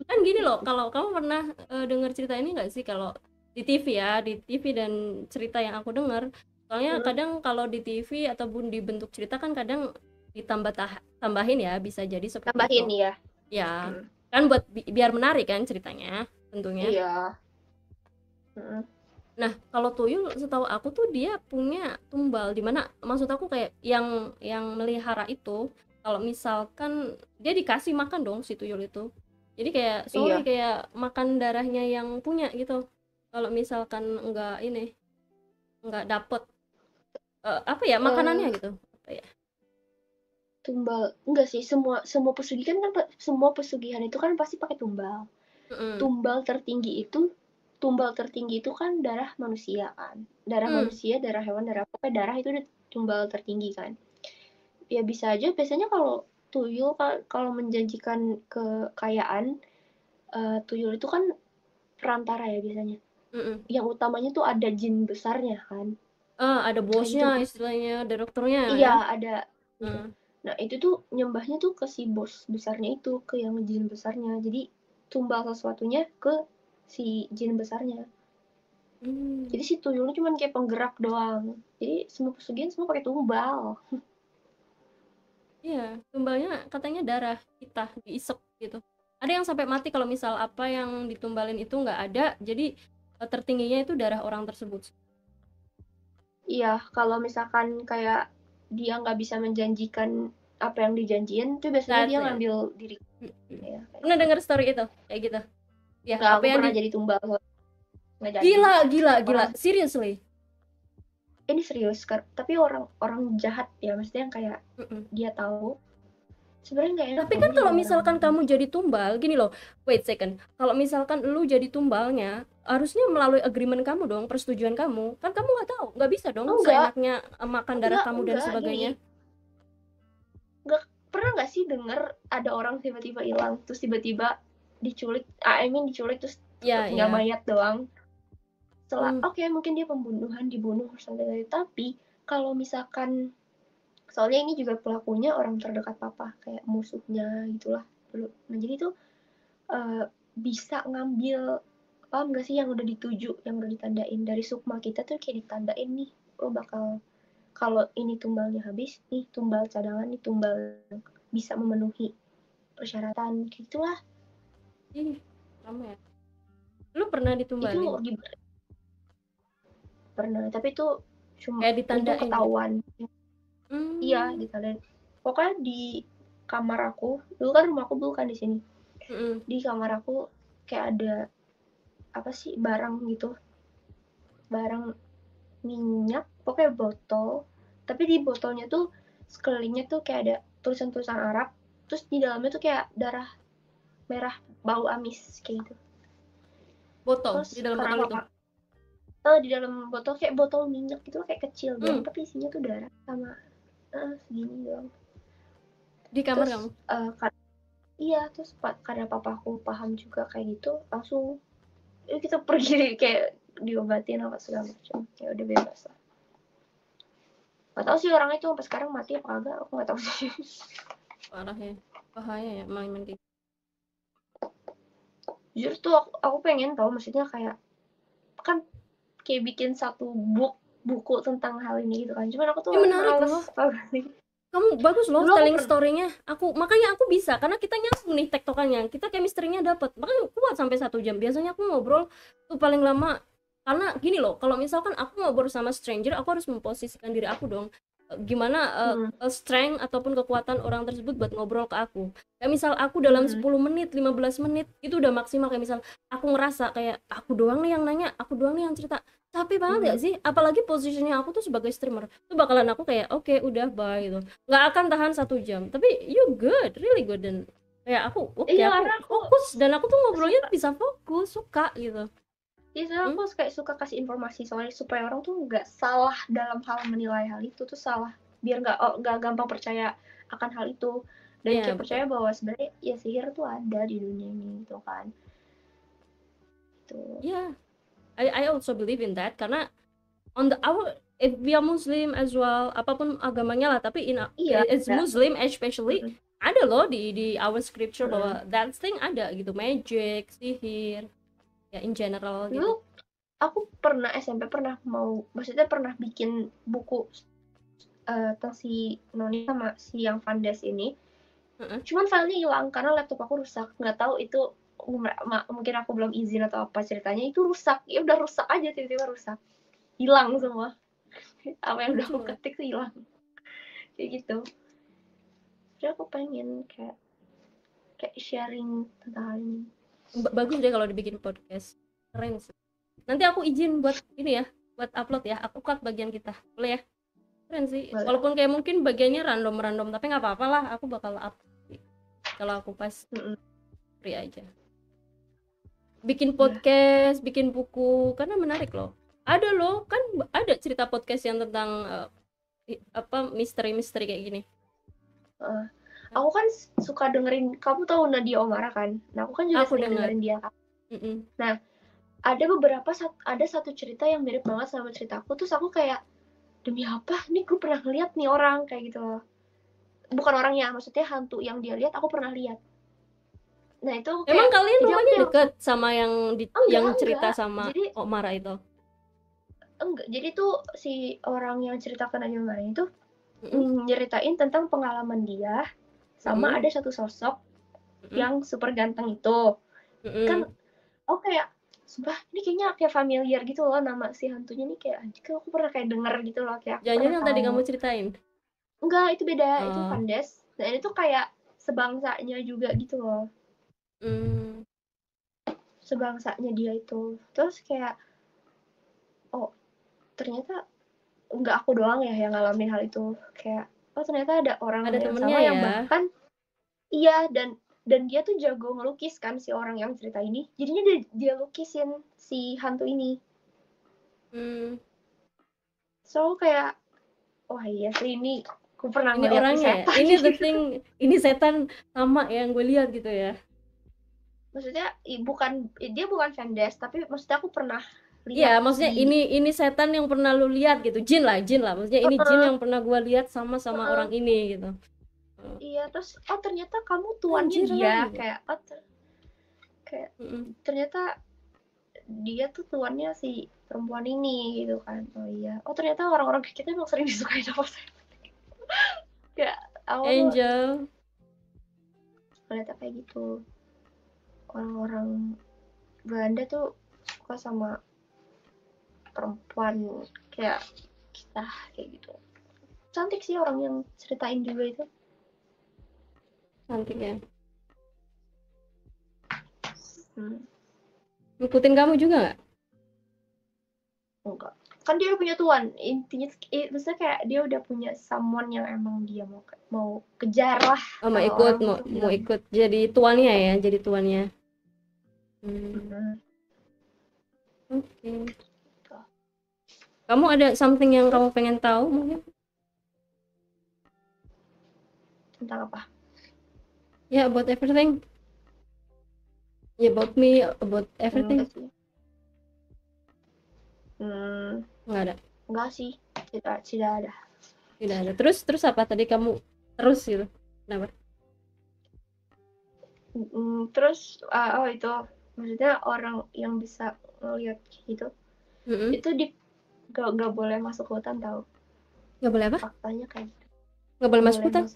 kan gini loh, kalau kamu pernah dengar cerita ini nggak sih, kalau di TV ya, di TV dan cerita yang aku dengar, soalnya Hmm, kadang kalau di TV ataupun di bentuk cerita kan kadang tambahin ya, bisa jadi seperti itu tambahin ya. ya, Hmm, kan buat biar menarik kan ceritanya tentunya. iya. Hmm. Nah, kalau tuyul setahu aku tuh dia punya tumbal, dimana maksud aku kayak yang melihara itu, kalau misalkan dia dikasih makan dong si tuyul itu. Jadi kayak sorry, Iya. kayak makan darahnya yang punya gitu. Kalau misalkan enggak dapet apa ya makanannya Eh, gitu. Apa ya? tumbal enggak sih, semua semua pesugihan kan semua pesugihan itu kan pasti pakai tumbal. Mm-mm. Tumbal tertinggi itu tumbal tertinggi itu kan darah manusia kan. Darah Hmm. manusia, darah hewan, darah apa darah itu udah tumbal tertinggi kan. Ya bisa aja biasanya kalau tuyul kalau menjanjikan kekayaan, tuyul itu kan perantara ya biasanya. Mm-mm. Yang utamanya tuh ada jin besarnya kan. Ada Kayak gitu. bosnya istilahnya, direkturnya Iya, ya. ada. Iya. Hmm. Nah, itu tuh nyembahnya tuh ke si bos besarnya itu, ke yang jin besarnya. Jadi tumbal sesuatunya ke si jin besarnya. Hmm. Jadi si tuyulnya cuma kayak penggerak doang. Jadi semua pesugihan semua pakai tumbal. Iya, tumbalnya katanya darah kita diisep gitu. Ada yang sampai mati kalau misal apa yang ditumbalin itu nggak ada, jadi tertingginya itu darah orang tersebut. Iya, kalau misalkan kayak dia nggak bisa menjanjikan apa yang dijanjiin, tuh biasanya dia Exactly. ngambil diri Mm-mm. ya kayak Pernah gitu. dengar story itu kayak gitu? Ya, Nggak, apa aku yang di pernah jadi tumbal nggak jadi. gila gila gila, Orang seriously. ini serius, tapi orang orang jahat ya, maksudnya yang kayak Mm-mm. dia tahu sebenarnya nggak enak Tapi loh kan jadi kalau orang. misalkan kamu jadi tumbal, gini loh, wait second. Kalau misalkan lu jadi tumbalnya, harusnya melalui agreement kamu dong, persetujuan kamu. Kan kamu nggak tahu, nggak bisa dong Enggak, seenaknya makan darah kamu dan enggak, gini. sebagainya. Enggak pernah nggak sih denger ada orang tiba-tiba hilang, terus tiba-tiba diculik, I mean diculik terus Ya, tinggal ya. mayat doang. Setelah, Hmm. oke, mungkin dia pembunuhan, dibunuh, sampai tapi kalau misalkan, soalnya ini juga pelakunya orang terdekat papa, kayak musuhnya gitulah dulu. Nah, jadi tuh eh, bisa ngambil, paham gak sih yang udah dituju, yang udah ditandain dari sukma kita tuh kayak ditandain nih, lo bakal kalau ini tumbalnya habis nih, tumbal cadangan nih, tumbal bisa memenuhi persyaratan gitulah. Ih, lama ya. Lu pernah Itu ditumbalin? pernah, tapi itu cuma Kayak untung ditandain gitu? ketahuan. Iya, Hmm. ditandain pokoknya di kamar aku dulu, kan rumah aku dulu kan di sini, Mm-mm. di kamar aku kayak ada apa sih barang gitu, barang minyak, pokoknya botol, tapi di botolnya tuh sekelilingnya tuh kayak ada tulisan-tulisan Arab, terus di dalamnya tuh kayak darah merah bau amis kayak gitu. Botol, Terus di dalam karena botol itu. apa, di dalam botol kayak botol minyak gitu kayak kecil doang, Hmm. tapi isinya tuh darah sama segini doang. Di kamar Terus kamu? iya, terus karena papaku paham juga kayak gitu, langsung kita pergi kayak diobatin apa segala macam, ya udah bebas lah. Gak tau sih orang itu sampai sekarang mati apa kagak, aku nggak tahu sih. Parah ya. Bahaya ya main-main kayak gitu. Jujur tuh aku pengen tahu, maksudnya kayak kan kayak bikin satu buku tentang hal ini gitu kan, cuman aku tuh Ini menarik males loh. tau gak sih. Kamu bagus loh Dulu aku telling pernah, story-nya. Makanya aku bisa karena kita nyambung nih tektokannya. Kita chemistry-nya dapet. Makanya kuat sampai 1 jam. Biasanya aku ngobrol tuh paling lama, karena gini loh, kalau misalkan aku ngobrol sama stranger, aku harus memposisikan diri aku dong. Gimana hmm, strength ataupun kekuatan orang tersebut buat ngobrol ke aku. Kayak misal aku dalam hmm, 10 menit, 15 menit itu udah maksimal. Kayak misal aku ngerasa kayak aku doang nih yang nanya, aku doang nih yang cerita. Capek banget hmm. gak sih? Apalagi posisinya aku tuh sebagai streamer. Tuh bakalan aku kayak oke, udah bye gitu, nggak akan tahan 1 jam, tapi you good, really good, dan kayak aku oke, Iya, aku karena aku fokus dan aku tuh ngobrolnya suka, bisa fokus, suka gitu. iya soalnya Hmm? aku kayak suka kasih informasi soalnya supaya orang tuh nggak salah dalam hal menilai hal itu tuh salah, biar nggak gampang percaya akan hal itu, dan Iya kayak betul. percaya bahwa sebenarnya ya sihir tuh ada di dunia ini gitu kan, tuh. Iya, I also believe in that, karena on the our if we are Muslim as well, apapun agamanya lah, tapi Iya, as ada. Muslim especially Mm-mm. ada loh di our scripture Mm-mm. bahwa that thing ada gitu, magic, sihir, ya in general gitu. Dulu aku pernah SMP maksudnya pernah bikin buku tentang si Noni sama si yang Vandes ini. Cuman filenya hilang karena laptop aku rusak. Nggak tahu itu mungkin aku belum izin atau apa ceritanya, itu rusak. Ya udah rusak aja, tiba-tiba rusak. Hilang semua. Apa yang udah aku ketik tuh hilang. Kayak gitu. Jadi aku pengen kayak sharing tentang hal ini. Bagus deh kalau dibikin podcast. Keren sih. Nanti aku izin buat ini ya, buat upload ya. Aku cut bagian kita. Boleh ya? Keren sih. Boleh. Walaupun kayak mungkin bagiannya random, tapi nggak apa-apa lah. Aku bakal up kalau aku pas free aja. Bikin podcast, bikin buku, karena menarik loh. Ada loh, kan ada cerita podcast yang tentang misteri-misteri kayak gini. Aku kan suka dengerin, kamu tahu Nadia Omara kan? Nah, aku kan juga sering dengerin dia kan. Nah, ada satu cerita yang mirip banget sama ceritaku, terus aku kayak, demi apa? Nih gue pernah lihat nih orang kayak gitu loh. Bukan orangnya, maksudnya hantu yang dia lihat aku pernah lihat. Nah, itu kayak, emang kalian rumahnya deket sama yang cerita enggak. sama Jadi, Omara itu? Enggak, jadi tuh si orang yang ceritakan Nadia Omara itu nyeritain tentang pengalaman dia sama ada satu sosok yang super ganteng itu. Kan kayak sumpah ini kayaknya kayak familiar gitu loh, nama si hantunya nih kayak anjir, aku pernah kayak denger gitu loh, kayak jangan yang tadi kamu ceritain. Enggak, itu beda. Itu Vandes. Dan itu kayak sebangsanya juga gitu loh. Sebangsanya dia itu. Terus kayak ternyata enggak aku doang ya yang ngalamin hal itu. Kayak ternyata ada orang yang sama yang bahkan iya, dan dia tuh jago ngelukis kan si orang yang cerita ini. Jadinya dia lukisin si hantu ini. So kayak iya sih, ini aku pernah ini orangnya setan. Ini the thing, ini setan sama yang gue lihat gitu ya. Maksudnya dia bukan Vandes, tapi maksudnya aku pernah lihat. Iya, maksudnya ini setan yang pernah lu lihat gitu. Jin lah. Maksudnya ini jin yang pernah gue lihat sama orang ini gitu. Iya, terus ternyata kamu tuannya dia gitu. Kayak ternyata dia tuh tuannya si perempuan ini gitu kan. Oh iya. Ternyata orang-orang kayak kita emang sering disukai sama saya. Kayak Angel. Ternyata kayak gitu. Orang-orang Belanda tuh suka sama perempuan kayak kita kayak gitu. Cantik sih orang yang ceritain juga itu. Cantik ya. Ngikutin kamu juga nggak? Enggak. Kan dia udah punya tuan. Intinya maksudnya kayak dia udah punya someone yang emang dia mau kejar lah. Mau ikut jadi tuannya ya, jadi tuannya. Oke. Kamu ada something yang kamu pengen tahu mungkin? Tentang apa? Ya, about everything. Ya, about me, about everything. Nggak ada. Enggak sih, tidak ada. Tidak ada. Terus apa tadi kamu terus gitu? Kenapa? Terus itu maksudnya orang yang bisa ngeliat gitu, itu gak boleh masuk hutan tau. Gak boleh apa? Faktanya kayak gitu. Gak boleh masuk hutan?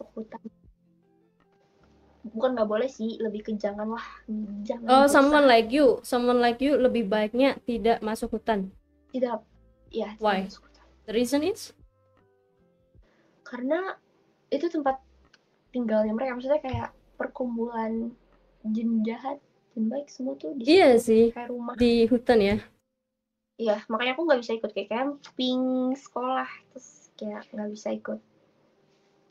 Bukan gak boleh sih, lebih ke jangan lah. Someone like you lebih baiknya tidak masuk hutan. Tidak, ya. Why? The reason is? Karena itu tempat tinggalnya mereka, maksudnya kayak perkumpulan jin jahat, jin baik semua tuh di situ. Iya sih, kayak rumah di hutan ya. Iya, makanya aku nggak bisa ikut kayak camping, sekolah, terus kayak nggak bisa ikut.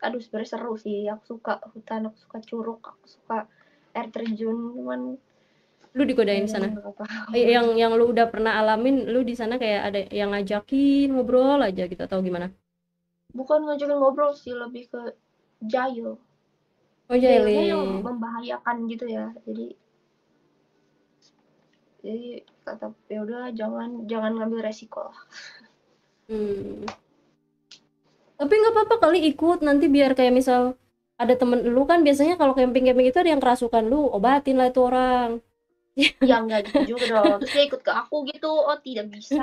Aduh, sebenarnya seru sih. Aku suka hutan, aku suka curug, aku suka air terjun, cuman lu digodain di sana. Yang lu udah pernah alamin, lu di sana kayak ada yang ngajakin ngobrol aja gitu atau gimana? Bukan ngajakin ngobrol sih, lebih ke jail. Jailnya yang membahayakan gitu ya. Jadi kata ya udah jangan ngambil resiko lah. Hmm. Tapi nggak apa-apa kali ikut nanti biar kayak misal ada temen lu kan biasanya kalau camping-camping itu ada yang kerasukan lu, obatin lah itu orang. Ya nggak gitu juga dong. Terus dia ikut ke aku gitu. Oh tidak bisa.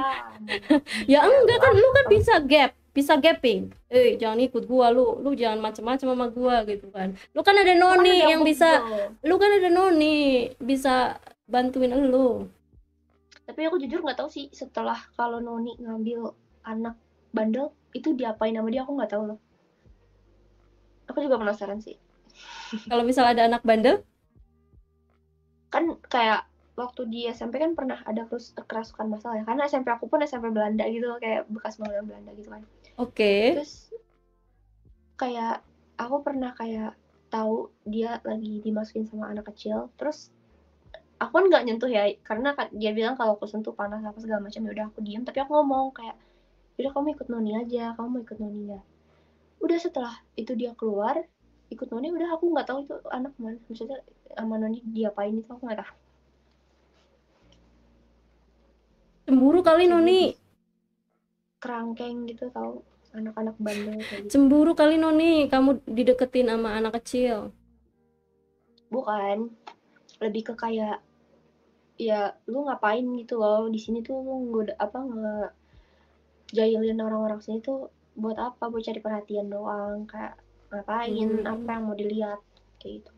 Ya enggak kan, lu kan Kamu bisa gapping. Jangan ikut gua, lu jangan macem-macem sama gua gitu kan. Lu kan ada kan noni ada yang aku bisa, juga. lu kan ada noni bisa bantuin lu. Tapi aku jujur nggak tahu sih setelah kalau Noni ngambil anak bandel itu diapain sama dia, aku nggak tahu loh. Aku juga penasaran sih. Kalau misal ada anak bandel, Kan kayak waktu di SMP kan pernah ada kerasukan masalah ya. Karena SMP aku pun SMP Belanda gitu loh, kayak bekas bangunan Belanda gitu kan. oke. Terus kayak aku pernah kayak tahu dia lagi dimasukin sama anak kecil. Terus aku kan nggak nyentuh ya, karena dia bilang kalau aku sentuh panas apa segala macam. Ya udah aku diam, tapi aku ngomong kayak, udah kamu ikut Noni aja, kamu mau ikut Noni ya. Udah setelah itu dia keluar ikut Noni, udah aku nggak tahu itu anak mana, maksudnya sama Noni diapain itu aku nggak tahu. Cemburu kali Kayak dia noni. kerangkeng gitu, tahu anak-anak bandel kayak gitu. Cemburu kali noni, kamu dideketin sama anak kecil. Bukan, lebih ke kayak ya lu ngapain gitu loh di sini tuh, lu ngejailin orang-orang sini tuh buat apa, buat cari perhatian doang, kayak ngapain, apa yang mau dilihat kayak gitu.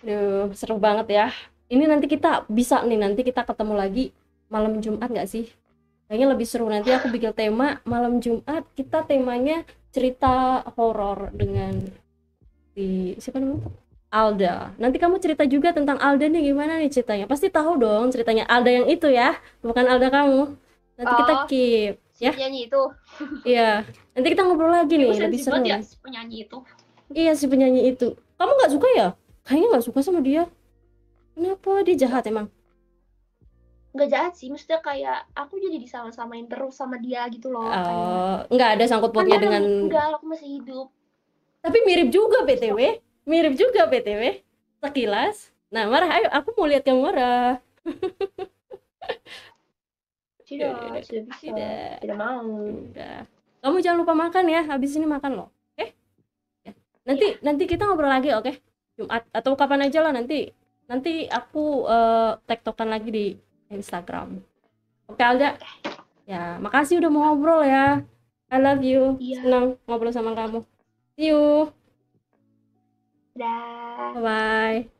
Duh, seru banget ya. Ini nanti kita bisa nih, nanti kita ketemu lagi malam Jumat nggak sih? Kayaknya lebih seru. Nanti aku bikin tema malam Jumat, kita temanya cerita horor dengan siapa namanya? Alda. Nanti kamu cerita juga tentang Alda nih, gimana nih ceritanya? Pasti tahu dong ceritanya Alda yang itu ya, bukan Alda kamu. Nanti kita keep si ya. penyanyi itu. Iya. Nanti kita ngobrol lagi nih, lebih seru. Ya, si penyanyi itu. Iya, si penyanyi itu. Kamu nggak suka ya? Kayaknya nggak suka sama dia. Kenapa dia jahat emang? Nggak jahat sih, maksudnya kayak aku jadi disama-samain terus sama dia gitu loh. Kayak Nggak ada sangkut pautnya kan dengan. enggak, aku masih hidup. Tapi mirip juga BTW. Mirip juga BTW. Sekilas. Nah, marah. Ayo, aku mau lihat kamu marah. Tidak bisa. Tidak mau. Udah. Kamu jangan lupa makan ya. Habis ini makan loh. Oke? Ya. Nanti kita ngobrol lagi, oke? Jumat atau kapan aja lah nanti. Nanti aku tektokan lagi di Instagram. Oke, Alda. Ya, makasih udah mau ngobrol ya. I love you. Iya. Senang ngobrol sama kamu. See you. Dah. Bye-bye.